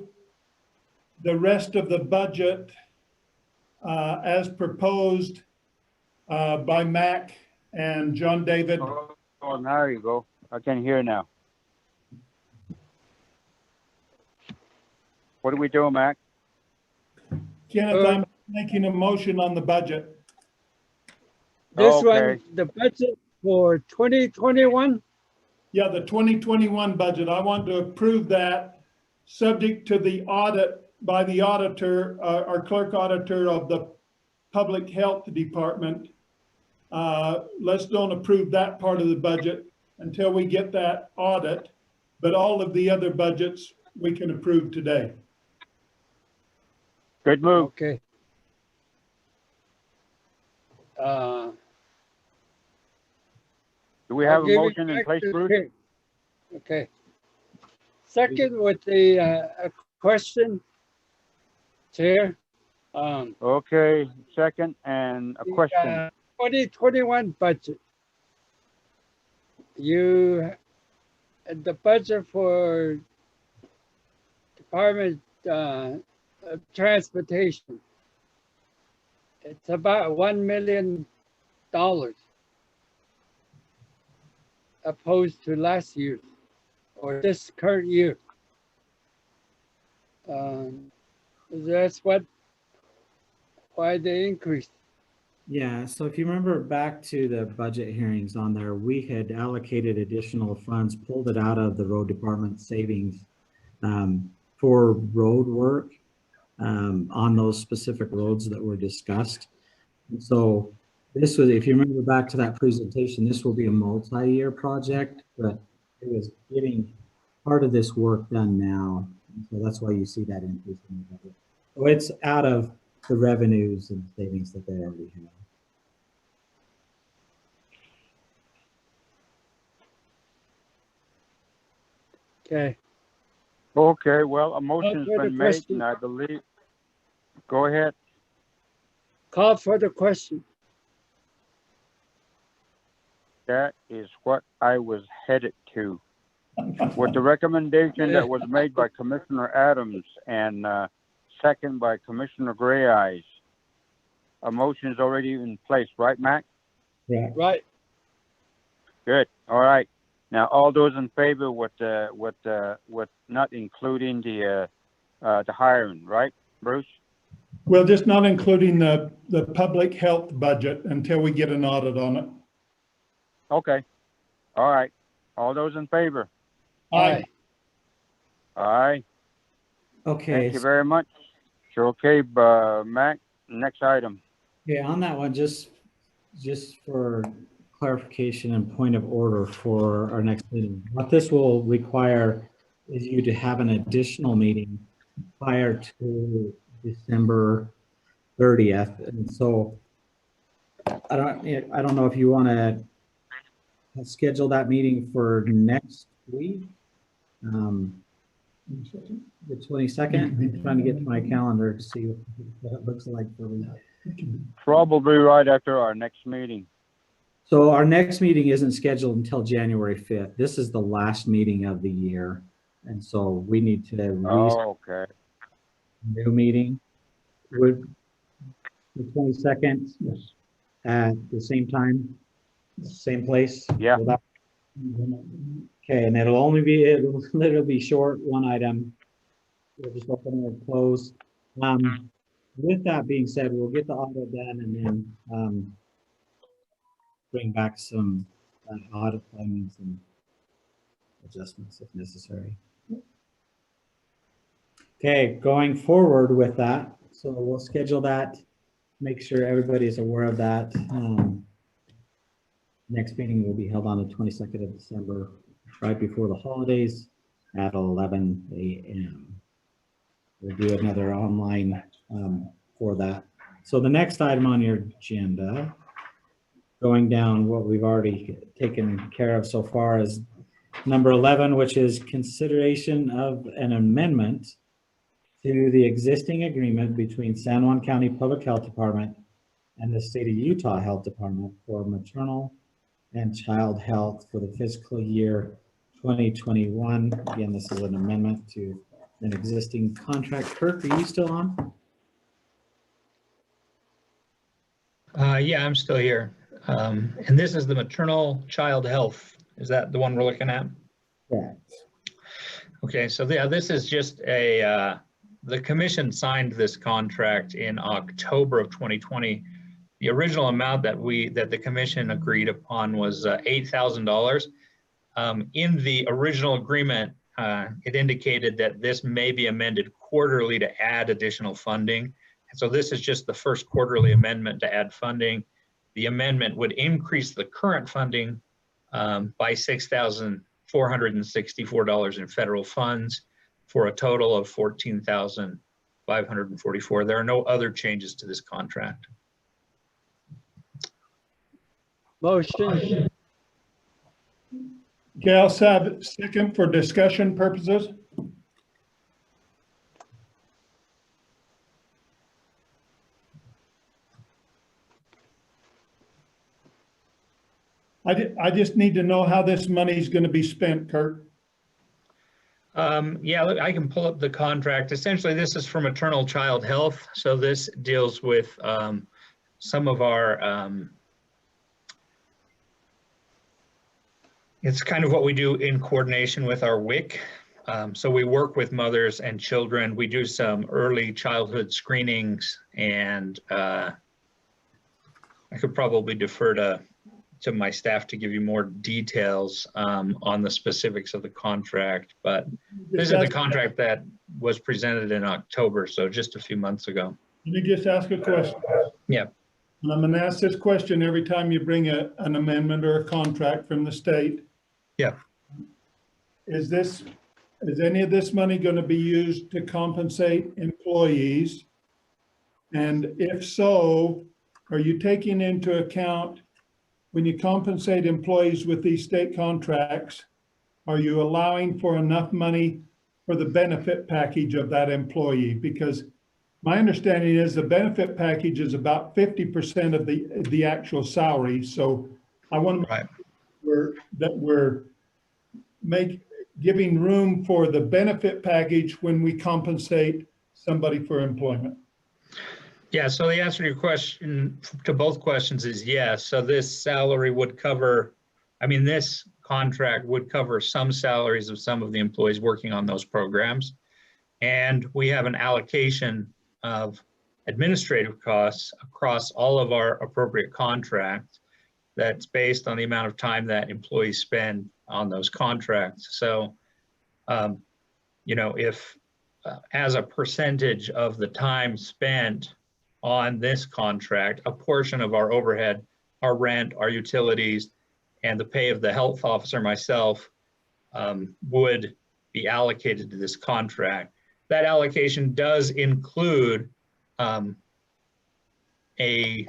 the rest of the budget as proposed by Mac and John David. Oh, there you go. I can hear now. What are we doing, Mac? Kenneth, I'm making a motion on the budget. this one, the budget for 2021. Yeah, the 2021 budget. I want to approve that subject to the audit by the auditor, our clerk auditor of the Public Health Department. Let's don't approve that part of the budget until we get that audit, but all of the other budgets we can approve today. Good move. Okay. Do we have a motion in place, Bruce? Okay. Second, with the question, Chair, Okay, second, and a question. 2021 budget. The budget for Department of Transportation, it's about $1 million opposed to last year or this current year. That's why they increased. Yeah, so if you remember back to the budget hearings on there, we had allocated additional funds, pulled it out of the road department savings for road work on those specific roads that were discussed. And so this was, if you remember back to that presentation, this will be a multi-year project, but it was getting part of this work done now. So that's why you see that increase in the budget. So it's out of the revenues and savings that they already have. Okay. Okay, well, a motion's for the been made, question. and I believe, go ahead. Call for the question. That is what I was headed to. With the recommendation that was made by Commissioner Adams and second by Commissioner Gray Eyes, a motion is already in place, right, Mac? Yeah. Right. Good. All right. Now, all those in favor with not including the hiring, right, Bruce? Well, just not including the public health budget until we get an audit on it. Okay. All right. All those in favor? Aye. Aye. Okay. Thank you very much. So, okay, Mac, next item. Yeah, on that one, just for clarification and point of order for our next meeting, what this will require is you to have an additional meeting prior to December 30th. And so I don't know if you want to schedule that meeting for next week, the 22nd. I'm trying to get to my calendar to see what it looks like for me. Probably right after our next meeting. So our next meeting isn't scheduled until January 5th. This is the last meeting of the year. And so we need to okay. New meeting. Would the 22nd at the same time, same place? Yeah. Okay, and it'll literally be short, one item. We'll just open and close. With that being said, we'll get the audit done and then bring back some audit findings and adjustments if necessary. Okay, going forward with that, so we'll schedule that, make sure everybody is aware of that. Next meeting will be held on the 22nd of December, right before the holidays at 11 a.m. We'll do another online for that. So the next item on your agenda, going down what we've already taken care of so far, is number 11, which is consideration of an amendment to the existing agreement between San Juan County Public Health Department and the State of Utah Health Department for maternal and child health for the fiscal year 2021. Again, this is an amendment to an existing contract. Kirk, are you still on? Yeah, I'm still here. And this is the maternal child health. Is that the one we're looking at? Yeah. Okay, so yeah, this is just the commission signed this contract in October of 2020. The original amount that the commission agreed upon was $8,000. In the original agreement, it indicated that this may be amended quarterly to add additional funding. So this is just the first quarterly amendment to add funding. The amendment would increase the current funding by $6,464 in federal funds for a total of $14,544. There are no other changes to this contract. Motion. Okay, I'll have second for discussion purposes. I just need to know how this money is going to be spent, Kurt. Yeah, look, I can pull up the contract. Essentially, this is for maternal child health. So this deals with some of our, it's kind of what we do in coordination with our WIC. So we work with mothers and children. We do some early childhood screenings, and I could probably defer to my staff to give you more details on the specifics of the contract, but this is the contract that was presented in October, so just a few months ago. Let me just ask a question. Yeah. And I'm going to ask this question every time you bring an amendment or a contract from the state. Yeah. Is any of this money going to be used to compensate employees? And if so, are you taking into account when you compensate employees with these state contracts, are you allowing for enough money for the benefit package of that employee? Because my understanding is the benefit package is about 50% of the actual salary. So I want to make sure that we're giving room for the benefit package when we compensate somebody for employment. Yeah, so the answer to your question, to both questions, is yes. So this salary would cover, this contract would cover some salaries of some of the employees working on those programs. And we have an allocation of administrative costs across all of our appropriate contracts that's based on the amount of time that employees spend on those contracts. So, if as a percentage of the time spent on this contract, a portion of our overhead, our rent, our utilities, and the pay of the health officer, myself, would be allocated to this contract. That allocation does include a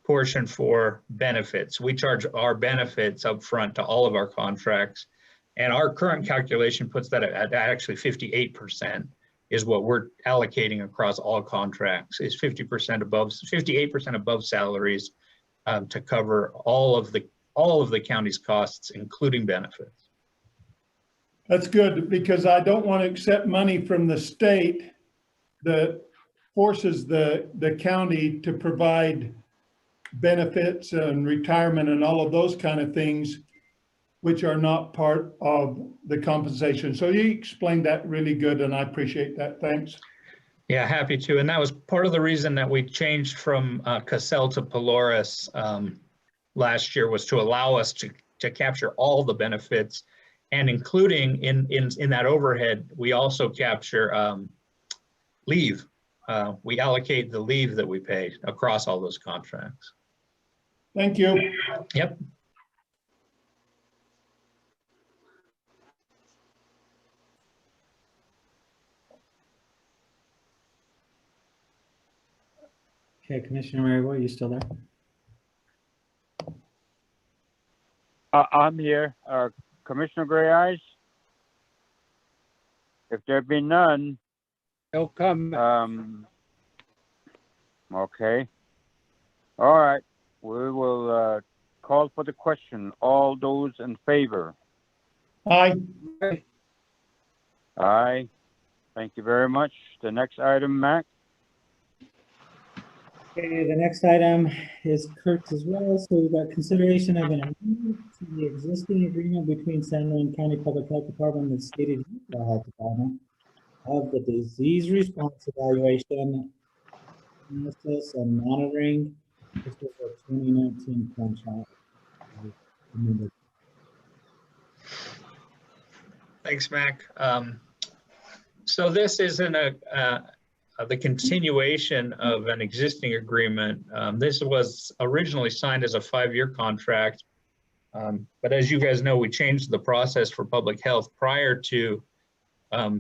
portion for benefits. We charge our benefits up front to all of our contracts, and our current calculation puts that at actually 58%. Is what we're allocating across all contracts, is 58% above salaries to cover all of the county's costs, including benefits. That's good, because I don't want to accept money from the state that forces the county to provide benefits and retirement and all of those kind of things, which are not part of the compensation. So you explained that really good, and I appreciate that. Thanks. Yeah, happy to. And that was part of the reason that we changed from Cassell to Polaris last year, was to allow us to capture all the benefits, and including in that overhead, we also capture leave. We allocate the leave that we pay across all those contracts. Thank you. Yep. Okay, Commissioner Maryville, are you still there? I'm here. Commissioner Gray Eyes? If there be none. No comment. Okay. All right. We will call for the question. All those in favor? Aye. Aye. Thank you very much. The next item, Mac. Okay, the next item is Kurt's as well. So we've got consideration of an amendment to the existing agreement between San Juan County Public Health Department and the State of Utah Health Department of the disease response evaluation, analysis, and monitoring. This was a 2019 contract. Thanks, Mac. So this isn't the continuation of an existing agreement. This was originally signed as a 5-year contract, but as you guys know, we changed the process for public health. Prior to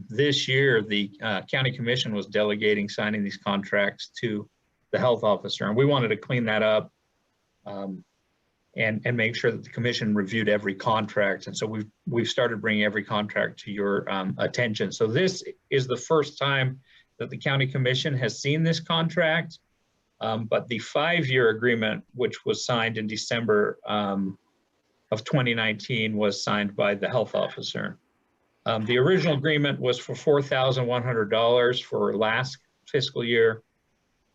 this year, the county commission was delegating signing these contracts to the health officer, and we wanted to clean that up and make sure that the commission reviewed every contract. And so we've started bringing every contract to your attention. So this is the first time that the county commission has seen this contract, but the 5-year agreement, which was signed in December of 2019 was signed by the health officer. The original agreement was for $4,100 for last fiscal year.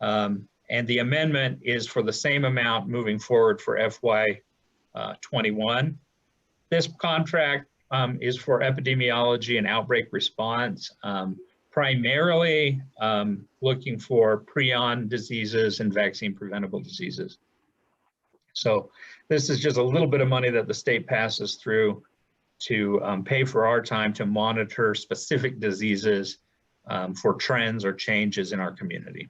And the amendment is for the same amount moving forward for FY 21. This contract is for epidemiology and outbreak response, primarily looking for prion diseases and vaccine preventable diseases. So this is just a little bit of money that the state passes through to pay for our time to monitor specific diseases for trends or changes in our community.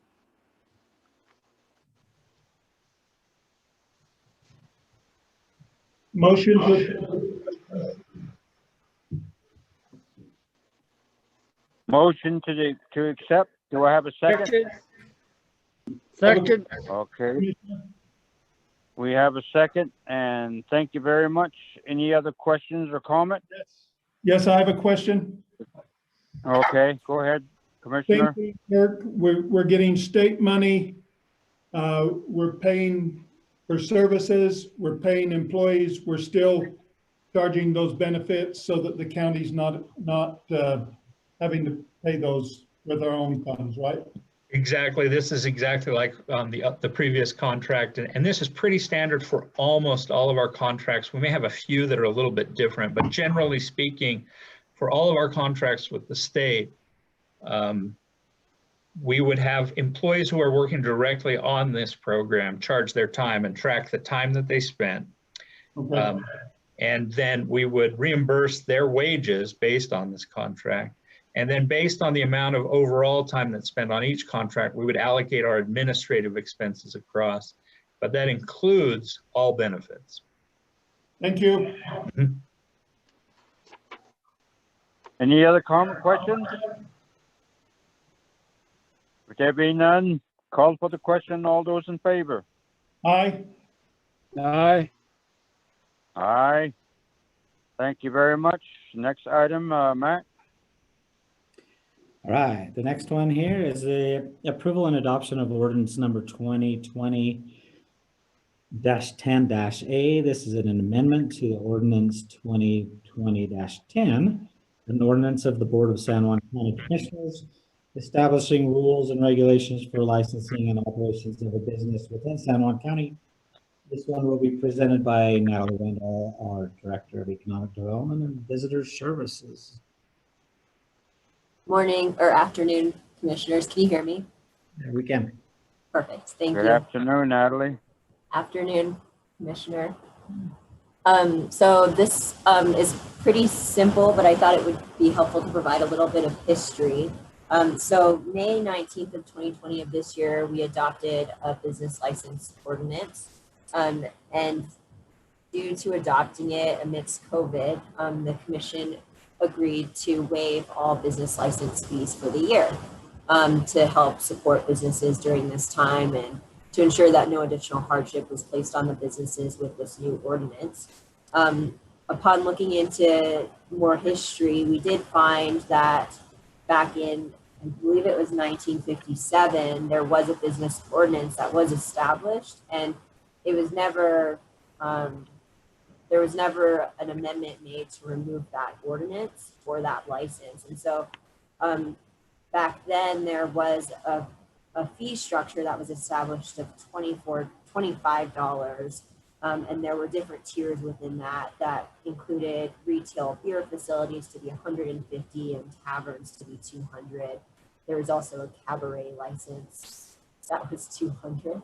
Motion to Motion to accept. Do I have a second? Second. Okay. We have a second, and thank you very much. Any other questions or comments? Yes, I have a question. Okay, go ahead, Commissioner. Thank you, Kirk. We're getting state money. We're paying for services. We're paying employees. We're still charging those benefits so that the county's not having to pay those with our own funds, right? Exactly. This is exactly like the previous contract. And this is pretty standard for almost all of our contracts. We may have a few that are a little bit different, but generally speaking, for all of our contracts with the state, we would have employees who are working directly on this program charge their time and track the time that they spent. Okay. And then we would reimburse their wages based on this contract. And then based on the amount of overall time that's spent on each contract, we would allocate our administrative expenses across, but that includes all benefits. Thank you. Mm-hmm. Any other comment, questions? If there be none, call for the question. All those in favor? Aye. Aye. Aye. Thank you very much. Next item, Matt. All right, the next one here is the approval and adoption of ordinance number 2020-10-A. This is an amendment to the ordinance 2020-10, an ordinance of the Board of San Juan County Commissioners establishing rules and regulations for licensing and operations of a business within San Juan County. This one will be presented by Natalie Wendell, our Director of Economic Development and Visitor Services. Morning or afternoon, commissioners. Can you hear me? Yeah, we can. Perfect. Thank you. Good afternoon, Natalie. Afternoon, Commissioner. So this is pretty simple, but I thought it would be helpful to provide a little bit of history. So May 19th of 2020 of this year, we adopted a business license ordinance. And due to adopting it amidst COVID, the commission agreed to waive all business license fees for the year to help support businesses during this time and to ensure that no additional hardship was placed on the businesses with this new ordinance. Upon looking into more history, we did find that back in, I believe it was 1957, there was a business ordinance that was established, and it was never, there was never an amendment made to remove that ordinance for that license. And so back then there was a fee structure that was established of $25. And there were different tiers within that included retail beer facilities to be $150 and taverns to be $200. There was also a cabaret license that was $200.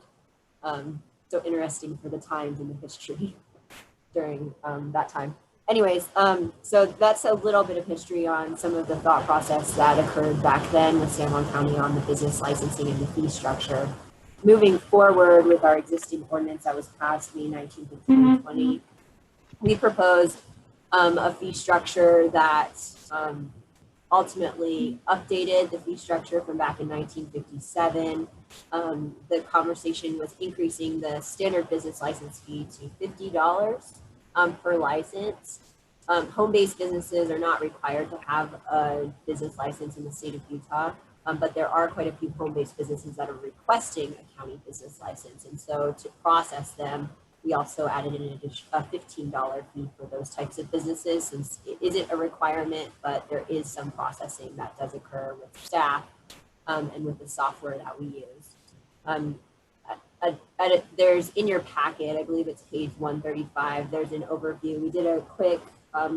So interesting for the times in the history during that time. Anyways, so that's a little bit of history on some of the thought process that occurred back then with San Juan County on the business licensing and the fee structure. Moving forward with our existing ordinance that was passed May 19th of 2020, we proposed a fee structure that ultimately updated the fee structure from back in 1957. The conversation was increasing the standard business license fee to $50 per license. Home-based businesses are not required to have a business license in the state of Utah, but there are quite a few home-based businesses that are requesting a county business license. And so to process them, we also added an additional a $15 fee for those types of businesses, since it isn't a requirement, but there is some processing that does occur with staff and with the software that we use. There's in your packet, I believe it's page 135, there's an overview. We did a quick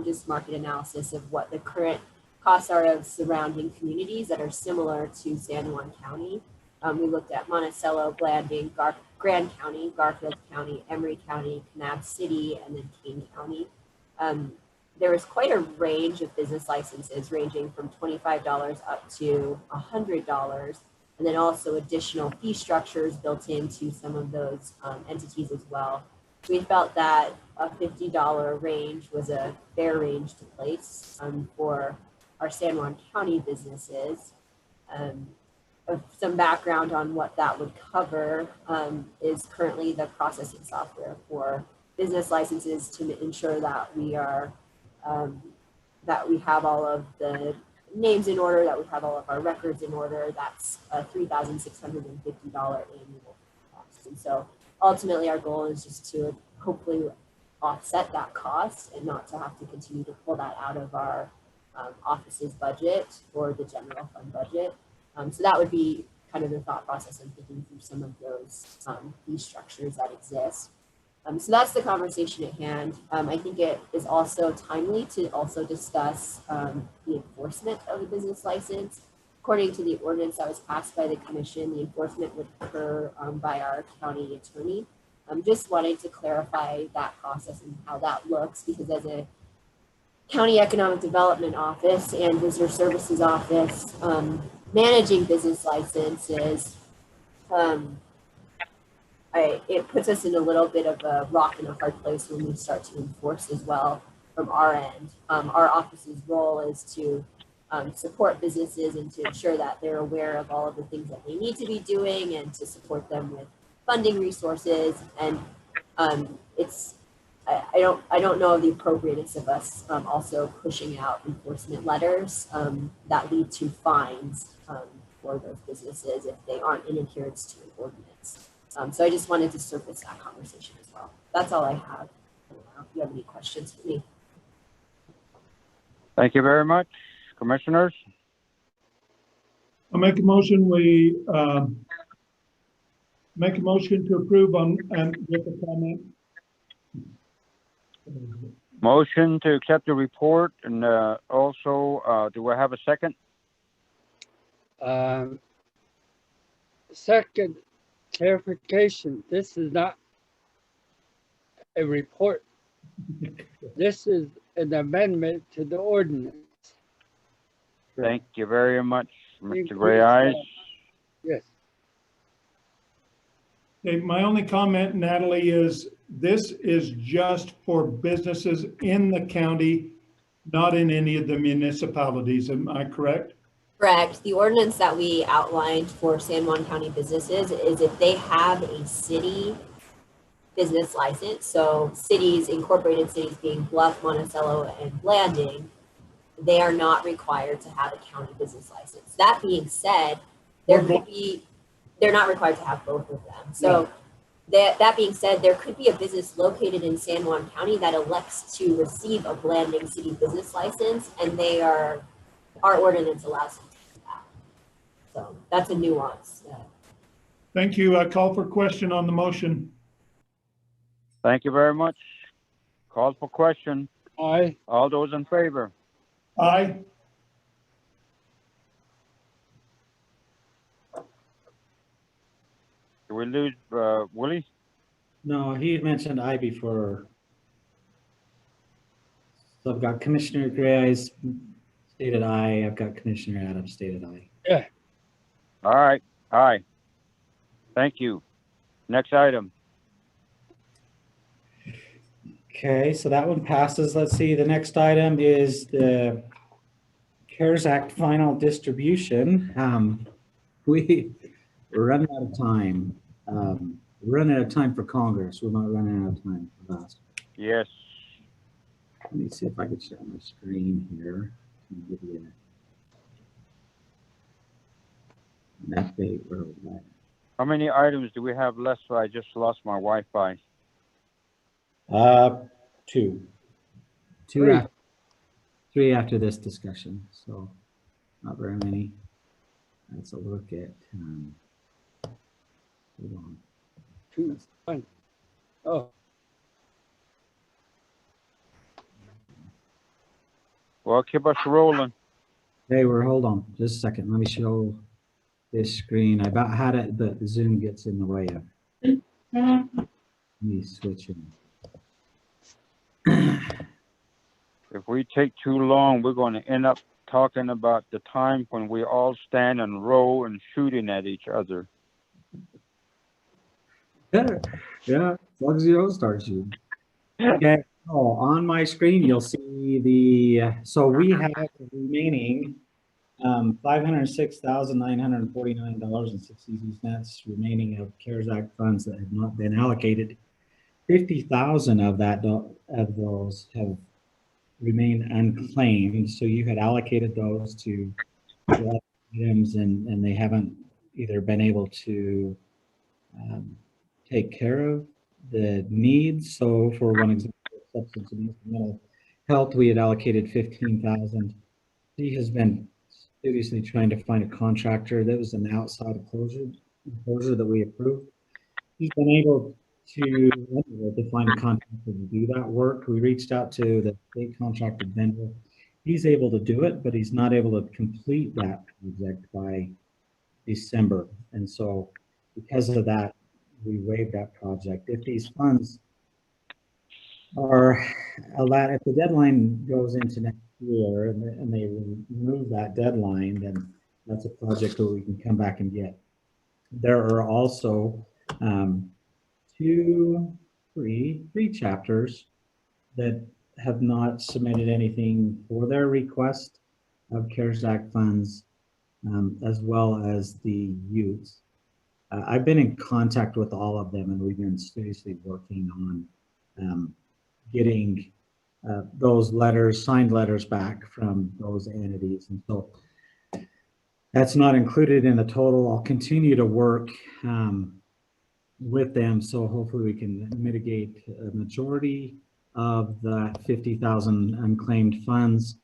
just market analysis of what the current costs are of surrounding communities that are similar to San Juan County. We looked at Monticello, Blanding, Grand County, Garfield County, Emery County, Kanab City, and then King County. There was quite a range of business licenses ranging from $25 up to $100, and then also additional fee structures built into some of those entities as well. We felt that a $50 range was a fair range to place for our San Juan County businesses. Some background on what that would cover is currently the processing software for business licenses to ensure that we are that we have all of the names in order, that we have all of our records in order. That's a $3,650 annual cost. And so ultimately our goal is just to hopefully offset that cost and not to have to continue to pull that out of our office's budget or the general fund budget. So that would be kind of the thought process in thinking through some of those fee structures that exist. So that's the conversation at hand. I think it is also timely to also discuss the enforcement of the business license. According to the ordinance that was passed by the commission, the enforcement would occur by our county attorney. Just wanting to clarify that process and how that looks, because as a county economic development office and visitor services office, managing business licenses, it puts us in a little bit of a rock and a hard place when we start to enforce as well from our end. Our office's role is to support businesses and to ensure that they're aware of all of the things that they need to be doing and to support them with funding resources. And I don't know of the appropriateness of us also pushing out enforcement letters that lead to fines for those businesses if they aren't in adherence to an ordinance. So I just wanted to surface that conversation as well. That's all I have. I don't know if you have any questions for me. Thank you very much, commissioners. I'll make a motion. We make a motion to approve on with the comment. Motion to accept the report, and also, do I have a second? Second clarification, this is not a report. This is an amendment to the ordinance. Thank you very much, Mr. Gray Eyes. Yes. Okay, my only comment, Natalie, is this is just for businesses in the county, not in any of the municipalities. Am I correct? Correct. The ordinance that we outlined for San Juan County businesses is if they have a city business license, so cities, incorporated cities being Bluff, Monticello, and Blanding, they are not required to have a county business license. That being said, they're not required to have both of them. So that being said, there could be a business located in San Juan County that elects to receive a Blanding city business license, and our ordinance allows them to do that. So that's a nuance. Thank you. I call for question on the motion. Thank you very much. Call for question. Aye. All those in favor? Aye. Do we lose Willie? No, he had mentioned aye before. So I've got Commissioner Gray Eyes stated aye. I've got Commissioner Adams stated aye. Yeah. All right. Aye. Thank you. Next item. Okay, so that one passes. Let's see, the next item is the CARES Act final distribution. We're running out of time. We're running out of time for Congress. We're not running out of time for us. Yes. Let me see if I can share my screen here. Give you an update where we're at. How many items do we have left? So I just lost my Wi-Fi. Two. Three. Three after this discussion, so not very many. Let's look at, hold on. 2, 1. Oh, Well, keep us rolling. Hey, hold on, just a second. Let me show this screen. I about had it, but Zoom gets in the way of me switching. If we take too long, we're going to end up talking about the time when we all stand in a row and shooting at each other. Yeah, as long as you don't start shooting. Okay, so on my screen, you'll see so we have remaining $506,949.62 remaining of CARES Act funds that have not been allocated. 50,000 of those have remained unclaimed. So you had allocated those to items and they haven't either been able to take care of the needs. So for one example, substance abuse and mental health, we had allocated 15,000. He has been seriously trying to find a contractor. That was an outside enclosure that we approved. He's been able to find a contractor to do that work. We reached out to the state contracted vendor. He's able to do it, but he's not able to complete that project by December. And so because of that, we waived that project. If these funds are allowed, if the deadline goes into next year and they remove that deadline, then that's a project that we can come back and get. There are also three chapters that have not submitted anything for their request of CARES Act funds, as well as the youths. I've been in contact with all of them, and we've been seriously working on getting those signed letters back from those entities. And so that's not included in the total. I'll continue to work with them, so hopefully we can mitigate a majority of the 50,000 unclaimed funds,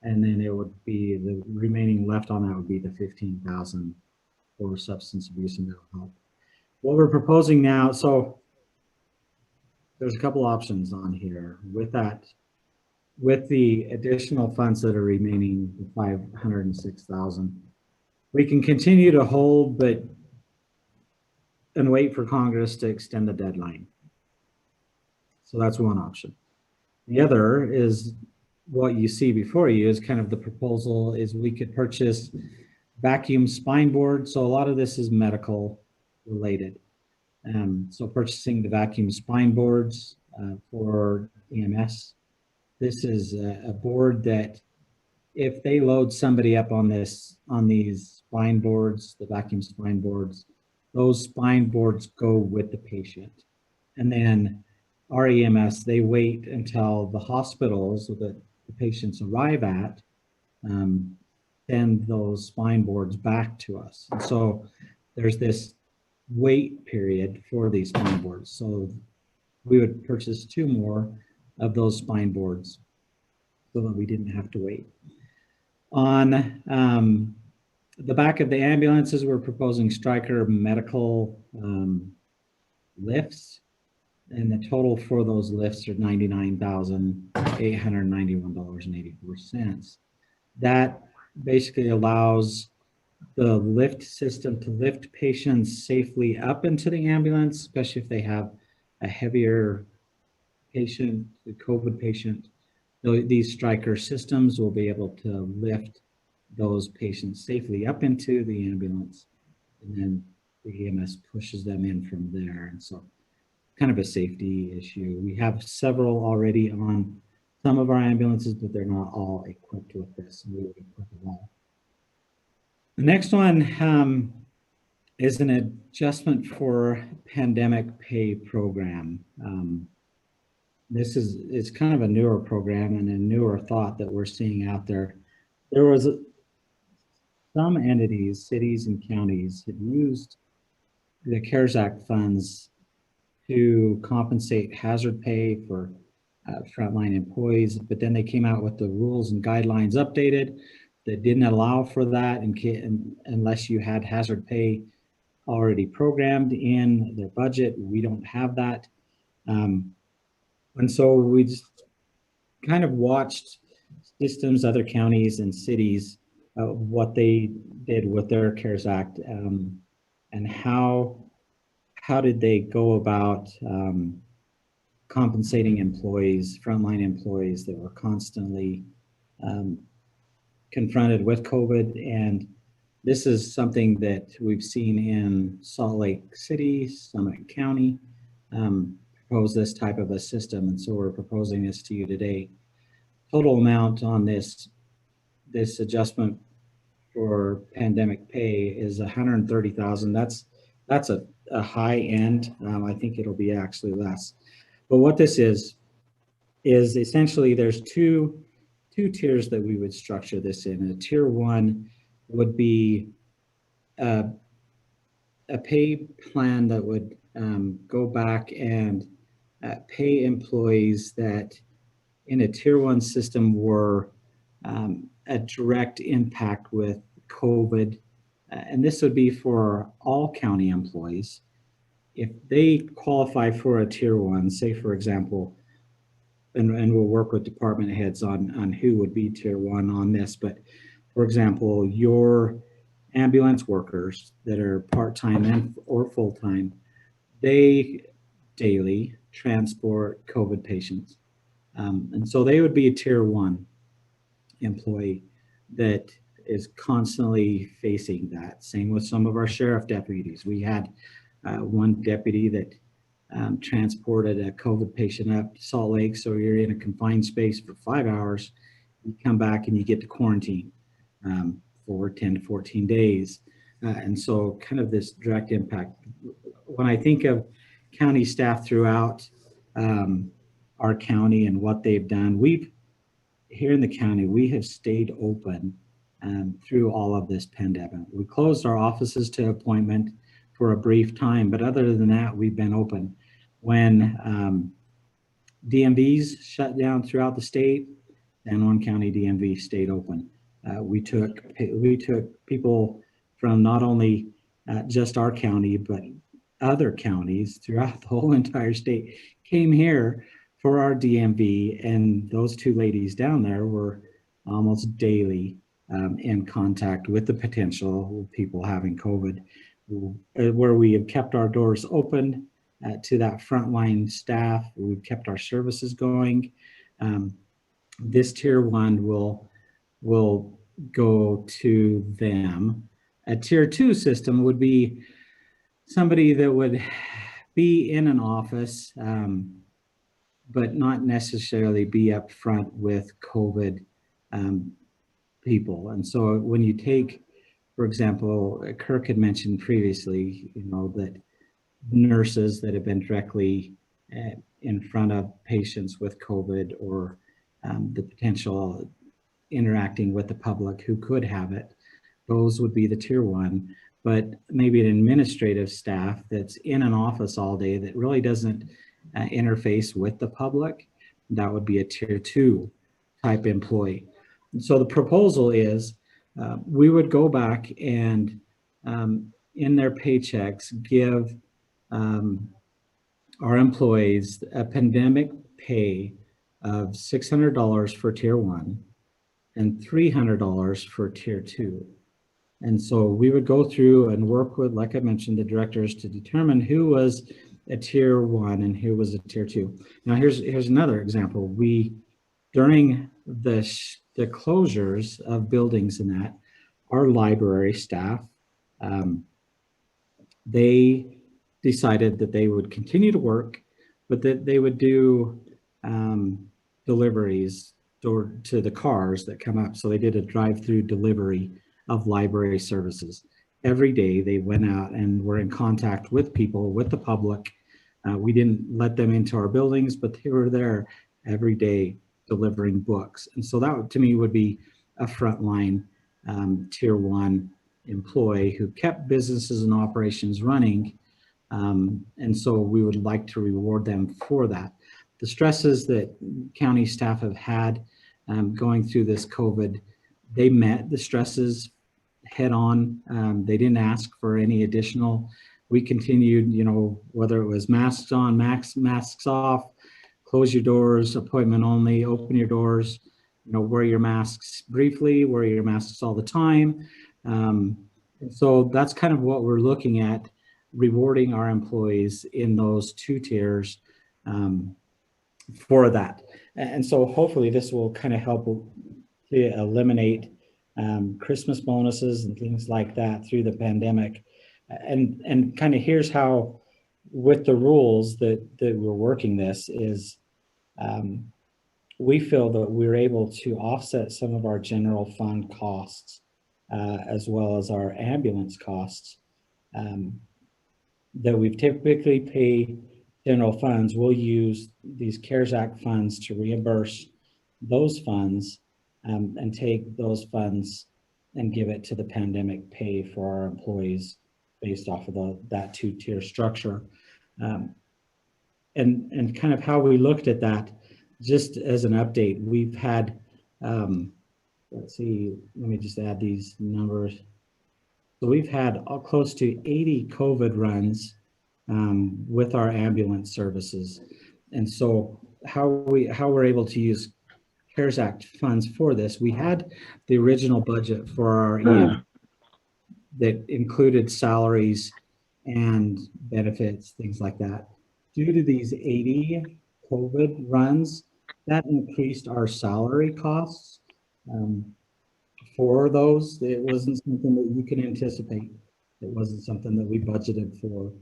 and then it would be the remaining left on that would be the 15,000 for substance abuse and mental health. What we're proposing now, so there's a couple options on here with that. With the additional funds that are remaining, the 506,000, we can continue to hold, and wait for Congress to extend the deadline. So that's one option. The other is what you see before you is kind of the proposal is we could purchase vacuum spine board. So a lot of this is medical related. So purchasing the vacuum spine boards for EMS. This is a board that if they load somebody up on these spine boards, the vacuum spine boards, those spine boards go with the patient. And then our EMS, they wait until the hospitals that the patients arrive at send those spine boards back to us. And so there's this wait period for these spine boards. So we would purchase 2 more of those spine boards so that we didn't have to wait. On the back of the ambulances, we're proposing Stryker medical lifts, and the total for those lifts are $99,891.84. That basically allows the lift system to lift patients safely up into the ambulance, especially if they have a heavier patient, the COVID patient. These Stryker systems will be able to lift those patients safely up into the ambulance, and then the EMS pushes them in from there. And so kind of a safety issue. We have several already on some of our ambulances, but they're not all equipped with this, and we would equip them all. The next one is an adjustment for pandemic pay program. It's kind of a newer program and a newer thought that we're seeing out there. There was some entities, cities and counties, had used the CARES Act funds to compensate hazard pay for frontline employees, but then they came out with the rules and guidelines updated that didn't allow for that unless you had hazard pay already programmed in their budget. We don't have that. And so we just kind of watched systems, other counties and cities, what they did with their CARES Act, and how did they go about compensating employees, frontline employees that were constantly confronted with COVID. And this is something that we've seen in Salt Lake City, Summit County, propose this type of a system. And so we're proposing this to you today. Total amount on this adjustment for pandemic pay is $130,000. That's a high end. I think it'll be actually less. But what this is essentially there's two tiers that we would structure this in. A tier one would be a pay plan that would go back and pay employees that in a tier one system were a direct impact with COVID. And this would be for all county employees. If they qualify for a tier one, say for example, and we'll work with department heads on who would be tier one on this, but for example, your ambulance workers that are part-time or full-time, they daily transport COVID patients. And so they would be a tier one employee that is constantly facing that. Same with some of our sheriff deputies. We had one deputy that transported a COVID patient up to Salt Lake. So you're in a confined space for 5 hours, you come back and you get to quarantine for 10 to 14 days. And so kind of this direct impact. When I think of county staff throughout our county and what they've done, here in the county, we have stayed open through all of this pandemic. We closed our offices to appointment for a brief time, but other than that, we've been open. When DMVs shut down throughout the state, San Juan County DMV stayed open. We took people from not only just our county, but other counties throughout the whole entire state came here for our DMV, and those two ladies down there were almost daily in contact with the potential people having COVID, where we have kept our doors open to that frontline staff. We've kept our services going. This tier one will go to them. A tier two system would be somebody that would be in an office, but not necessarily be up front with COVID people. And so when you take, for example, Kirk had mentioned previously, that nurses that have been directly in front of patients with COVID, or the potential interacting with the public who could have it, those would be the tier one. But maybe an administrative staff that's in an office all day that really doesn't interface with the public, that would be a tier two type employee. And so the proposal is we would go back and in their paychecks give our employees a pandemic pay of $600 for tier one and $300 for tier two. And so we would go through and work with, like I mentioned, the directors to determine who was a tier one and who was a tier two. Now here's another example. During the closures of buildings and that, our library staff, they decided that they would continue to work, but that they would do deliveries to the cars that come up. So they did a drive-through delivery of library services. Every day they went out and were in contact with people, with the public. We didn't let them into our buildings, but they were there every day delivering books. And so that to me would be a frontline tier one employee who kept businesses and operations running, And so we would like to reward them for that. The stresses that county staff have had going through this COVID, they met the stresses head on. They didn't ask for any additional. We continued, you know, whether it was masks on, masks off, close your doors, appointment only, open your doors, you know, wear your masks briefly, wear your masks all the time. So that's kind of what we're looking at, rewarding our employees in those two tiers for that. And so hopefully this will kind of help to eliminate Christmas bonuses and things like that through the pandemic. And kind of here's how, with the rules that we're working this is, we feel that we're able to offset some of our general fund costs as well as our ambulance costs that we typically pay general funds. We'll use these CARES Act funds to reimburse those funds and take those funds and give it to the pandemic pay for our employees based off of that two-tier structure. And kind of how we looked at that, just as an update, we've had, let's see, let me just add these numbers. So we've had close to 80 COVID runs with our ambulance services. And so how we're able to use CARES Act funds for this, we had the original budget for our EM that included salaries and benefits, things like that. Due to these 80 COVID runs, that increased our salary costs for those. It wasn't something that you can anticipate. It wasn't something that we budgeted for.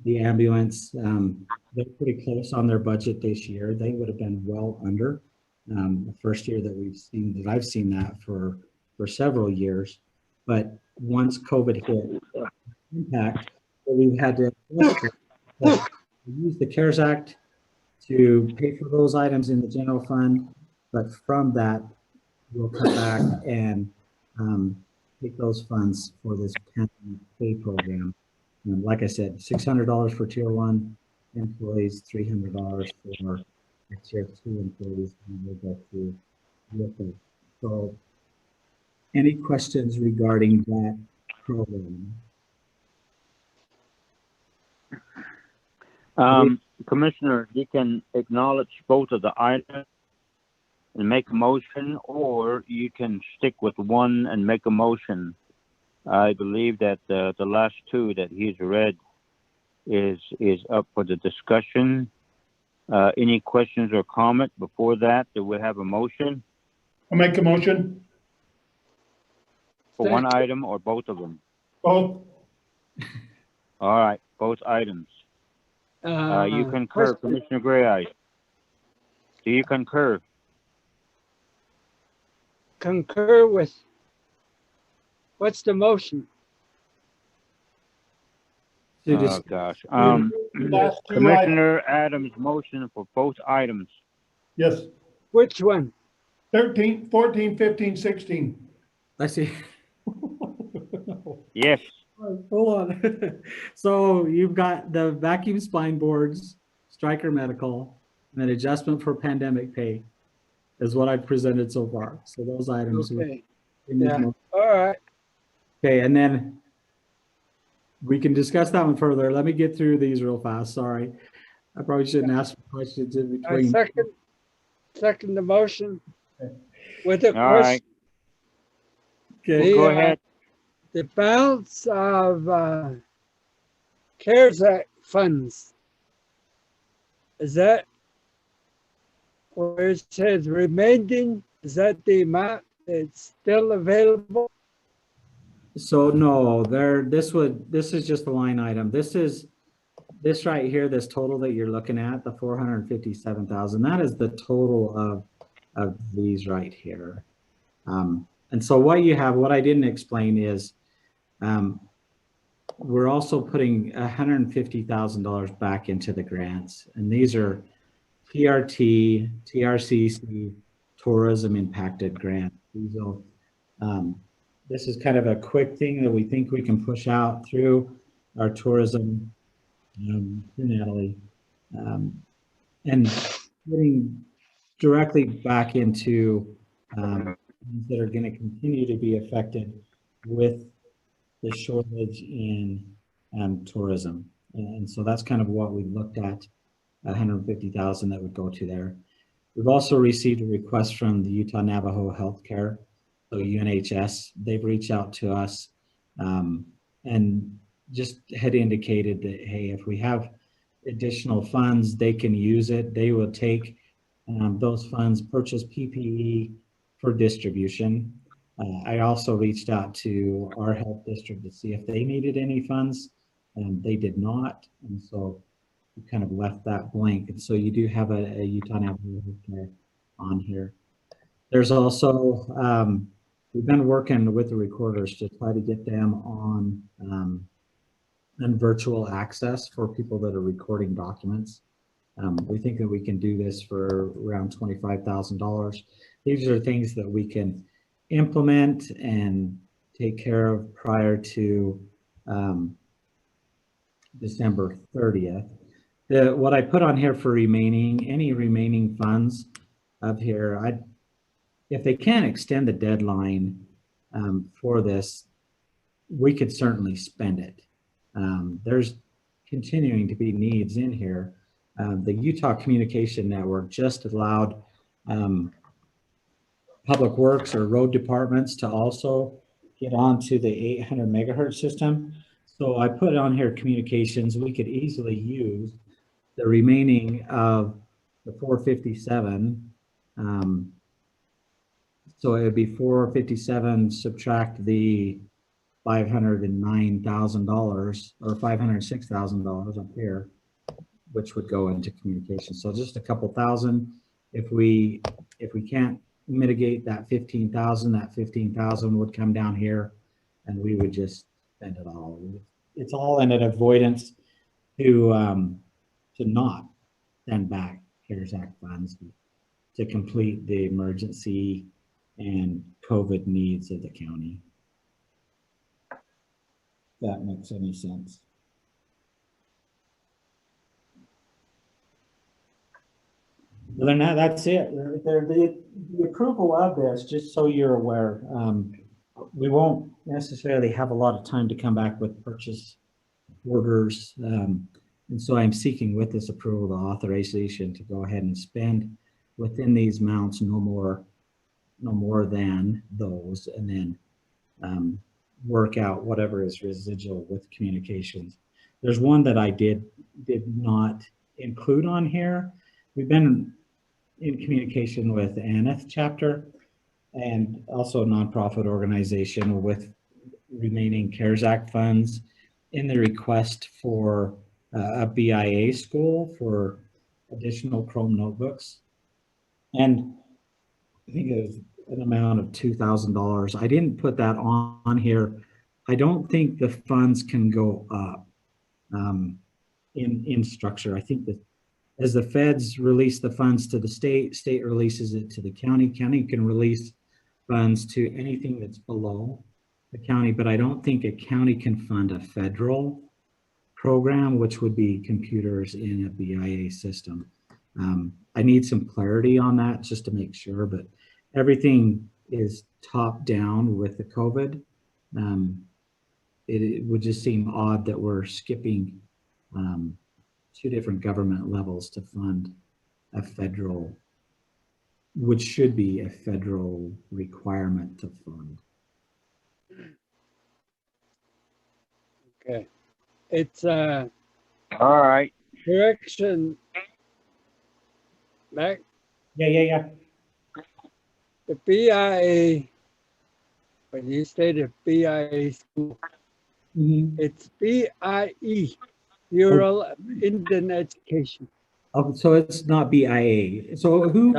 The ambulance, they're pretty close on their budget this year. They would have been well under. The first year that I've seen that for several years. But once COVID hit impact, we've had to use the CARES Act to pay for those items in the general fund. But from that, we'll come back and take those funds for this pandemic pay program. And like I said, $600 for tier 1 employees, $300 for tier 2 employees, and we'll go through with it. So any questions regarding that program? Commissioner, you can acknowledge both of the items and make a motion, or you can stick with one and make a motion. I believe that the last two that he's read is up for the discussion. Any questions or comment before that? Do we have a motion? I'll make a motion. For one item or both of them? Both. All right, both items. You concur, Commissioner Gray. Do you concur? Concur with, what's the motion? Oh gosh. Commissioner Adams' motion for both items. Yes. Which one? 13, 14, 15, 16. I see. Yes. Hold on. So you've got the vacuum spine boards, Stryker Medical, and then adjustment for pandemic pay is what I've presented so far. So those items. Okay. Yeah. All right. Okay, and then we can discuss that one further. Let me get through these real fast. Sorry. I probably shouldn't ask questions in between. Second the motion with a All right. Okay. Go ahead. The balance of CARES Act funds, is that where it says remaining? Is that the amount that's still available? So no, this is just a line item. This right here, this total that you're looking at, the 457,000, that is the total of these right here. And so what you have, what I didn't explain is we're also putting $150,000 back into the grants. And these are TRT, TRCC, tourism impacted grants. This is kind of a quick thing that we think we can push out through our tourism to Natalie, and getting directly back into things that are going to continue to be affected with the shortage in tourism. And so that's kind of what we looked at, 150,000 that would go to there. We've also received a request from the Utah Navajo Healthcare, so UNHS. They've reached out to us and just had indicated that, hey, if we have additional funds, they can use it. They will take those funds, purchase PPE for distribution. I also reached out to our health district to see if they needed any funds, and they did not. And so we kind of left that blank. And so you do have a Utah Navajo Healthcare on here. There's also, we've been working with the recorders to try to get them on virtual access for people that are recording documents. We think that we can do this for around $25,000. These are things that we can implement and take care of prior to December 30th. What I put on here for any remaining funds up here, if they can extend the deadline for this, we could certainly spend it. There's continuing to be needs in here. The Utah Communication Network just allowed public works or road departments to also get onto the 800 megahertz system. So I put on here communications. We could easily use the remaining of the 457. So it would be 457 subtract the $509,000 or $506,000 up here, which would go into communication. So just a couple thousand. If we can't mitigate that 15,000, that 15,000 would come down here, and we would just spend it all. It's all in an avoidance to not send back CARES Act funds to complete the emergency and COVID needs of the county. If that makes any sense. Other than that, that's it. The approval of this, just so you're aware, we won't necessarily have a lot of time to come back with purchase orders. And so I'm seeking with this approval, the authorization to go ahead and spend within these amounts, no more than those, and then work out whatever is residual with communications. There's one that I did not include on here. We've been in communication with the Untitled Chapter and also a nonprofit organization with remaining CARES Act funds in the request for a BIA school for additional Chrome notebooks. And I think it was an amount of $2,000. I didn't put that on here. I don't think the funds can go up in structure. I think that as the feds release the funds to the state releases it to the county. County can release funds to anything that's below the county, but I don't think a county can fund a federal program, which would be computers in a BIA system. I need some clarity on that just to make sure, but everything is top down with the COVID. It would just seem odd that we're skipping two different government levels to fund a federal, which should be a federal requirement to fund. Okay. It's all right. Correction. Back. Yeah. The BIA, when you say the BIA school, it's BIE, Bureau of Indian Education. Oh, so it's not BIA. So who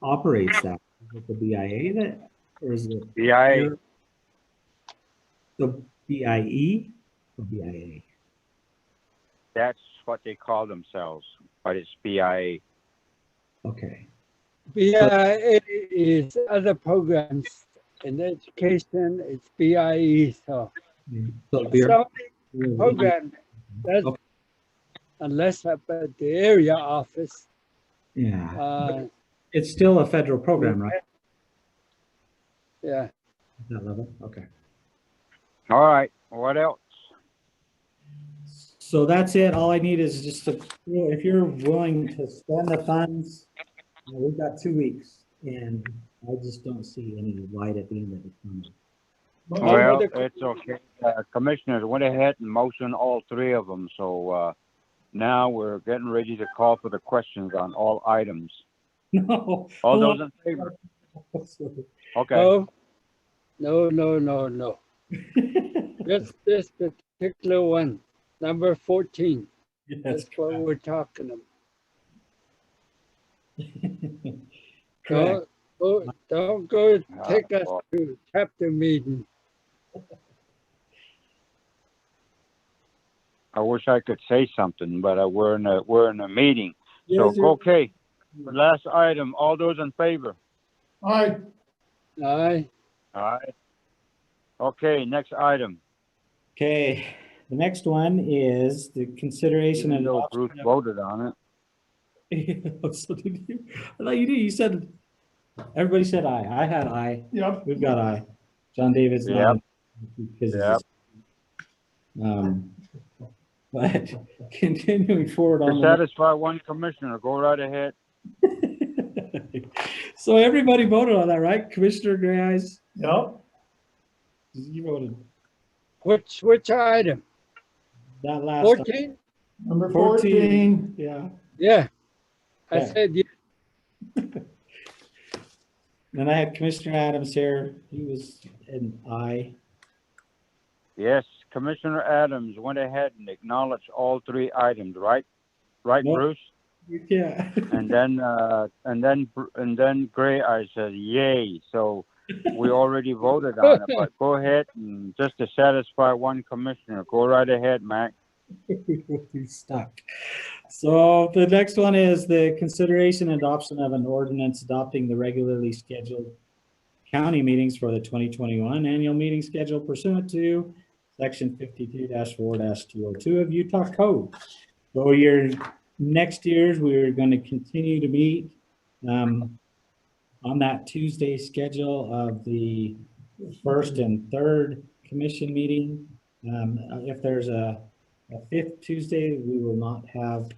operates that? Is it the BIA that, or is it BIA? The BIE or BIA? That's what they call themselves, but it's BIA. Okay. BIA is other programs in education. It's BIE. So So program That's Okay. unless up at the area office. Yeah. It's still a federal program, right? Yeah. At that level? Okay. All right, what else? So that's it. All I need is just if you're willing to spend the funds, we've got 2 weeks and I just don't see any light at the end of the tunnel. Well, it's okay. Commissioners went ahead and motioned all three of them. So now we're getting ready to call for the questions on all items. No. All those in favor? Okay. No. Just this particular one, number 14. Yes, that's what we're talking about. Correct. Don't go take us to chapter meeting. I wish I could say something, but we're in a meeting. Yes, So okay. Last item. All those in favor? Aye. Aye. Aye. Okay. Next item. Okay. The next one is the consideration Even and though Bruce voted on it. So did you? I thought you did. You said everybody said aye. I had aye. Yep. We've got aye. John David's not because but continuing forward on To satisfy one commissioner, go right ahead. So everybody voted on that, right? Commissioner Gray Eyes? Yep. You voted. Which item? That last 14? Number 14. Yeah. Yeah. I Okay. said yeah. Then I had Commissioner Adams here. He was an aye. Yes, Commissioner Adams went ahead and acknowledged all three items, right? Right, Nope. Bruce? Yeah. And then Gray Eye said yay. So we already voted on it. But go ahead and just to satisfy one commissioner, go right ahead, Mac. He's stuck. So the next one is the consideration and adoption of an ordinance adopting the regularly scheduled county meetings for the 2021 annual meeting schedule pursuant to section 52-4-202 of Utah Code. So next year's, we're going to continue to meet on that Tuesday schedule of the first and third commission meeting. If there's a fifth Tuesday, we will not have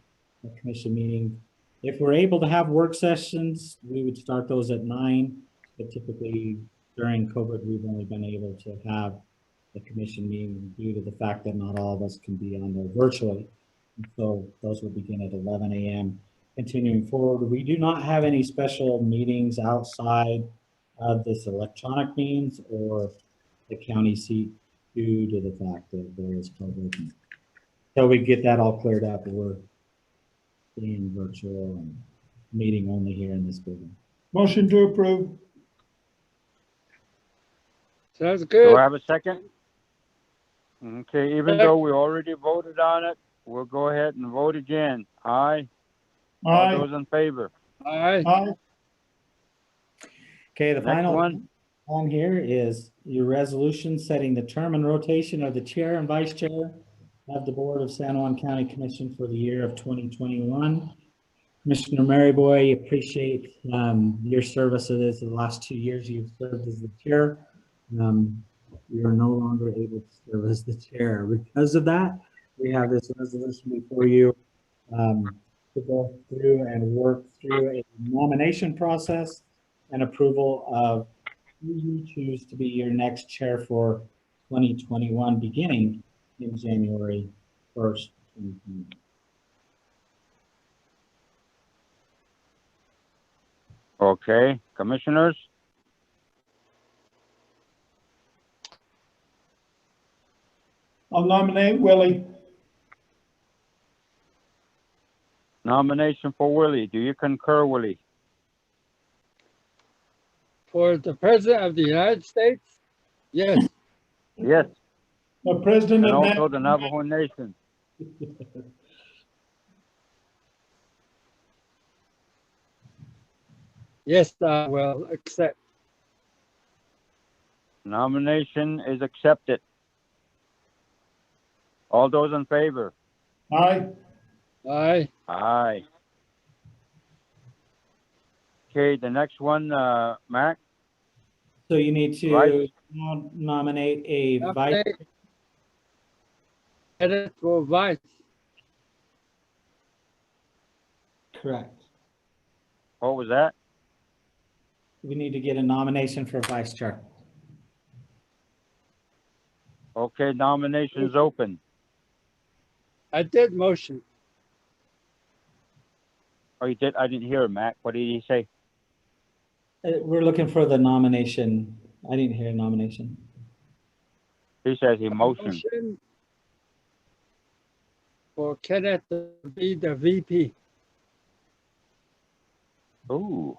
a commission meeting. If we're able to have work sessions, we would start those at 9, but typically during COVID, we've only been able to have the commission meeting due to the fact that not all of us can be on there virtually. So those will begin at 11 a.m. Continuing forward, we do not have any special meetings outside of this electronic means or the county seat due to the fact that there is COVID. So we get that all cleared up, we're being virtual and meeting only here in this building. Motion to approve. Sounds good. Do I have a second? Okay, even though we already voted on it, we'll go ahead and vote again. Aye. Aye. All those in favor? Aye. Aye. Okay, the Next final one. on here is your resolution setting the term and rotation of the chair and vice chair of the Board of San Juan County Commission for the year of 2021. Commissioner Maryboy, appreciate your service of this. The last 2 years you've served as the chair. You are no longer able to serve as the chair. Because of that, we have this resolution before you to go through and work through a nomination process and approval of who you choose to be your next chair for 2021, beginning in January 1st, 2021. Okay, commissioners? I'll nominate Willie. Nomination for Willie. Do you concur, Willie? For the President of the United States? Yes. Yes. The President And of also the Navajo Nation. Yes, I will accept. Nomination is accepted. All those in favor? Aye. Aye. Aye. Okay, the next one, Mac, So you need to Vice. nominate a vice. Nominate Edit for vice. Correct. What was that? We need to get a nomination for vice chair. Okay, nominations open. I did motion. Oh, you did? I didn't hear him, Mac. What did he say? We're looking for the nomination. I didn't hear a nomination. He says he motioned. Motion for Kenneth to be the VP. Ooh.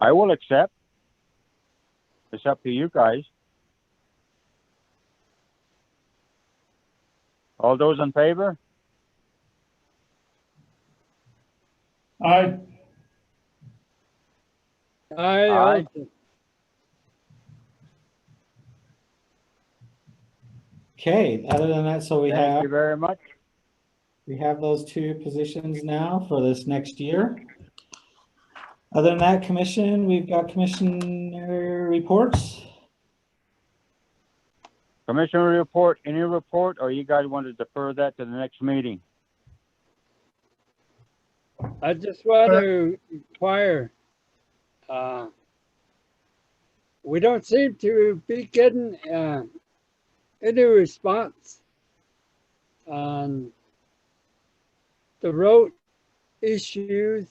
I will accept. It's up to you guys. All those in favor? Aye. Aye. Aye. Also. Okay, other than that, so Thank you very much. we have those two positions now for this next year. Other than that, commission, we've got commissioner reports. Commissioner report, any report, or you guys want to defer that to the next meeting? I just want to inquire. We don't seem to be getting any response on the road issues.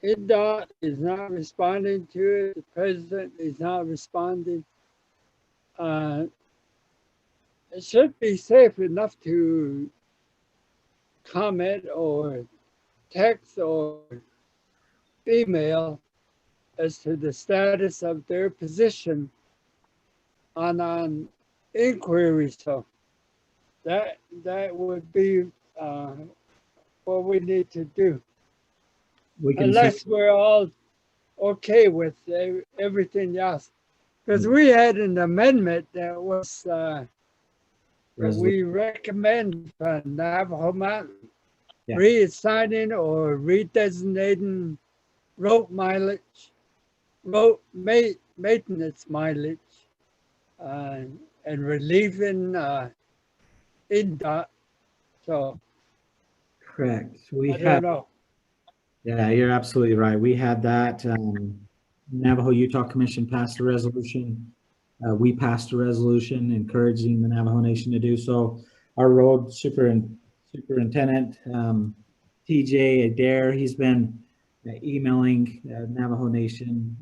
INDOT is not responding to it. The president is not responding. It should be safe enough to comment or text or email as to the status of their position on inquiry. So that would be what we need to do. We can Unless we're all okay with everything else. Because we had an amendment that was that we recommend for Navajo Mountain reassigning or redesignating road mileage, road maintenance mileage, and relieving INDOT. So Correct. We I have. don't know. Yeah, you're absolutely right. We had that. Navajo Utah Commission passed a resolution. We passed a resolution encouraging the Navajo Nation to do so. Our road superintendent, TJ Adair, he's been emailing Navajo Nation,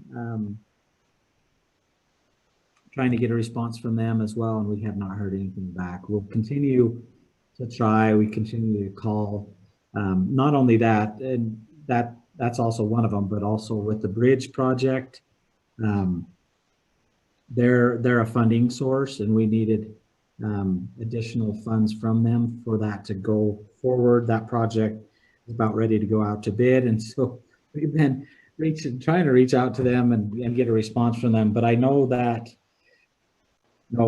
trying to get a response from them as well, and we have not heard anything back. We'll continue to try. We continue to call. Not only that, and that's also one of them, but also with the bridge project, they're a funding source, and we needed additional funds from them for that to go forward. That project is about ready to go out to bid, and so we've been trying to reach out to them and get a response from them. But I know that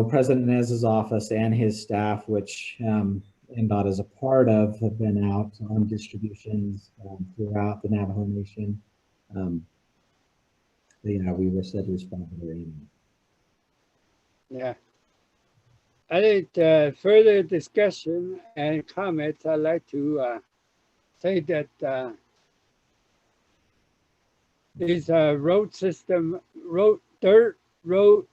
President Nez's office and his staff, which NDOT is a part of, have been out on distributions throughout the Navajo Nation. We were said to respond to their email. Yeah. I think further discussion and comments, I'd like to say that these dirt road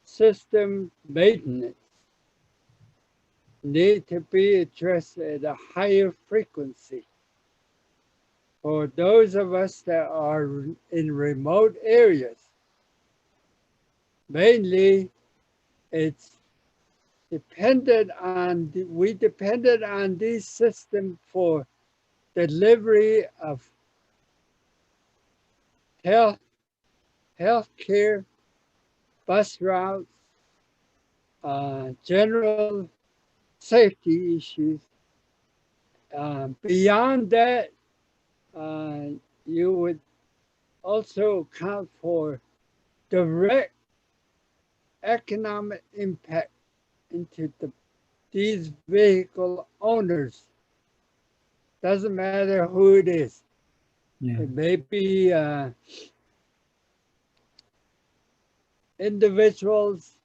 system maintenance need to be addressed at a higher frequency. For those of us that are in remote areas, mainly it's dependent on, we depended on these systems for delivery of healthcare, bus routes, general safety issues. Beyond that, you would also account for direct economic impact into these vehicle owners. Doesn't matter who it is. Yeah. It may be individuals,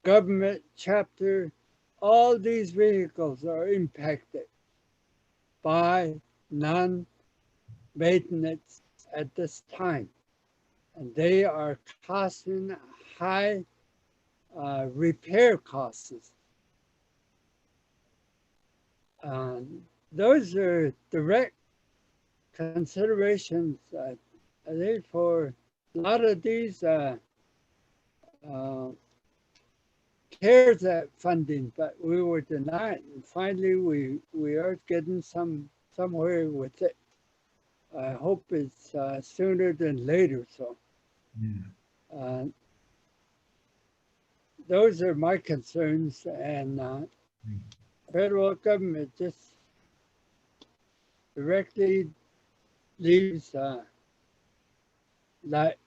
government, chapter. All these vehicles are impacted by non-maintenance at this time. And they are costing high repair costs. Those are direct considerations, I think, for a lot of these CARES Act funding, but we were denied. And finally, we are getting somewhere with it. I hope it's sooner than later. So, those are my concerns, and federal government just directly leaves that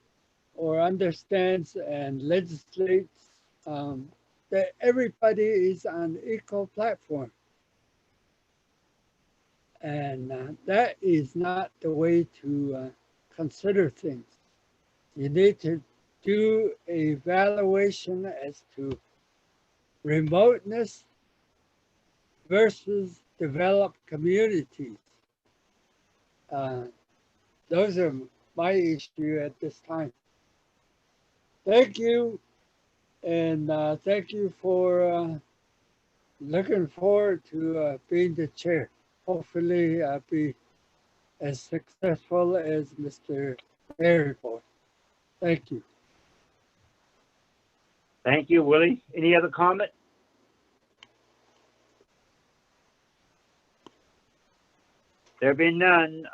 or understands and legislates that everybody is on equal platform. And that is not the way to consider things. You need to do a evaluation as to remoteness versus developed communities. Those are my issue at this time. Thank you, and thank you for looking forward to being the chair. Hopefully, I'll be as successful as Mr. Berryboy. Thank you. Thank you, Willie. Any other comment? There being none,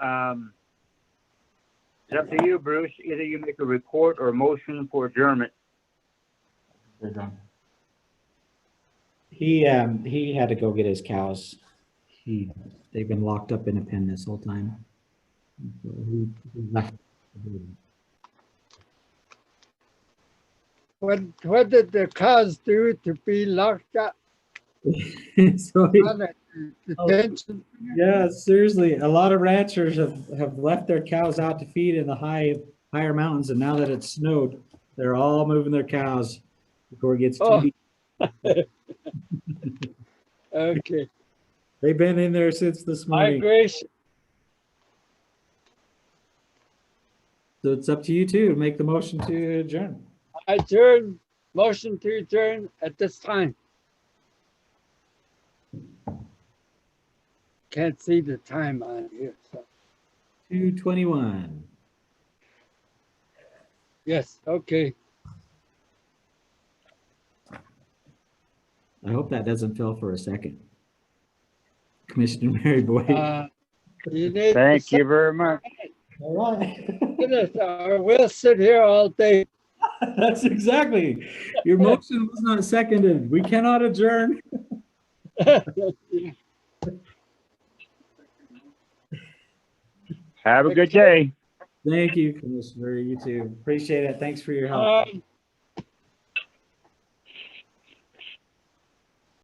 it's up to you, Bruce. Either you make a report or a motion for adjournment. He had to go get his cows. They've been locked up in a pen this whole time. So he left. What did the cows do to be locked up? So detention? Yeah, seriously, a lot of ranchers have left their cows out to feed in the higher mountains, and now that it's snowed, they're all moving their cows before it gets too deep. Okay. They've been in there since this morning. Migration. So it's up to you too. Make the motion to adjourn. Adjourn. Motion to adjourn at this time. Can't see the time on here. So. 2:21. Yes. Okay. I hope that doesn't fail for a second. Commissioner Mary Boyd. Thank you very much. All right. We'll sit here all day. That's exactly. Your motion was not seconded. We cannot adjourn. Have a good day. Thank you, Commissioner. You too. Appreciate it. Thanks for your help.